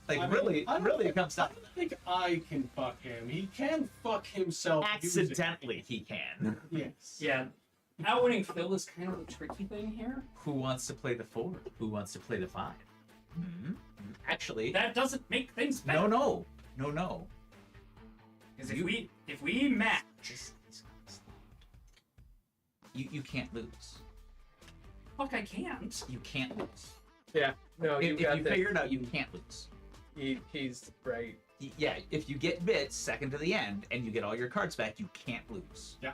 Like I mean, really, I don't really, think- it comes I down. don't think I can fuck him. He can fuck himself. using- Accidentally, he can. Yes. Yeah. Outwitting Phil is kind of a tricky thing here. Who wants to play the 4? Who wants to play the 5? Hmm? Actually, That doesn't make things better. no. Because if we match, You can't lose. fuck, I can't. You can't lose. Yeah. No, you If got you this. figure it out, you can't lose. He's right. Yeah, if you get bit second to the end and you get all your cards back, you can't lose. Yeah,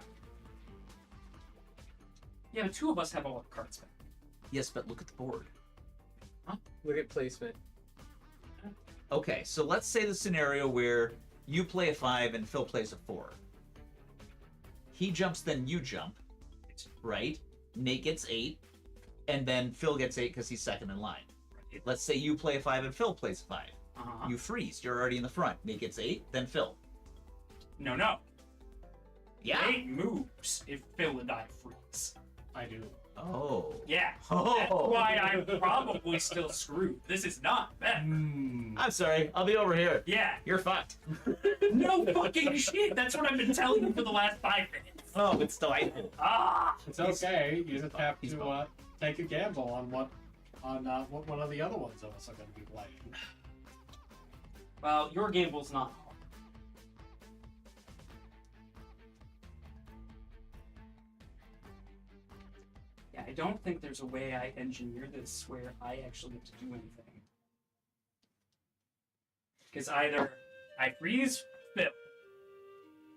but 2 of us have all our cards back. Yes, but look at the board. Look at placement. Okay, so let's say the scenario where you play a 5 and Phil plays a 4. He jumps, then you jump, right? Nate gets 8, and then Phil gets 8 because he's second in line. Let's say you play a 5 and Phil plays a 5. Uh-huh. You freeze. You're already in the front. Nate gets 8, then Phil. No. Yeah. Nate moves if Phil and I freeze. I do. Oh. Yeah. Oh. That's why I'm probably still screwed. This is not better. I'm sorry. I'll be over here. Yeah. You're fucked. No fucking shit. That's what I've been telling you for the last 5 minutes. Oh, it's delightful. Ah. It's okay. You just have he's to take a gamble on what one of the other ones of us are going to be playing. Well, your gamble's not hard. Yeah, I don't think there's a way I engineer this where I actually get to do anything. Because either I freeze Phil,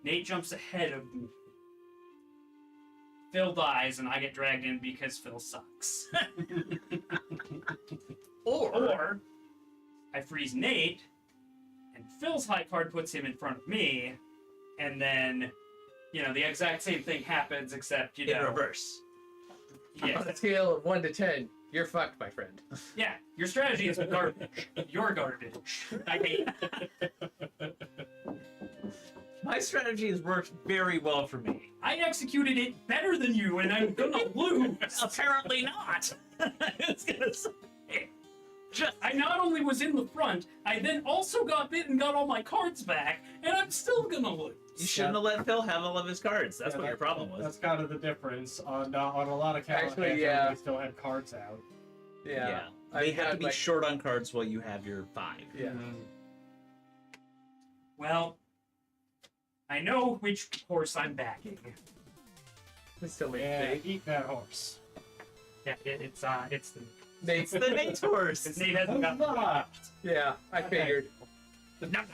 Nate jumps ahead of me, Phil dies and I get dragged in because Phil sucks. Or I freeze Nate and Phil's high card puts him in front of me, and then, the exact same thing happens except, In reverse. On Yeah. a scale of 1 to 10, you're fucked, my friend. Yeah, your strategy is garbage. You're garbage. I hate it. My strategy has worked very well for me. I executed it better than you, and I'm gonna lose. Apparently not. It's gonna say. I not only was in the front, I then also got bit and got all my cards back, and I'm still gonna lose. You shouldn't have let Phil have all of his cards. That's Yeah, what your problem was. That's kind of the difference. On a lot of Callahan's, Actually, yeah. we still had cards out. Yeah. They I've have got to be my- short on cards while you have your 5. Yeah. Well, I know which horse I'm backing. It still makes Yeah, me. eat that horse. Yeah, it's the Nate's It's the Nate horse. because Nate hasn't got the Huzzah! Yeah, I Okay. figured. No.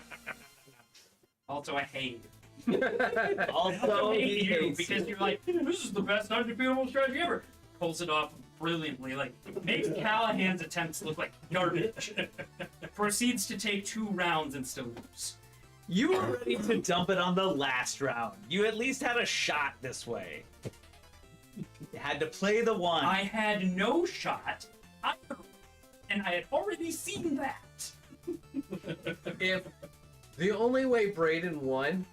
Also, I hate I Also, hate he you hates because you. you're like, this is the best undefeatable strategy ever. Pulls it off brilliantly, like makes Callahan's attempts look like garbage. Proceeds to take 2 rounds and still lose. You were ready to dump it on the last round. You at least had a shot this way. You had to play the one. I had no shot either, and I had already seen that. If the only way Braden won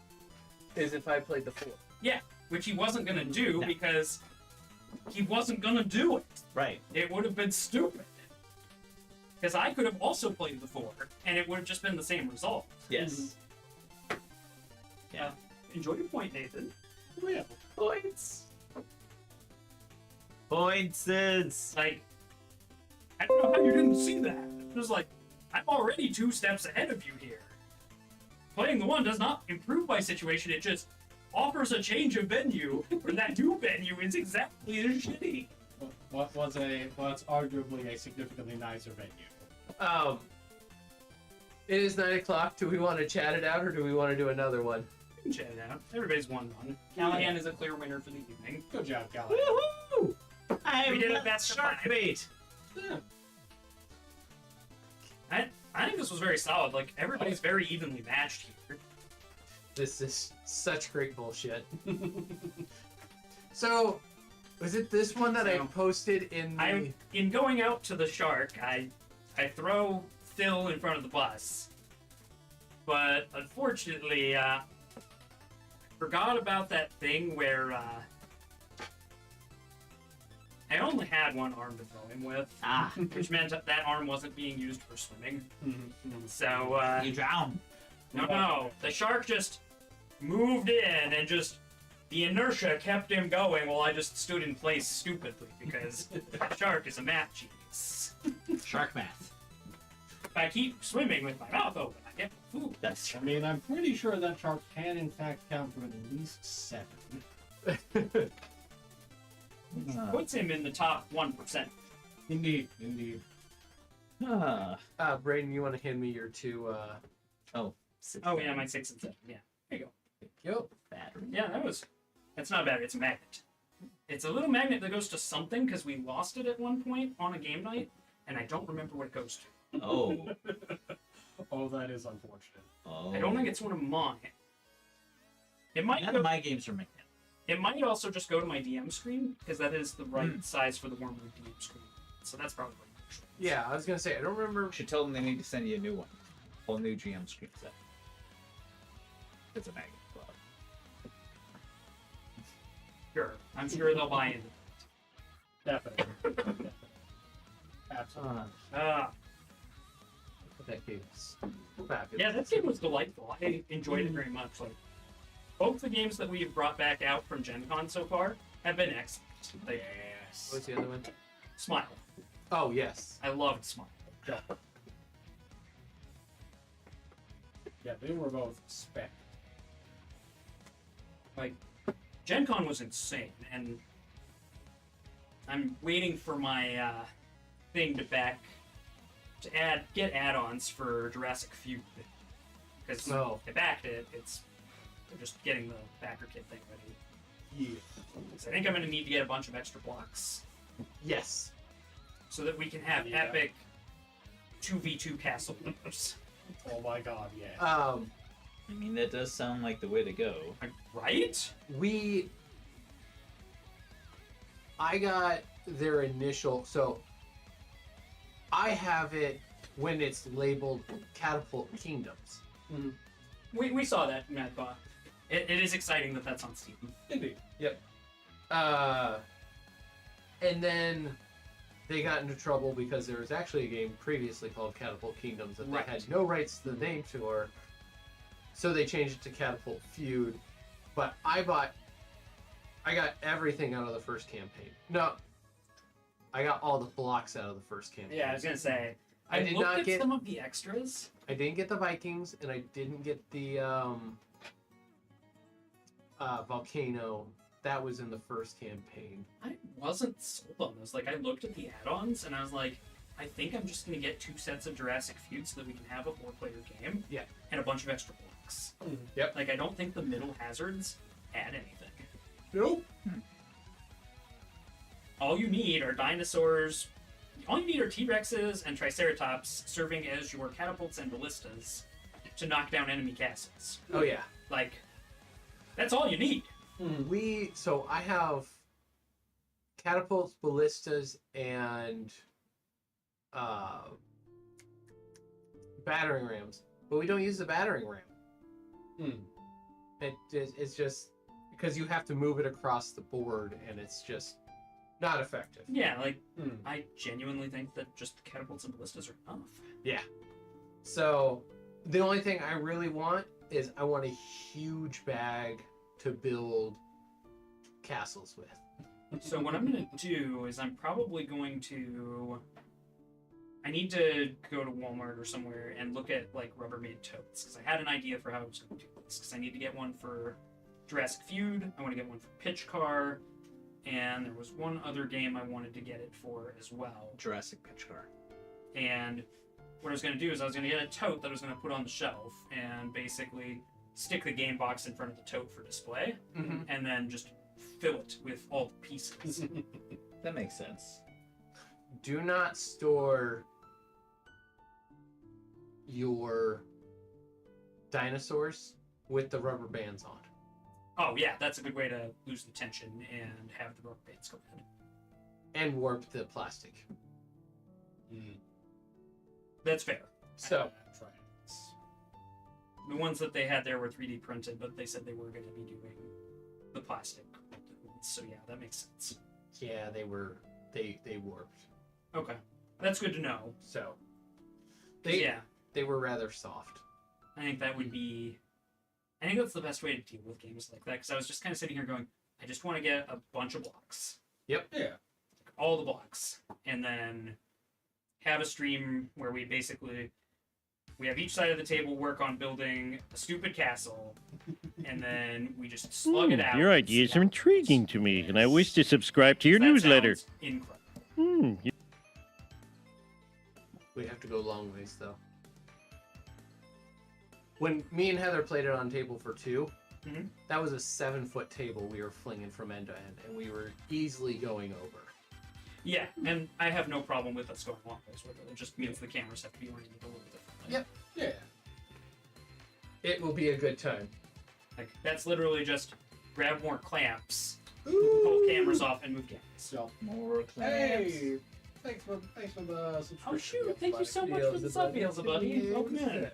is if I played the 4. Yeah, which he wasn't gonna do No. because he wasn't gonna do it. Right. It would have been stupid. Because I could have also played the 4, and it would have just been the same result. Yes. Yeah. Enjoy your point, Nathan. Yeah. Points. Points. Like, I don't know how you didn't see that. It was like, I'm already 2 steps ahead of you here. Playing the 1 does not improve my situation, it just offers a change of venue, where that new venue is exactly as shitty. What was arguably a significantly nicer venue. It is 9 o'clock. Do we want to chat it out or do we want to do another one? You can chat it out. Everybody's won one. Callahan is a clear winner for the evening. Good job, Callahan. Woohoo! I We did it love best of shark 5. bait. I think this was very solid. Like, everybody's very evenly matched here. This is such great bullshit. So, was it this one that I So, posted in the... In going out to the shark, I throw Phil in front of the bus. But unfortunately, I forgot about that thing where I only had one arm to throw him with, Ah, which meant that arm wasn't being used for swimming. Mm-hmm. So, you drown. no, the shark just moved in and just the inertia kept him going while I just stood in place stupidly because the shark is a math genius. Shark math. If I keep swimming with my mouth open, I get food. That's true. I mean, I'm pretty sure that shark can, in fact, count to at least 7. Puts him in the top 1%. Indeed, indeed. Braden, you want to hand me your 2... Oh yeah, my 6 and 7. Yeah, there you go. Yo. Battery. Yeah, that's not bad. It's a magnet. It's a little magnet that goes to something because we lost it at one point on a game night, and I don't remember what it goes to. Oh. Oh, that is unfortunate. Oh. I don't think it's one of mine. It might None go, of my games are magnetic. It might also just go to my DM screen because that is the right size for the Wormwood DM screen. So that's probably what it is. Yeah, I was going to say, I don't remember... You should tell them they need to send you a new one. Whole new GM screen set. It's a magnet. Sure, I'm sure they'll buy into it. Definitely. Absolutely. That game's fabulous. Yeah, that game was delightful. I enjoyed it very much. Like, both the games that we have brought back out from Gen Con so far have been excellent. Like, Yes. What's the other one? Smile. Oh, yes. I loved Smile. Yeah, they were both spec. Like, Gen Con was insane, and I'm waiting for my thing to get add-ons for Jurassic Feud. Because Oh. I backed it, they're just getting the backer kit thing ready. Yeah. So I think I'm going to need to get a bunch of extra blocks Yes. so that we can have Yeah. epic 2v2 castle winners. Oh my god, yeah. I mean, that does sound like the way to go. Right? I got their initial, so I have it when it's labeled Catapult Kingdoms. We saw that in that thought. It is exciting that that's on Steam. Indeed. And then they got into trouble because there was actually a game previously called Catapult Kingdoms that Right. they had no rights to the name to, or so they changed it to Catapult Feud. But I got everything out of the first campaign. No, I got all the blocks out of the first campaign. Yeah, I was gonna say. I did looked not at get- some of the extras. I didn't get the Vikings, and I didn't get the volcano. That was in the first campaign. I wasn't sold on those. Like, I looked at the add-ons and I was like, I think I'm just gonna get 2 sets of Jurassic Feud so that we can have a 4-player game. Yeah. And a bunch of extra blocks. Yep. Like, I don't think the middle hazards add anything. Nope. All you need are dinosaurs. All you need are T-Rexes and Triceratops serving as your catapults and ballistas to knock down enemy castles. Oh yeah. Like, that's all you need. So I have catapults, ballistas, and battering rams, but we don't use the battering ram. It's just because you have to move it across the board, and it's just not effective. Yeah, like, I genuinely think that just the catapults and ballistas are enough. So the only thing I really want is I want a huge bag to build castles with. So what I'm gonna do is I'm probably going to. I need to go to Walmart or somewhere and look at like Rubbermaid totes because I had an idea for how I was going to do this. Because I need to get one for Jurassic Feud. I want to get one for Pitch Car, and there was one other game I wanted to get it for as well. Jurassic Pitch Car. And what I was going to do is I was going to get a tote that I was going to put on the shelf and basically stick the game box in front of the tote for display, and then just fill it with all the pieces. That makes sense. Do not store your dinosaurs with the rubber bands on. Oh yeah, that's a good way to lose the tension and have the rubber bands go in. And warp the plastic. That's fair. So, The ones that they had there were 3D printed, but they said they were going to be doing the plastic ones. So yeah, that makes sense. yeah, they warped. Okay, that's good to know. So, 'Cause, yeah, they were rather soft. I think that would be. I think that's the best way to deal with games like that because I was just kind of sitting here going, I just want to get a bunch of blocks. Yeah. All the blocks, and then have a stream where we have each side of the table work on building a stupid castle, and then we just slug it out. Your and see ideas how are it intriguing goes. to me, and I wish to subscribe to your That newsletter. sounds incredible. We have to go a long ways though. When me and Heather played it on table for 2, that was a 7-foot table we were flinging from end to end, and we were easily going over. Yeah, and I have no problem with us going long ways with it. It just means the cameras have to be oriented a little differently. Yep. Yeah. It will be a good time. Like, that's literally just grab more clamps, pull cameras off, and move cameras. So, More clamps. hey, thanks for the subscription. Oh shoot, thank you so much for the sub, Beelzebubby. Welcome in.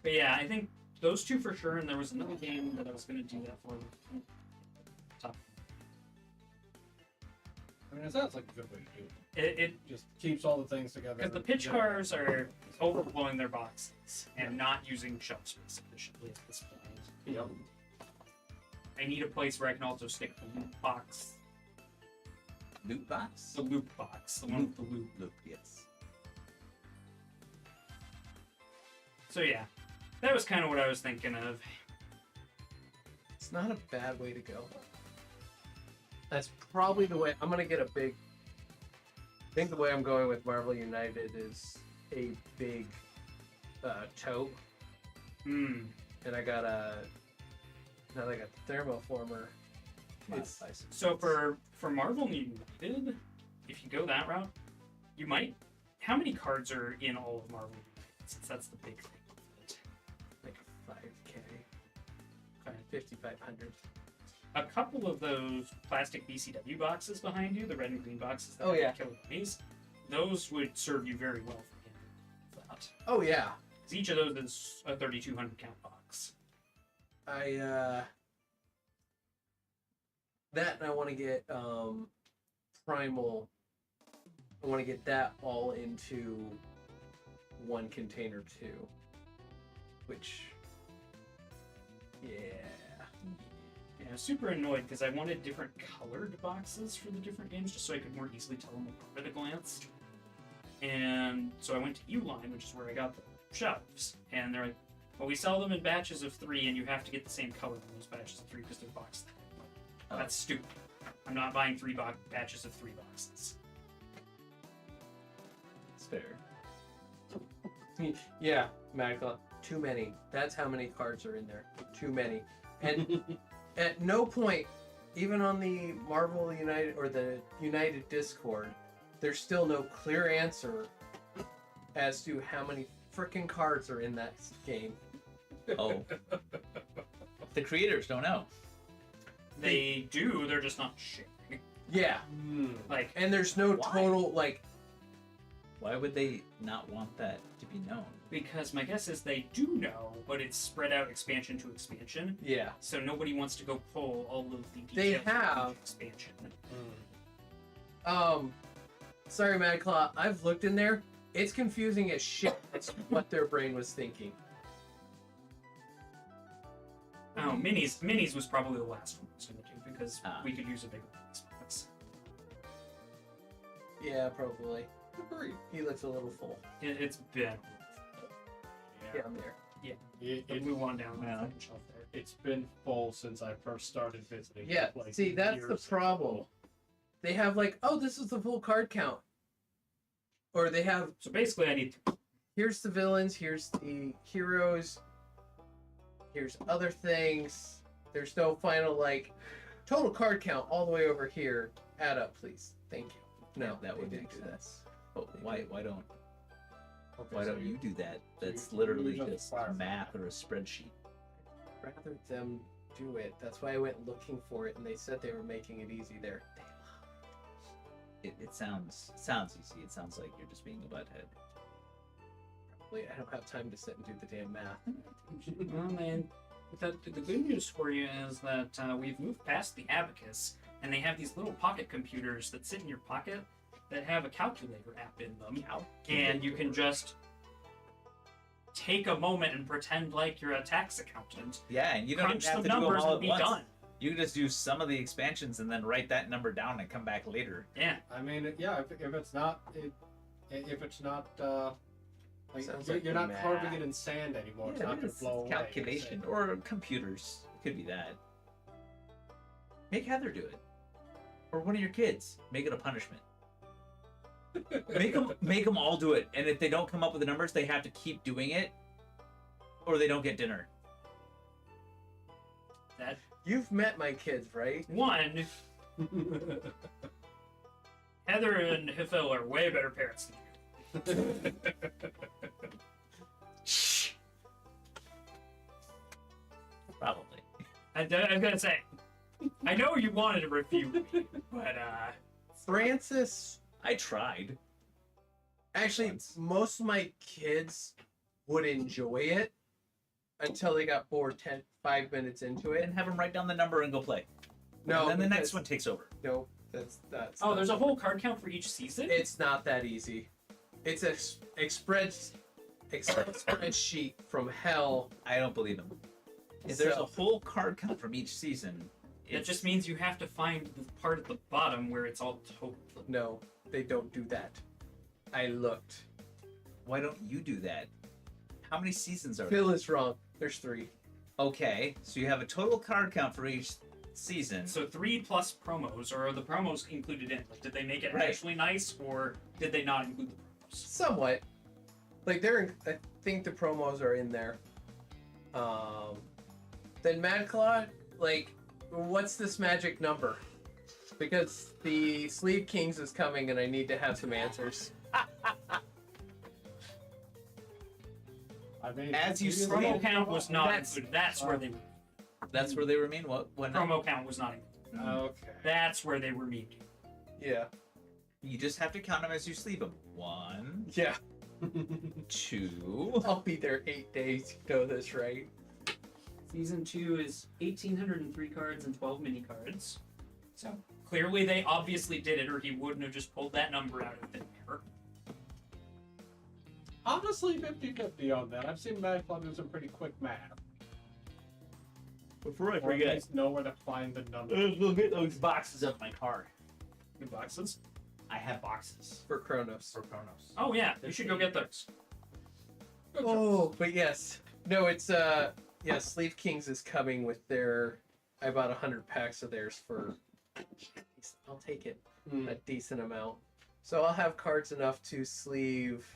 But yeah, I think those 2 for sure, and there was another game that I was going to do that for. Top. I mean, it sounds like a good way to do it. It Just keeps all the things together. because the pitch cars are overblowing their boxes and not using shelf space efficiently at this point. Yep. I need a place where I can also stick the loot box, Loot box? the loop box, the one with the loop. Loop, yes. So yeah, that was kind of what I was thinking of. It's not a bad way to go. That's probably the way I'm gonna get a big. I think the way I'm going with Marvel United is a big tote, Hmm. and I got a Now they got the thermoformer. It's Modifies. So for Marvel United, if you go that route, you might. How many cards are in all of Marvel United? Since that's the big thing with it. like 5K, Okay. 5,500. A couple of those plastic BCW boxes behind you, the red and green boxes that Oh, have yeah. killer enemies, those would serve you very well for that. Oh yeah, 'Cause each of those is a 3,200 count box. That and I want to get primal. I want to get that all into one container too. Which, yeah. Yeah, I was super annoyed because I wanted different colored boxes for the different games just so I could more easily tell them apart at a glance. And so I went to Uline, which is where I got the shelves, and they're like, well, we sell them in batches of 3 and you have to get the same color in those batches of 3 because they're boxed. Oh. That's stupid. I'm not buying 3 batches of 3 boxes. It's fair. Yeah, Magla. Too many. That's how many cards are in there. Too many. And at no point, even on the Marvel United or the United Discord, there's still no clear answer as to how many freaking cards are in that game. Oh. The creators don't know. They do, they're just not sharing. Yeah, Like, and there's no Why? total like. Why would they not want that to be known? because my guess is they do know, but it's spread out expansion to expansion. Yeah. So nobody wants to go pull all of the details They of have. each expansion. Sorry, Madclaw. I've looked in there. It's confusing as shit. That's what their brain was thinking. Oh, minis was probably the last one I was going to do because we could use a bigger box. Yeah, probably. Agreed. He looks a little full. It's been. Yeah, I'm there. But move on down Yeah. that shelf there. It's been full since I first started visiting. Yeah, like, see, that's the years problem. ago. They have like, oh, this is the full card count. Or they have, So basically, I need. here's the villains, here's the heroes, here's other things. There's no final, like, total card count all the way over here. Add up, please. Thank you. No, that would they make didn't do that. sense. But why don't Okay, why so don't you do that? That's you literally just just clarify. math or a spreadsheet. Rather them do it. That's why I went looking for it, and they said they were making it easy there. It sounds easy. It sounds like you're just being a butthead. Wait, I don't have time to sit and do the damn math. Well, man, the good news for you is that we've moved past the abacus, and they have these little pocket computers that sit in your pocket that have a calculator app in them, and you can just take a moment and pretend like you're a tax accountant. Yeah, and you don't Crunch even have the to do them numbers all and at be once. done. You can just do some of the expansions and then write that number down and come back later. Yeah. I mean, yeah. If it's not, if it's not, like Sounds you're, like you're not math. carving it in sand anymore. It's Yeah, not it gonna is. flow away. Calculation or computers. It could be that. Make Heather do it, or one of your kids. Make it a punishment. make them all do it, and if they don't come up with the numbers, they have to keep doing it, or they don't get dinner. That You've met my kids, right? one, Heather and Hiphil are way better parents than you. Probably. I'm gonna say, I know you wanted to refute me, but Francis. I tried. Actually, Once. most of my kids would enjoy it until they got bored 5 minutes into it. And have them write down the number and go play. No, And then the next because- one takes over. No, that's. oh, not- there's a whole card count for each season. It's not that easy. It's a spreadsheet from hell. I don't believe him. If there's So- a whole card count from each season, It just means you have to find the part at the bottom where it's all total. No, they don't do that. I looked. why don't you do that? How many seasons are there? Phil is wrong. There's 3. Okay, so you have a total card count for each season. So 3 plus promos, or are the promos included in? Like, did they make it Right. actually nice, or did they not include the promos? Somewhat. Like I think the promos are in there. Then Mad Claw, like, what's this magic number? Because the Sleeve Kings is coming and I need to have some answers. I mean, As you it is- Promo count was not That's- included. That's where they were. That's where they were mean. What? Promo count was not included. Okay. That's where they were mean. Yeah. You just have to count them as you sleeve them. 1, Yeah. 2. I'll be there 8 days. You know this, right? Season 2 is 1,803 cards and 12 mini cards. So clearly they obviously did it, or he wouldn't have just pulled that number out of thin air. Honestly, 50-50 on that. I've seen Magpie do some pretty quick math. Before I Or at forget, least know where to find the number. let's go get those boxes up my car. New boxes. I have boxes For Kronos. for Chronos. Oh yeah, you should go get those. Oh, but yes. No, it's, yeah, Sleeve Kings is coming with their, I bought 100 packs of theirs for, I'll take it, a decent amount. So I'll have cards enough to sleeve,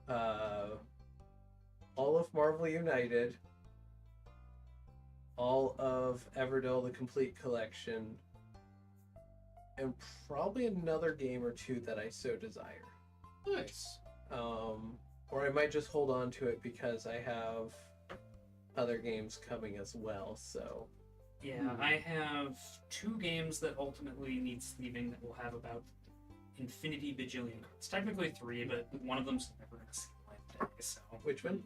all of Marvel United, all of Everdell, the complete collection, and probably another game or two that I so desire. Nice. Or I might just hold on to it because I have other games coming as well. So Yeah, I have 2 games that ultimately need sleeving that will have about infinity bajillion cards. Technically 3, but one of them's never gonna see light day. So which one?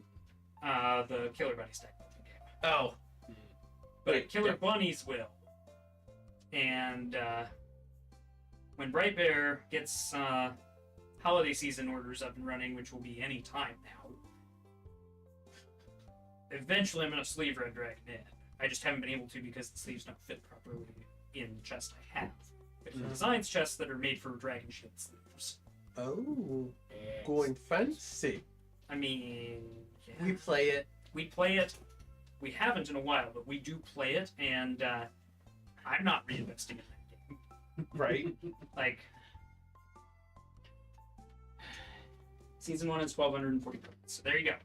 the Killer Bunnies deck building game. Oh, But Wait, Killer yeah. Bunnies will. And when Bright Bear gets holiday season orders up and running, which will be any time now, eventually I'm going to sleeve Red Dragon in. I just haven't been able to because the sleeves don't fit properly in the chest I have. But he designs chests that are made for dragon shield sleeves. oh, going fancy. I mean, yeah. We play it. We play it. We haven't in a while, but we do play it, and I'm not reinvesting in that game. Right. Like, Season 1 is 1,240 cards. So there you go.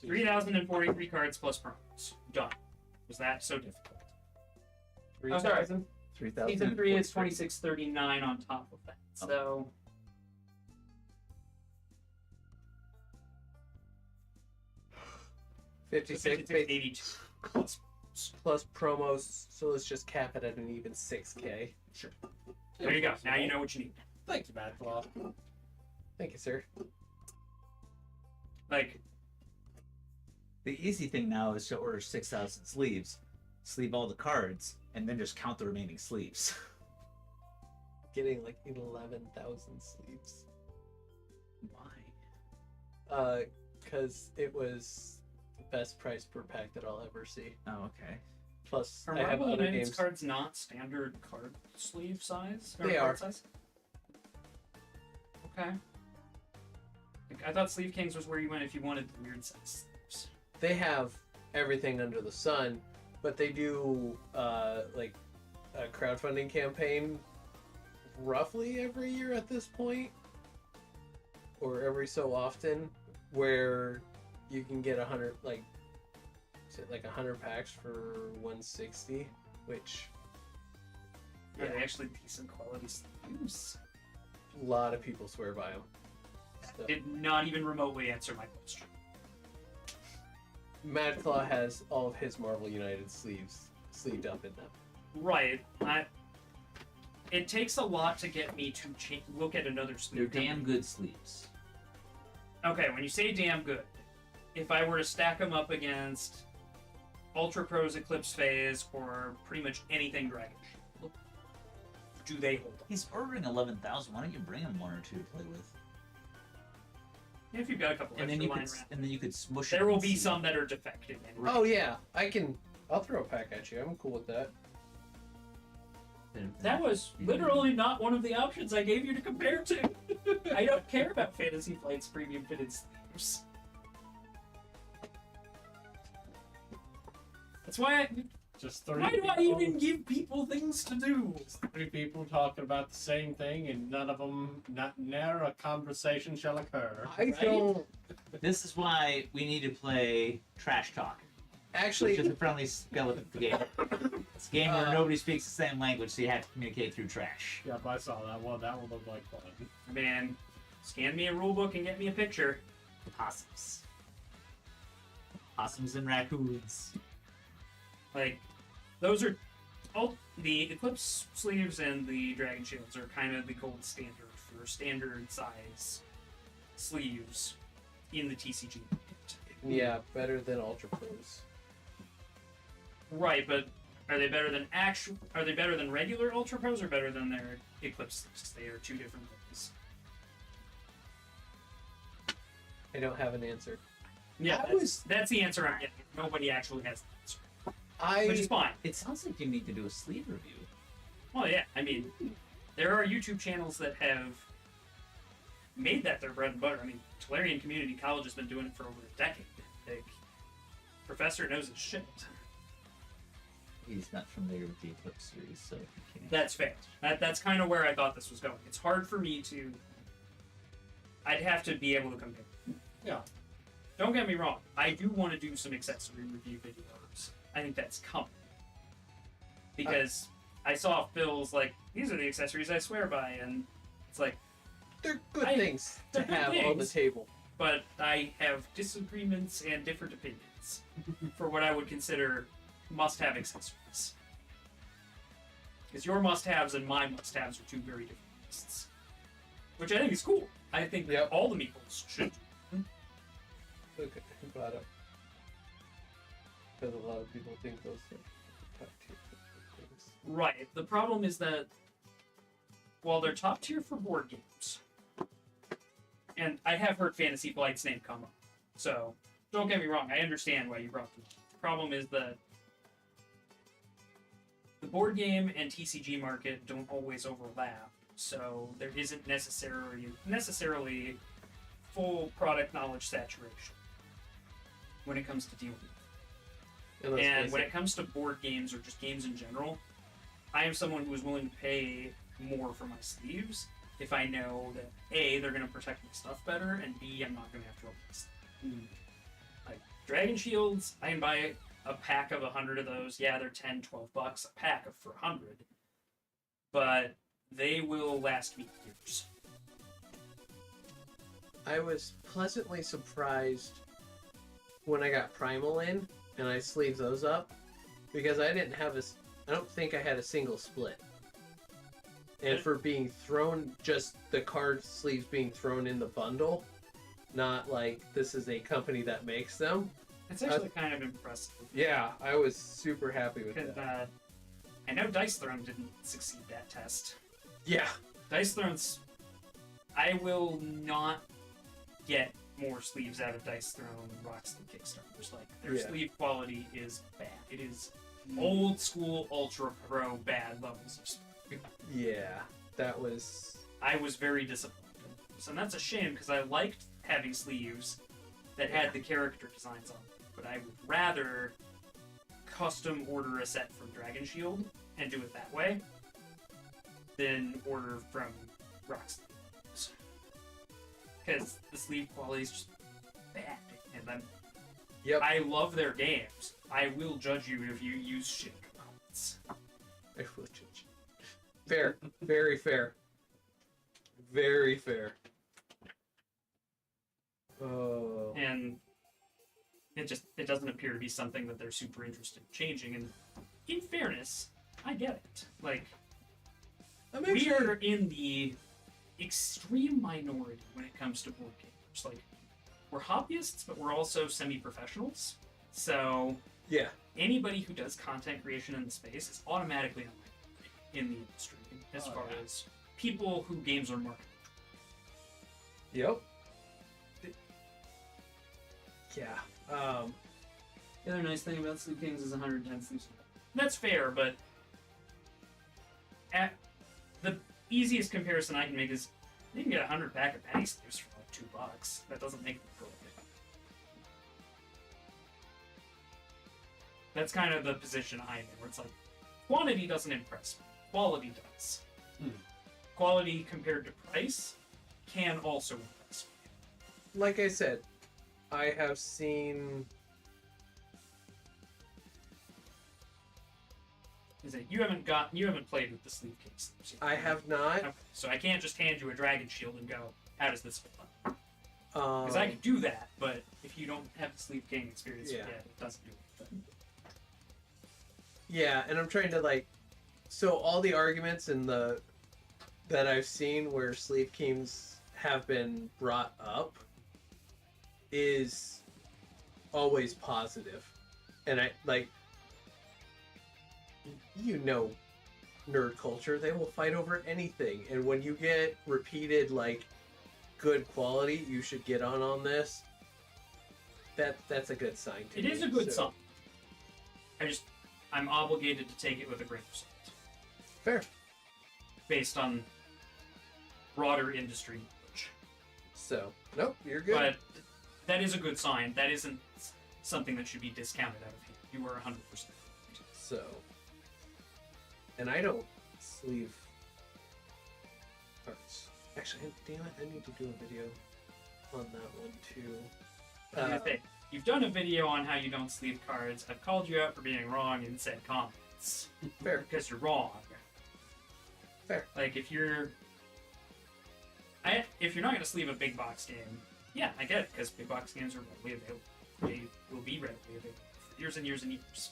3,043 cards plus promos. Done. Was that so difficult? 3,000? 3,000. Season 3 is 2,639 on top of that. So, 56 82 plus. plus promos. So let's just cap it at an even 6K. Sure. There you go. Now you know what you need. Thank you, Mad Claw. Thank you, sir. Like, The easy thing now is to order 6,000 sleeves, sleeve all the cards, and then just count the remaining sleeves. Getting like 11,000 sleeves. Why? Because it was the best price per pack that I'll ever see. Oh, okay. Plus, are I have Marvel other United's games. cards not standard card sleeve size? Or They card are. Size? Okay. Like, I thought Sleeve Kings was where you went if you wanted the weird size sleeves. They have everything under the sun, but they do like a crowdfunding campaign roughly every year at this point, or every so often, where you can get 100 like 100 packs for 160, which Are they actually decent quality sleeves? a lot of people swear by them. So, Did not even remotely answer my question. Mad Claw has all of his Marvel United sleeves sleeved up in them. Right. It takes a lot to get me to look at another They're sleeve. damn good sleeves. Okay, when you say damn good, if I were to stack them up against Ultra Pros Eclipse Phase or pretty much anything Dragon Shield, do they hold up? He's ordering 11,000. Why don't you bring him 1 or 2 to play with? If you've got a couple And extra then you line could, wrap. and then you could smush it. There will and be see. some that are defective. Anyway. Oh yeah, I'll throw a pack at you. I'm cool with that. That was literally not one of the options I gave you to compare to. I don't care about Fantasy Flight's premium fitted sleeves. That's why Just 3 why do I people- even give people things to do? 3 people talking about the same thing, and none of them, ne'er a conversation shall occur. I Right? don't. This is why we need to play Trash Talk. Actually, which is a friendly skeleton game. It's a game where nobody speaks the same language, so you have to communicate through trash. Yep, I saw that one. That one looked like fun. Man, scan me a rule book and get me a picture. Possums. Possums and raccoons. Like, those are all the Eclipse sleeves and the Dragon Shields are kind of the gold standard for standard size sleeves in the TCG market. yeah, better than Ultra Pros. Right, but are they better than Are they better than regular Ultra Pros or better than their Eclipse sleeves? They are two different things. I don't have an answer. Yeah, that's the answer I'm getting. Nobody actually has the answer, which is fine. It sounds like you need to do a sleeve review. Well, yeah, I mean, there are YouTube channels that have made that their bread and butter. I mean, Tolarian Community College has been doing it for over a decade. Like, Professor knows his shit. He's not familiar with the Eclipse series, so he can't. That's fair. That's kind of where I thought this was going. It's hard for me to... I'd have to be able to compare. Yeah. Don't get me wrong. I do want to do some accessory review videos. I think that's coming. Because I saw Phil's like, these are the accessories I swear by, and it's like, They're good I- things to they're good have on the things. table. but I have disagreements and different opinions for what I would consider must-have accessories. Because your must-haves and my must-haves are two very different lists. Which I think is cool. I think Yep. all the meeples should. Okay, brought up. Because a lot of people think those are top tier things. Right. The problem is that while they're top tier for board games, and I have heard Fantasy Flight's name come up, so don't get me wrong, I understand why you brought them up. The problem is that the board game and TCG market don't always overlap, so there isn't necessarily full product knowledge saturation when it comes to dealing with. And let's And face when it, it comes to board games or just games in general, I am someone who is willing to pay more for my sleeves if I know that A, they're going to protect my stuff better, and B, I'm not going to have to replace them. Like Dragon Shields, I can buy a pack of 100 of those. Yeah, they're $10, $12 a pack for 100, but they will last me years. I was pleasantly surprised when I got Primal in and I sleeved those up because I don't think I had a single split. And for being thrown, just the card sleeves being thrown in the bundle, not like this is a company that makes them. It's actually kind of impressive. Yeah, I was super happy with Because that. I know Dice Throne didn't succeed that test. Yeah, Dice Throne's... I will not get more sleeves out of Dice Throne Rocks than Kickstarters. Like, their Yeah. sleeve quality is bad. It is old school Ultra Pro bad levels of sleeve. yeah, that was. I was very disappointed. And that's a shame, because I liked having sleeves that had the character designs on them. But I would rather custom order a set from Dragon Shield and do it that way than order from Rocks. Because the sleeve quality is just bad. And Yep. I love their games. I will judge you if you use shit components. I will judge. Fair, very fair, very fair. Oh. And it doesn't appear to be something that they're super interested in changing. And in fairness, I get it. Like, I'm we actually- are in the extreme minority when it comes to board gamers. Like, we're hobbyists, but we're also semi-professionals. So Yeah. anybody who does content creation in the space is automatically a minority in the industry as Oh, far yeah. as people who games are marketed. Yep. Yeah. The other nice thing about Sleep Kings is 110 sleeves. That's fair, but the easiest comparison I can make is you can get 100 pack of penny sleeves for like $2. That doesn't make them broken. That's kind of the position I'm in, where it's like quantity doesn't impress me, quality does. Quality compared to price can also impress me. Like I said, I have seen Is it you haven't played with the sleeve case? I have not. Okay. So I can't just hand you a dragon shield and go, how does this feel? Because Because I could do that, but if you don't have the sleeve king experience Yeah. yet, it doesn't do anything. Yeah, and I'm trying to like, so all the arguments in the that I've seen where sleeve keys have been brought up is always positive, and I like, nerd culture, they will fight over anything, and when you get repeated like good quality, you should get on this. That's a good sign to It me. is a good so- sign. I'm obligated to take it with a grain of salt. Fair. Based on broader industry knowledge. So nope, you're good. But that is a good sign. That isn't something that should be discounted out of here. You are 100%. So, and I don't sleeve parts. Actually, damn it, I need to do a video on that one too. You've done a video on how you don't sleeve cards. I've called you out for being wrong in said comments. Fair. Because you're wrong. Fair. Like if you're not going to sleeve a big box game, yeah, I get it, because big box games are readily available. They will be readily available for years and years and years.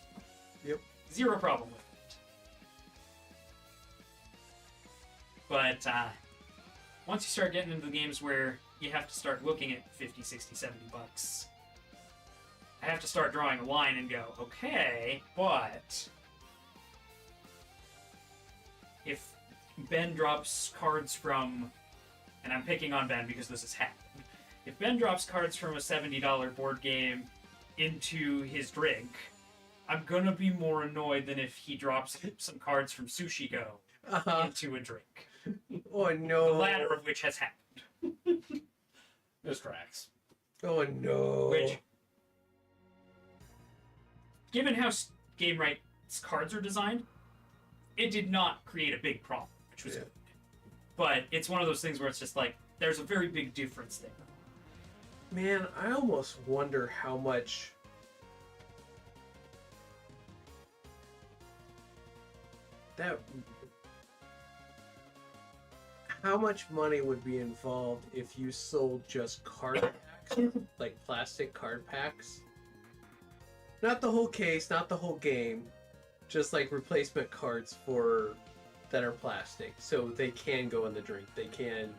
Yep. Zero problem with it. But once you start getting into the games where you have to start looking at 50, 60, 70 bucks, I have to start drawing a line and go, okay, but if Ben drops cards from, and I'm picking on Ben because this has happened, if Ben drops cards from a $70 board game into his drink, I'm gonna be more annoyed than if he drops some cards from Sushi Go into a drink. Oh The no. latter of which has happened. This tracks. Oh no. Which, given how Game Right's cards are designed, it did not create a big problem, which was Yeah. good. But it's one of those things where it's just like, there's a very big difference there. Man, I almost wonder how much how much money would be involved if you sold just card packs, like plastic card packs? Not the whole case, not the whole game, just like replacement cards for that are plastic, so they can go in the drink. They can,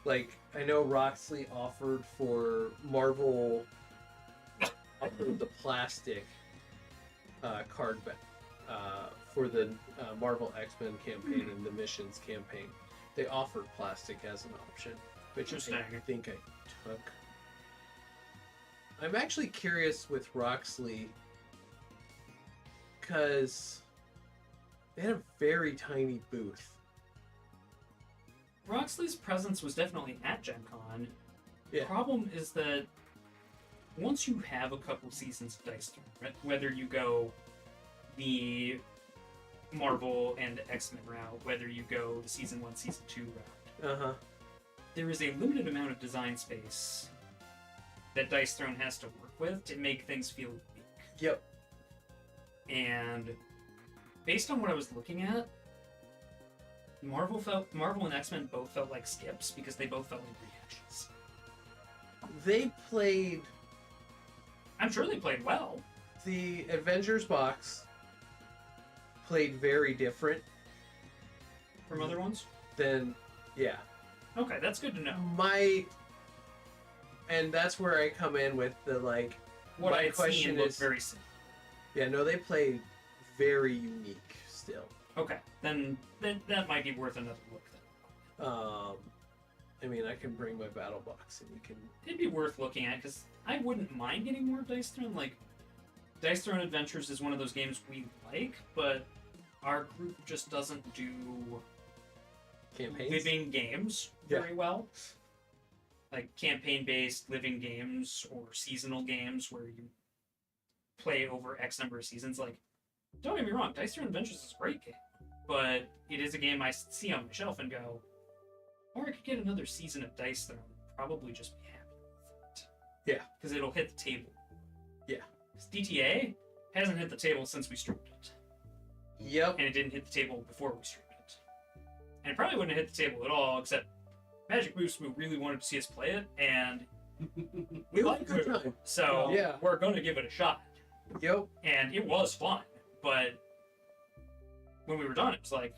like, I know Roxley offered for Marvel, offered the plastic card for the Marvel X-Men campaign and the Missions campaign. They offered plastic as an option, which I Interesting. think I took. I'm actually curious with Roxley because they had a very tiny booth. Roxley's presence was definitely at Gen Con. Yeah. The problem is that once you have a couple seasons of Dice Tournament, whether you go the Marvel and X-Men route, whether you go the Season 1, Season 2 route, Uh-huh. there is a limited amount of design space that Dice Throne has to work with to make things feel unique. Yep. And based on what I was looking at, Marvel and X-Men both felt like skips because they both felt like rehashes. They played I'm sure they played well. the Avengers box played very different From other ones? than yeah. Okay, that's good to know. And that's where I come in with the like What my I had question seen looked is very similar. yeah, no, they played very unique still. Okay, then that might be worth another look then. I mean, I can bring my battle box and we can. It'd be worth looking at because I wouldn't mind getting more Dice Throne. Like, Dice Throne Adventures is one of those games we like, but our group just doesn't do Campaigns. living games very well. Like campaign-based living games or seasonal games where you play over X number of seasons. Like, don't get me wrong, Dice Throne Adventures is a great game, but it is a game I see on my shelf and go, or I could get another season of Dice Throne and probably just be happy with it. Yeah. Because it'll hit the table. Yeah. Because DTA hasn't hit the table since we streamed it. Yep. and it didn't hit the table before we streamed it. And it probably wouldn't have hit the table at all, except Magic Boost really wanted to see us play it, and we It was like a good Moo, time. so Yeah. we're going to give it a shot. Yep. And it was fun, but when we were done, it was like,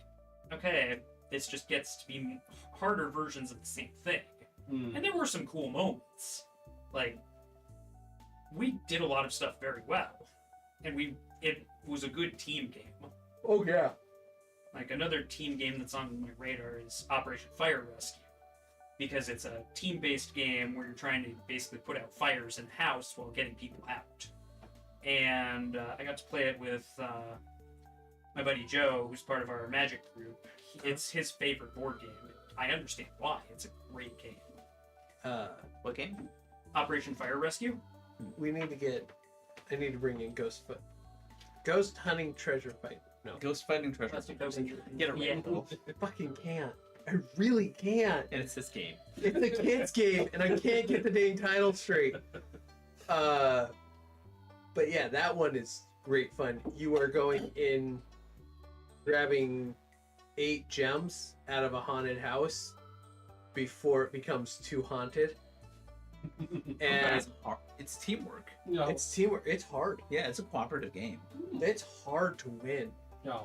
okay, this just gets to be harder versions of the same thing. Mm. And there were some cool moments. Like, we did a lot of stuff very well, and it was a good team game. Oh yeah. Like, another team game that's on my radar is Operation Fire Rescue, because it's a team-based game where you're trying to basically put out fires in the house while getting people out. And I got to play it with my buddy Joe, who's part of our Magic group. It's his favorite board game. I understand why. It's a great game. What game? Operation Fire Rescue? I need to bring in Ghost Hunting Treasure Fight. No. Ghost fighting treasure. That's a ghost injury. Get it right. Yeah. I fucking can't. I really can't. And it's this game. It's a kid's game, and I can't get the dang title straight. But yeah, that one is great fun. You are going in, grabbing 8 gems out of a haunted house before it becomes too haunted. And It's teamwork. No. it's teamwork. It's hard. Yeah, it's a cooperative game. It's hard to win. No.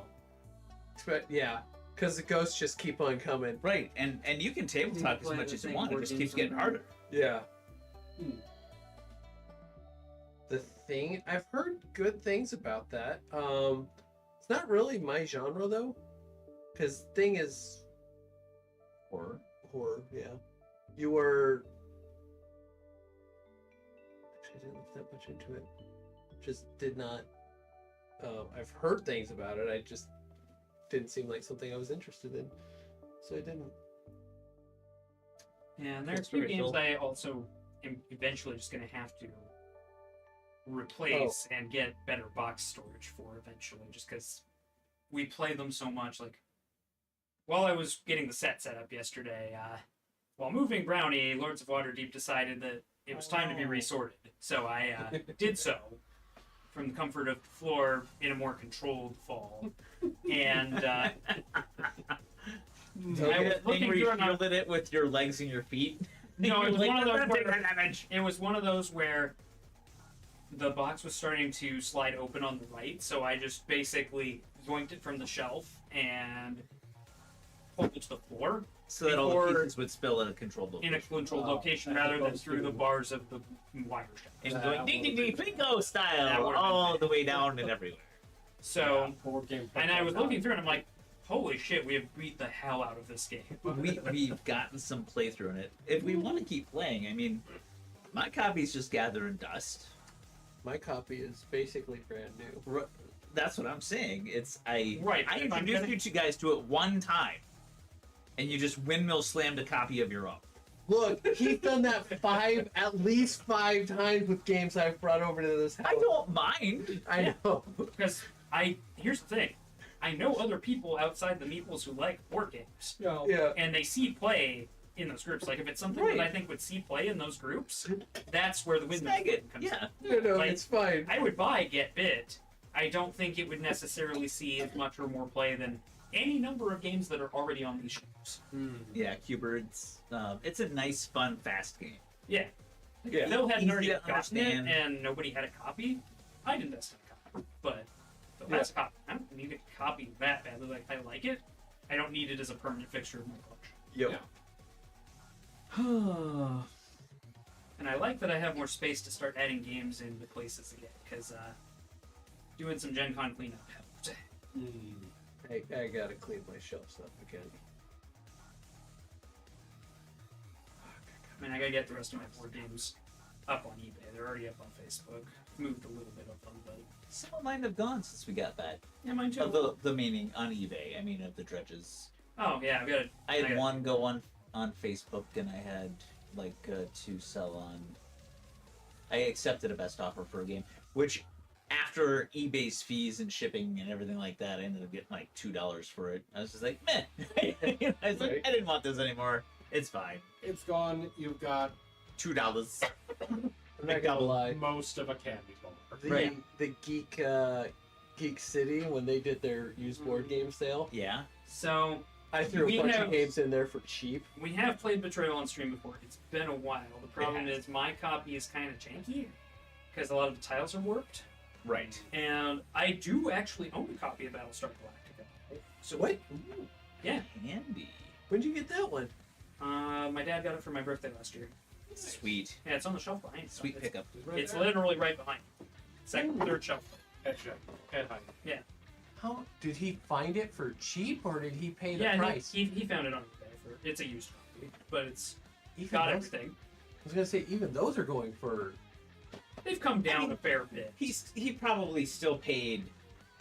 Yeah, because the ghosts just keep on coming. Right, and you can tabletop as play much the as you same want. It board just games keeps getting sometimes. harder. Yeah. Hmm. The Thing, I've heard good things about that. It's not really my genre though, because Thing is Horror. horror. Yeah, you were. Actually, I didn't look that much into it. Just did not. I've heard things about it. I just didn't seem like something I was interested in, so I didn't. Yeah, and there are a It's few very games cool. I also am eventually just going to have to replace and get better box storage for eventually, just because we play them so much. Like, while I was getting the set up yesterday, while moving Brownie, Lords of Waterdeep decided that it was time to be resorted. So I did so from the comfort of the floor in a more controlled fall. And I was That thing looking where you through and I- fielded it with your legs and your feet. No, it was Like, one of those "That's not where- taking that damage." It was one of those where the box was starting to slide open on the right, so I just basically yoinked it from the shelf and pulled it to the floor So that all the before- pieces would spill in a controlled in a location. controlled Oh, location as rather than opposed through to- the bars of the wire shaft. And That going ding ding ding would've Pinko That style would've been all bad. the way down and everywhere. So, board game. and I was looking through and I'm like, holy shit, we have beat the hell out of this game. We've gotten some playthrough in it. If we want to keep playing, I mean, my copy's just gathering dust. My copy is basically brand new. That's what I'm saying. It's I Right, I if I'm introduced gonna- you two guys to it one time, and you just windmill slammed a copy of your own. Look, he's done that at least 5 times with games I've brought over to this house. I don't mind. I know. Because here's the thing, I know other people outside the Meeples who like board games. No. Yeah. And they see play in those groups. Like, if it's something Right. that I think would see play in those groups, that's where the windmill Snag it. comes Yeah. No, Like, it's fine. I would buy Get Bit. I don't think it would necessarily see as much or more play than any number of games that are already on these shelves. Yeah, Q-Birds. It's a nice, fun, fast game. Yeah. Yeah. If Phil hadn't Easy already to gotten it understand. and nobody had a copy, I'd invest in a copy. But Phil has a copy. I don't need a copy that badly. Like, I like it. I don't need it as a permanent fixture of my collection. Yep. Yeah. And I like that I have more space to start adding games into places again, because doing some Gen Con cleanup helped. I gotta clean my shelves up again. I mean, I gotta get the rest of my board games up on eBay. They're already up on Facebook. Moved a little bit of them, but Some of mine have gone since we got that. yeah, mine too. Of the meaning on eBay. I mean, of the dredges. Oh yeah, I've got it. I had one go on Facebook, and I had like 2 sell on. I accepted a best offer for a game, which after eBay's fees and shipping and everything like that, I ended up getting like $2 for it. I was just like, meh. I was like, I didn't want this anymore. It's fine. It's gone. You've got $2. I'm not gonna lie. most of a candy bar. The, Right. the geek Geek City when they did their used board game sale. Yeah. So I threw We a bunch have- of games in there for cheap. we have played Betrayal on stream before. It's been a while. The problem has. is my copy is kind of janky because a lot of the tiles are warped. Right. And I do actually own a copy of Battlestar Galactica. So What? Yeah. Handy. When'd you get that one? My dad got it for my birthday last year. Sweet. Yeah, it's on the shelf behind. Sweet It's, pickup. It's literally right behind. Second, third shelf. Head height. How did he find it for cheap, or did he pay the Yeah, price? he found it on eBay for. It's a used copy, but it's Even got those- everything. I was gonna say even those are going for. They've come down a fair bit. He probably still paid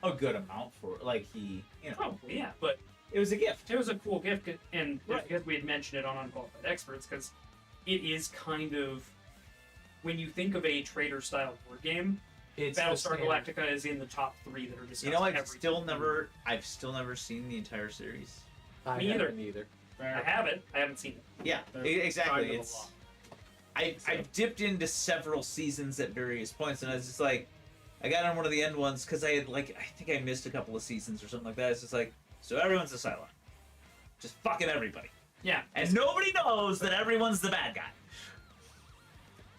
a good amount for it. Like he, you know, Probably, yeah, but it was a gift. it was a cool gift, and Right. because we had mentioned it on Unqualified Experts, because it is kind of when you think of a trader style board game, It's the Battlestar standard. Galactica is in the top 3 that are discussed. You know, I've every still time. never seen the entire series. I Me either. haven't either. I have it. I haven't seen it. Yeah, They're exactly. kind of a It's lot. I've dipped into several seasons at various points, and I was just like, I got on one of the end ones because I had I think I missed a couple of seasons or something like that. It's just like, so everyone's a Cylon, just fucking everybody, Yeah, and nobody knows that everyone's the bad guy.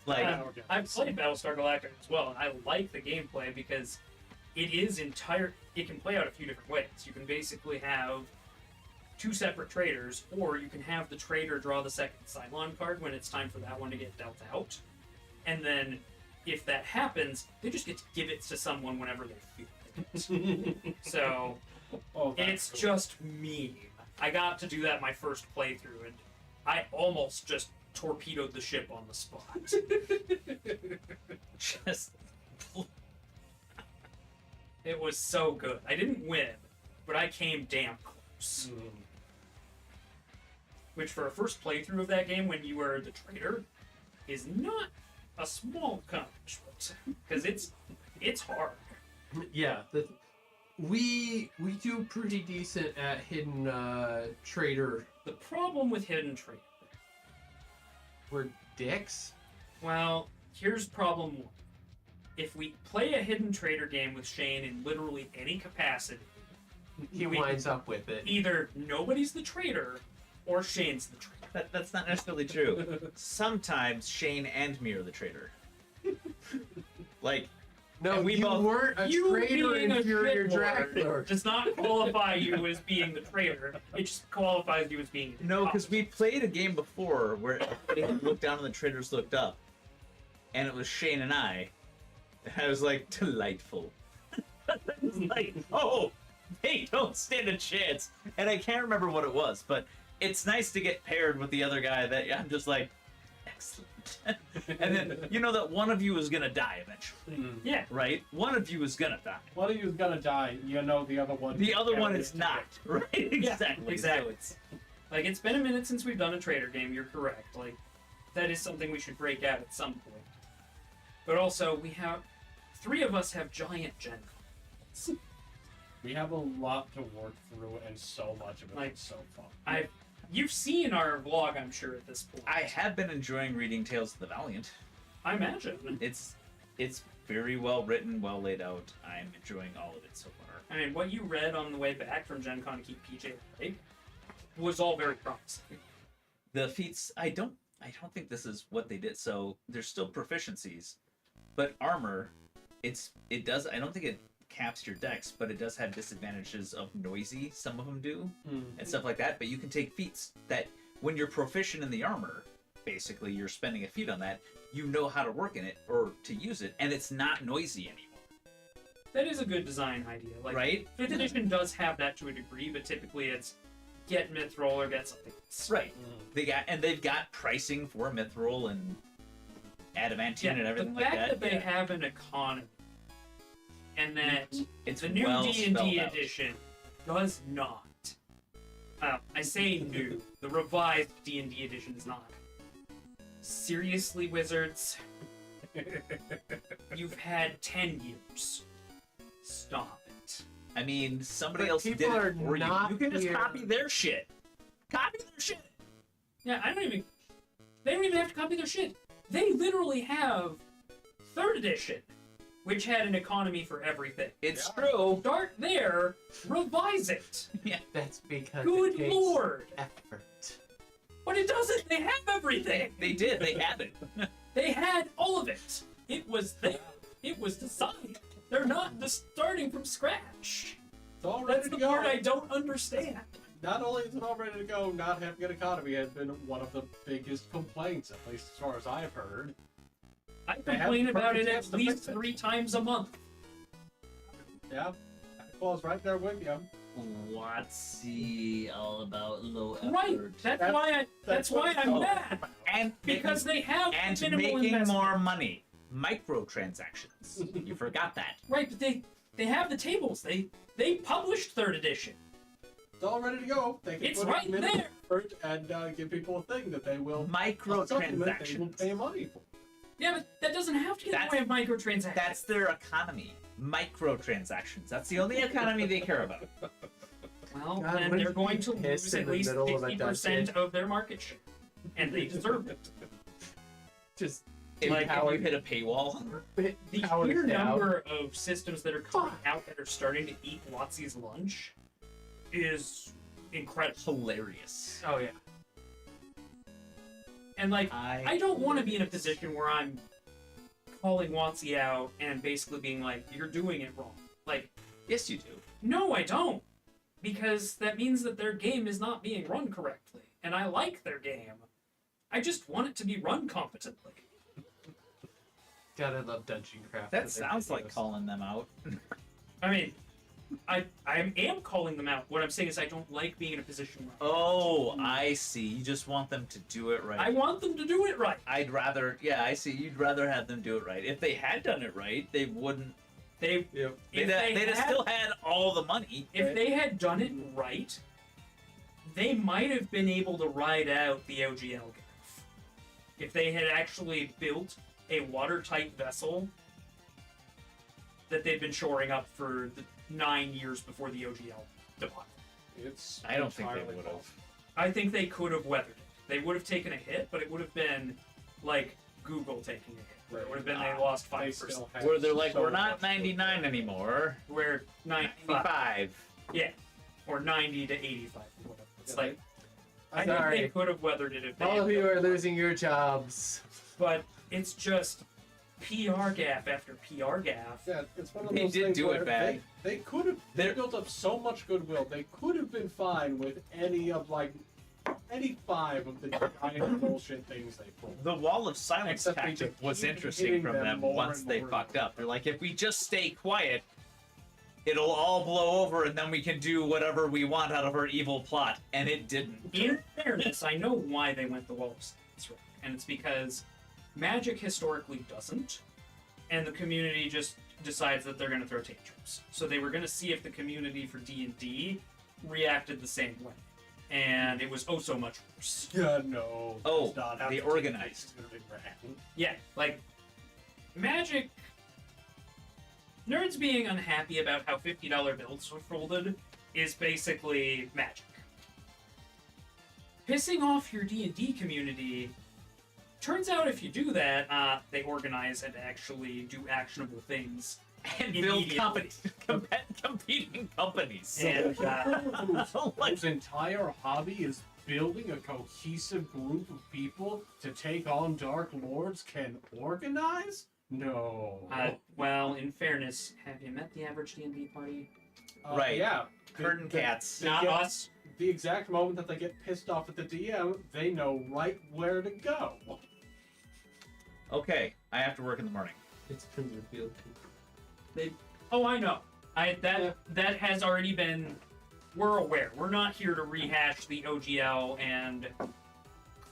Like, Okay. I've played Battlestar Galactica as well, and I like the gameplay because it is entire. It can play out a few different ways. You can basically have 2 separate traders, or you can have the trader draw the second Cylon card when it's time for that one to get dealt out, and then if that happens, they just get to give it to someone whenever they feel it. So Oh, that's it's cool. just mean. I got to do that my first playthrough, and I almost just torpedoed the ship on the spot. just It was so good. I didn't win, but I came damn close. Mm. Which, for a first playthrough of that game, when you were the trader, is not a small accomplishment because it's hard. Yeah, we do pretty decent at hidden trader. The problem with Hidden Trader, We're dicks. well, here's problem 1. If we play a Hidden Trader game with Shane in literally any capacity, He We- winds up with it. either nobody's the trader or Shane's the trader. that's not necessarily true. Sometimes Shane and me are the traitor. Like, No, and we you both- weren't a You trader being a in your shitlord Dracula. does not qualify you as being the traitor. It just qualifies you as being the no, cop. because we played a game before where everybody looked down and the traitors looked up, and it was Shane and I. And I was like, delightful. It's like, oh, they don't stand a chance. And I can't remember what it was, but it's nice to get paired with the other guy that I'm just like, excellent. And then you know that one of you is gonna die eventually, Mm. Yeah, right? One of you is gonna die. One of you is gonna die. You know the other one. The other one carry is it to not, right? Exactly. exactly. So it's like it's been a minute since we've done a trader game. You're correct. Like that is something we should break out at some point. But also, we have 3 of us have giant Gen Cons. We have a lot to work through, and so much of it Like, is so fun. You've seen our vlog, I'm sure, at this point. I have been enjoying reading Tales of the Valiant. I imagine. It's very well written, well laid out. I'm enjoying all of it so far. I mean, what you read on the way back from Gen Con to keep PJ awake was all very promising. The feats, I don't think this is what they did. So there's still proficiencies, but armor, it does. I don't think it caps your dex, but it does have disadvantages of noisy. Some of them do, and stuff like that. But you can take feats that when you're proficient in the armor, basically you're spending a feat on that. You know how to work in it or to use it, and it's not noisy anymore. That is a good design idea. Like, Right? 5th edition does have that to a degree, but typically it's get mithril or get something else. Right. They've got pricing for mithril and adamantine and everything the like fact that. they yeah. have an economy and that It's the new well D&D spelled out. edition does not. I say new. The revised D&D edition is not. Seriously, Wizards? You've had 10 years. Stop it. I mean, somebody But else did people it are for you. not You can just here. copy their shit. Copy their shit. Yeah, they don't even have to copy their shit. They literally have 3rd edition. which had an economy for everything. It's true. Start there, revise it. That's because Good it takes lord. effort. But it doesn't. They have everything. They did. They had it. They had all of it. It was there. It was designed. They're not just starting from scratch. It's all ready That's to the go. part I don't understand. Not only is it all ready to go, not having an economy has been one of the biggest complaints, at least as far as I've heard. I They have complain the about perfect it chance at to least fix it. 3 times a month. Yeah, Paul's right there with you. What's he all about? Low effort. Right. That's why I. That's what why it's I'm all mad. about. And Because they have and minimal making investment. more money. Microtransactions. You forgot that. Right, but they have the tables. They published 3rd edition. It's all ready to go. They can It's put in right minimal there. effort and give people a thing that they will They will Microtransactions. pay money for. Yeah, but that doesn't have to get in That's- the way of microtransactions. That's their economy. Microtransactions. That's the only economy they care about. Well, God, then wouldn't they're you going be to pissed lose in at the least middle of a 50% of their market share. And they deserve it. Just If, Like, if you hit a paywall. The power sheer down. number of systems that are coming out that are starting to eat WotC's lunch is incredible. Hilarious. Oh, yeah. And, like, I don't want to be in a position where I'm calling WotC out and basically being like, you're doing it wrong. Like, Yes, you do. no, I don't. Because that means that their game is not being run correctly. And I like their game. I just want it to be run competently. God, I love Dungeon Craft. That sounds like calling them out. I mean, I am calling them out. What I'm saying is I don't like being in a position where Oh, I see. You just want them to do it right. I want them to do it right. I'd rather, yeah, I see. You'd rather have them do it right. If they had done it right, they wouldn't. They'd They'd have still had all the money. If they had done it right, they might have been able to ride out the OGL gaffe. If they had actually built a watertight vessel that they'd been shoring up for the 9 years before the OGL debacle. It's I don't think they entirely would have. possible. I think they could have weathered it. They would have taken a hit, but it would have been like Google taking a hit. Where it would have been they lost They 5%. still have Where they're like, so we're not much 99 anymore. Where 95. 95. Yeah. Or 90 to 85. Whatever. It's Yeah, like, I think Sorry. they could have weathered it if they All had of you built are it. losing your jobs. But it's just PR gaff after PR gaff. Yeah, it's one of They those did things do it where bad. They could have. They built up so much goodwill. They could have been fine with any 5 of the giant bullshit things they pulled. The wall of silence Except they tactic just was keep interesting hitting from them them more once and they more. fucked up. They're like, if we just stay quiet, it'll all blow over and then we can do whatever we want out of our evil plot. And it didn't. In fairness, I know why they went the wall of silence route, and it's because Magic historically doesn't, and the community just decides that they're going to throw tantrums. So they were going to see if the community for D&D reacted the same way, and it was oh so much worse. Yeah, no. Oh, it's not how they the organized. team is gonna be ran. Yeah, like Magic nerds being unhappy about how $50 bills were folded is basically Magic. Pissing off your D&D community, turns out if you do that, they organize and actually do actionable things. And build Immediately. companies. Competing companies. And Whose entire hobby is building a cohesive group of people to take on Dark Lords can organize? No. well, in fairness, have you met the average D&D party? Right. Yeah. Curtain cats. They Not get- us. The exact moment that they get pissed off at the DM, they know right where to go. Okay, I have to work in the morning. It's been revealed. Oh, I know. That has already been. We're aware. We're not here to rehash the OGL and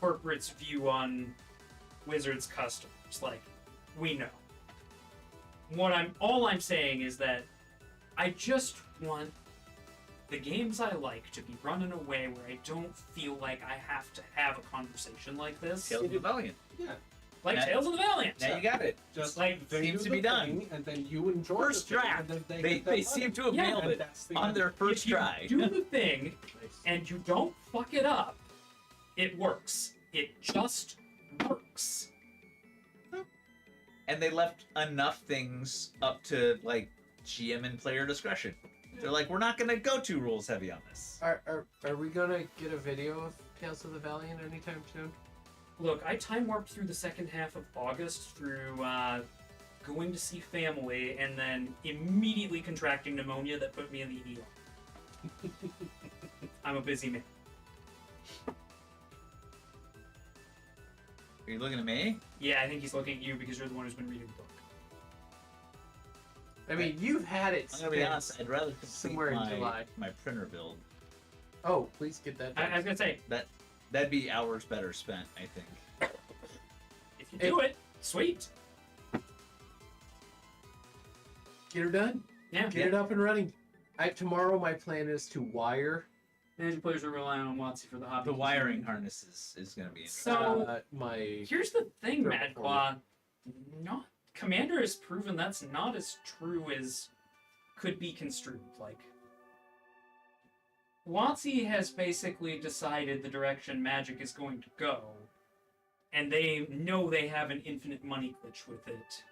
corporate's view on Wizards customers. Like, we know. All I'm saying is that I just want the games I like to be run in a way where I don't feel like I have to have a conversation like this. Tales of the Valiant. Yeah. Like Now- Tales of the Valiant. Now you got it. Just Like, they seems do to the be done. thing, and then you enjoy First the thing, draft. and then they They get that seem money. to have Yeah, nailed And it that's the on their first if you try. do the thing and you don't fuck it up, it works. It just works. and they left enough things up to like GM and player discretion. They're like, we're not gonna go too rules heavy on this. Are we gonna get a video of Tales of the Valiant anytime soon? Look, I time warped through the second half of August through going to see family and then immediately contracting pneumonia that put me in the ER. I'm a busy man. Are you looking at me? Yeah, I think he's looking at you because you're the one who's been reading the book. I mean, you've had it I'm gonna be honest. I'd rather complete somewhere in July. my printer build. Oh, please get that done. I was gonna say, That'd be hours better spent, I think. if you do it, sweet. Get her done. Yeah. Get it up and running. Tomorrow my plan is to wire Magic players are relying on WotC for the hobby. The wiring harnesses is gonna be interesting. So my. here's the thing, They're Mad before Claw. Not Commander has proven that's not as true as could be construed. Like WotC has basically decided the direction Magic is going to go, and they know they have an infinite money glitch with it.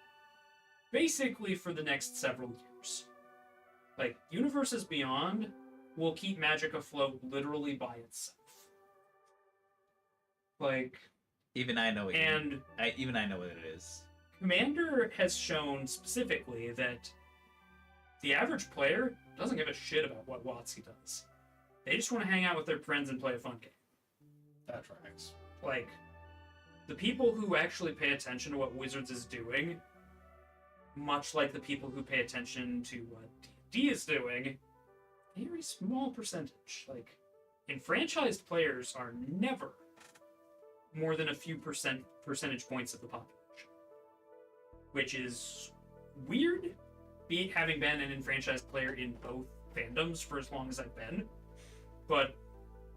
Basically, for the next several years. Like Universes Beyond will keep Magic afloat literally by itself. Like, Even I know it. and Even I know what it is. Commander has shown specifically that the average player doesn't give a shit about what WotC does. They just want to hang out with their friends and play a fun game. That tracks. Like, the people who actually pay attention to what Wizards is doing, much like the people who pay attention to what D&D is doing, a very small percentage. Like, enfranchised players are never more than a few percentage points of the population. Which is weird, having been an enfranchised player in both fandoms for as long as I've been, but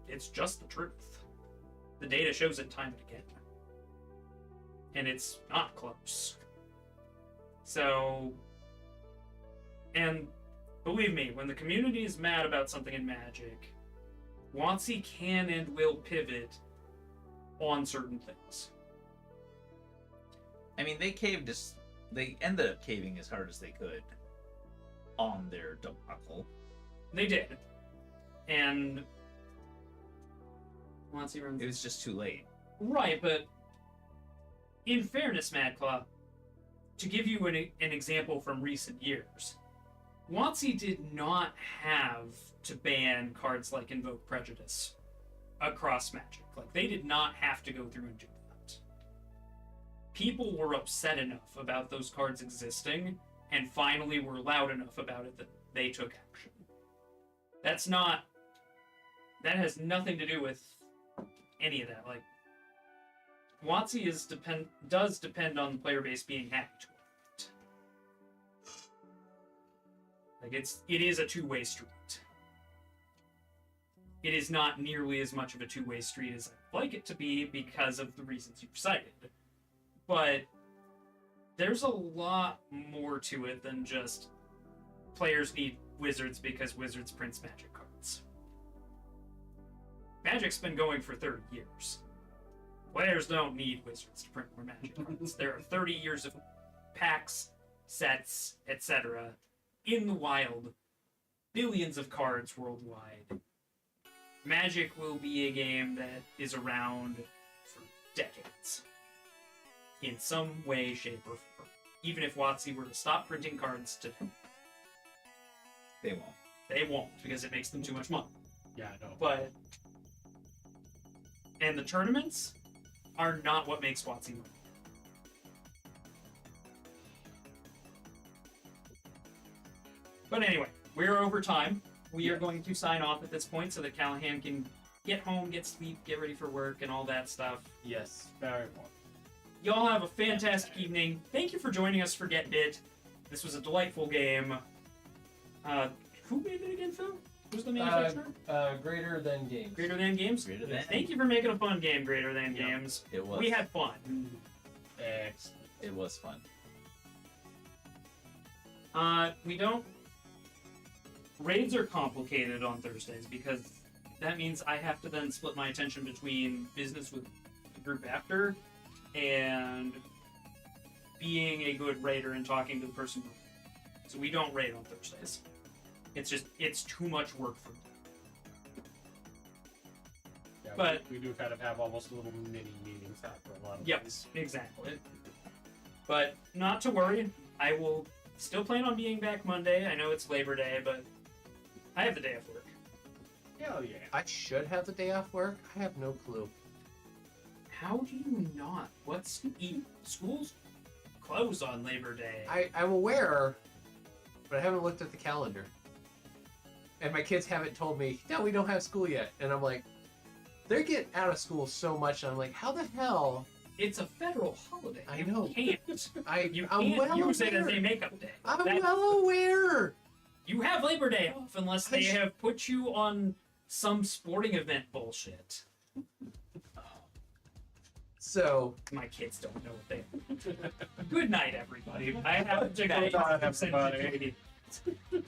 it's just the truth. The data shows it time and again. And it's not close. So, and believe me, when the community is mad about something in Magic, WotC can and will pivot on certain things. I mean, they ended up caving as hard as they could on their debacle. They did. And WotC runs. It was just too late. Right, but in fairness, Madclaw, to give you an example from recent years, WotC did not have to ban cards like Invoke Prejudice across Magic. Like, they did not have to go through and do that. People were upset enough about those cards existing, and finally were loud enough about it that they took action. That has nothing to do with any of that. Like, WotC does depend on the player base being happy to it. Like, it is a two-way street. It is not nearly as much of a two-way street as I'd like it to be because of the reasons you've cited. But there's a lot more to it than just players need Wizards because Wizards prints Magic cards. Magic's been going for 30 years. Players don't need Wizards to print more Magic cards. There are 30 years of packs, sets, etc. in the wild. Billions of cards worldwide. Magic will be a game that is around for decades. In some way, shape, or form. Even if WotC were to stop printing cards today. They won't. They won't, because it makes them too much money. Yeah, I know. But... And the tournaments are not what makes WotC money. But anyway, we're over time. We are going to sign off at this point so that Callahan can get home, get sleep, get ready for work, and all that stuff. Yes, very important. Y'all have a fantastic evening. Thank you for joining us for Get Bit. This was a delightful game. Who made it again, Phil? Who's the manufacturer? Greater than games. Greater Than Games? Greater Than. Thank you for making a fun game, Greater Than Games. It was. We had fun. Excellent. It was fun. We don't... Raids are complicated on Thursdays because that means I have to then split my attention between business with the group after and being a good raider and talking to the person. So we don't raid on Thursdays. It's too much work for me. Yeah, But- we do kind of have almost little mini meetings after a lot of Yep, these. exactly. But not to worry. I will still plan on being back Monday. I know it's Labor Day, but I have the day of work. Hell yeah. I should have the day off work. I have no clue. How do you not? Schools close on Labor Day? I'm aware, but I haven't looked at the calendar. And my kids haven't told me, no, we don't have school yet. And I'm like, they get out of school so much. And I'm like, how the hell? It's a federal holiday. I know. You can't. I'm I'm well use it as aware. a makeup day. I'm That- well aware. You have Labor Day off unless they I- have put you on some sporting event bullshit. So, My kids don't know what they. Good night, everybody. I have to go Good night, talk to everybody. Cindy.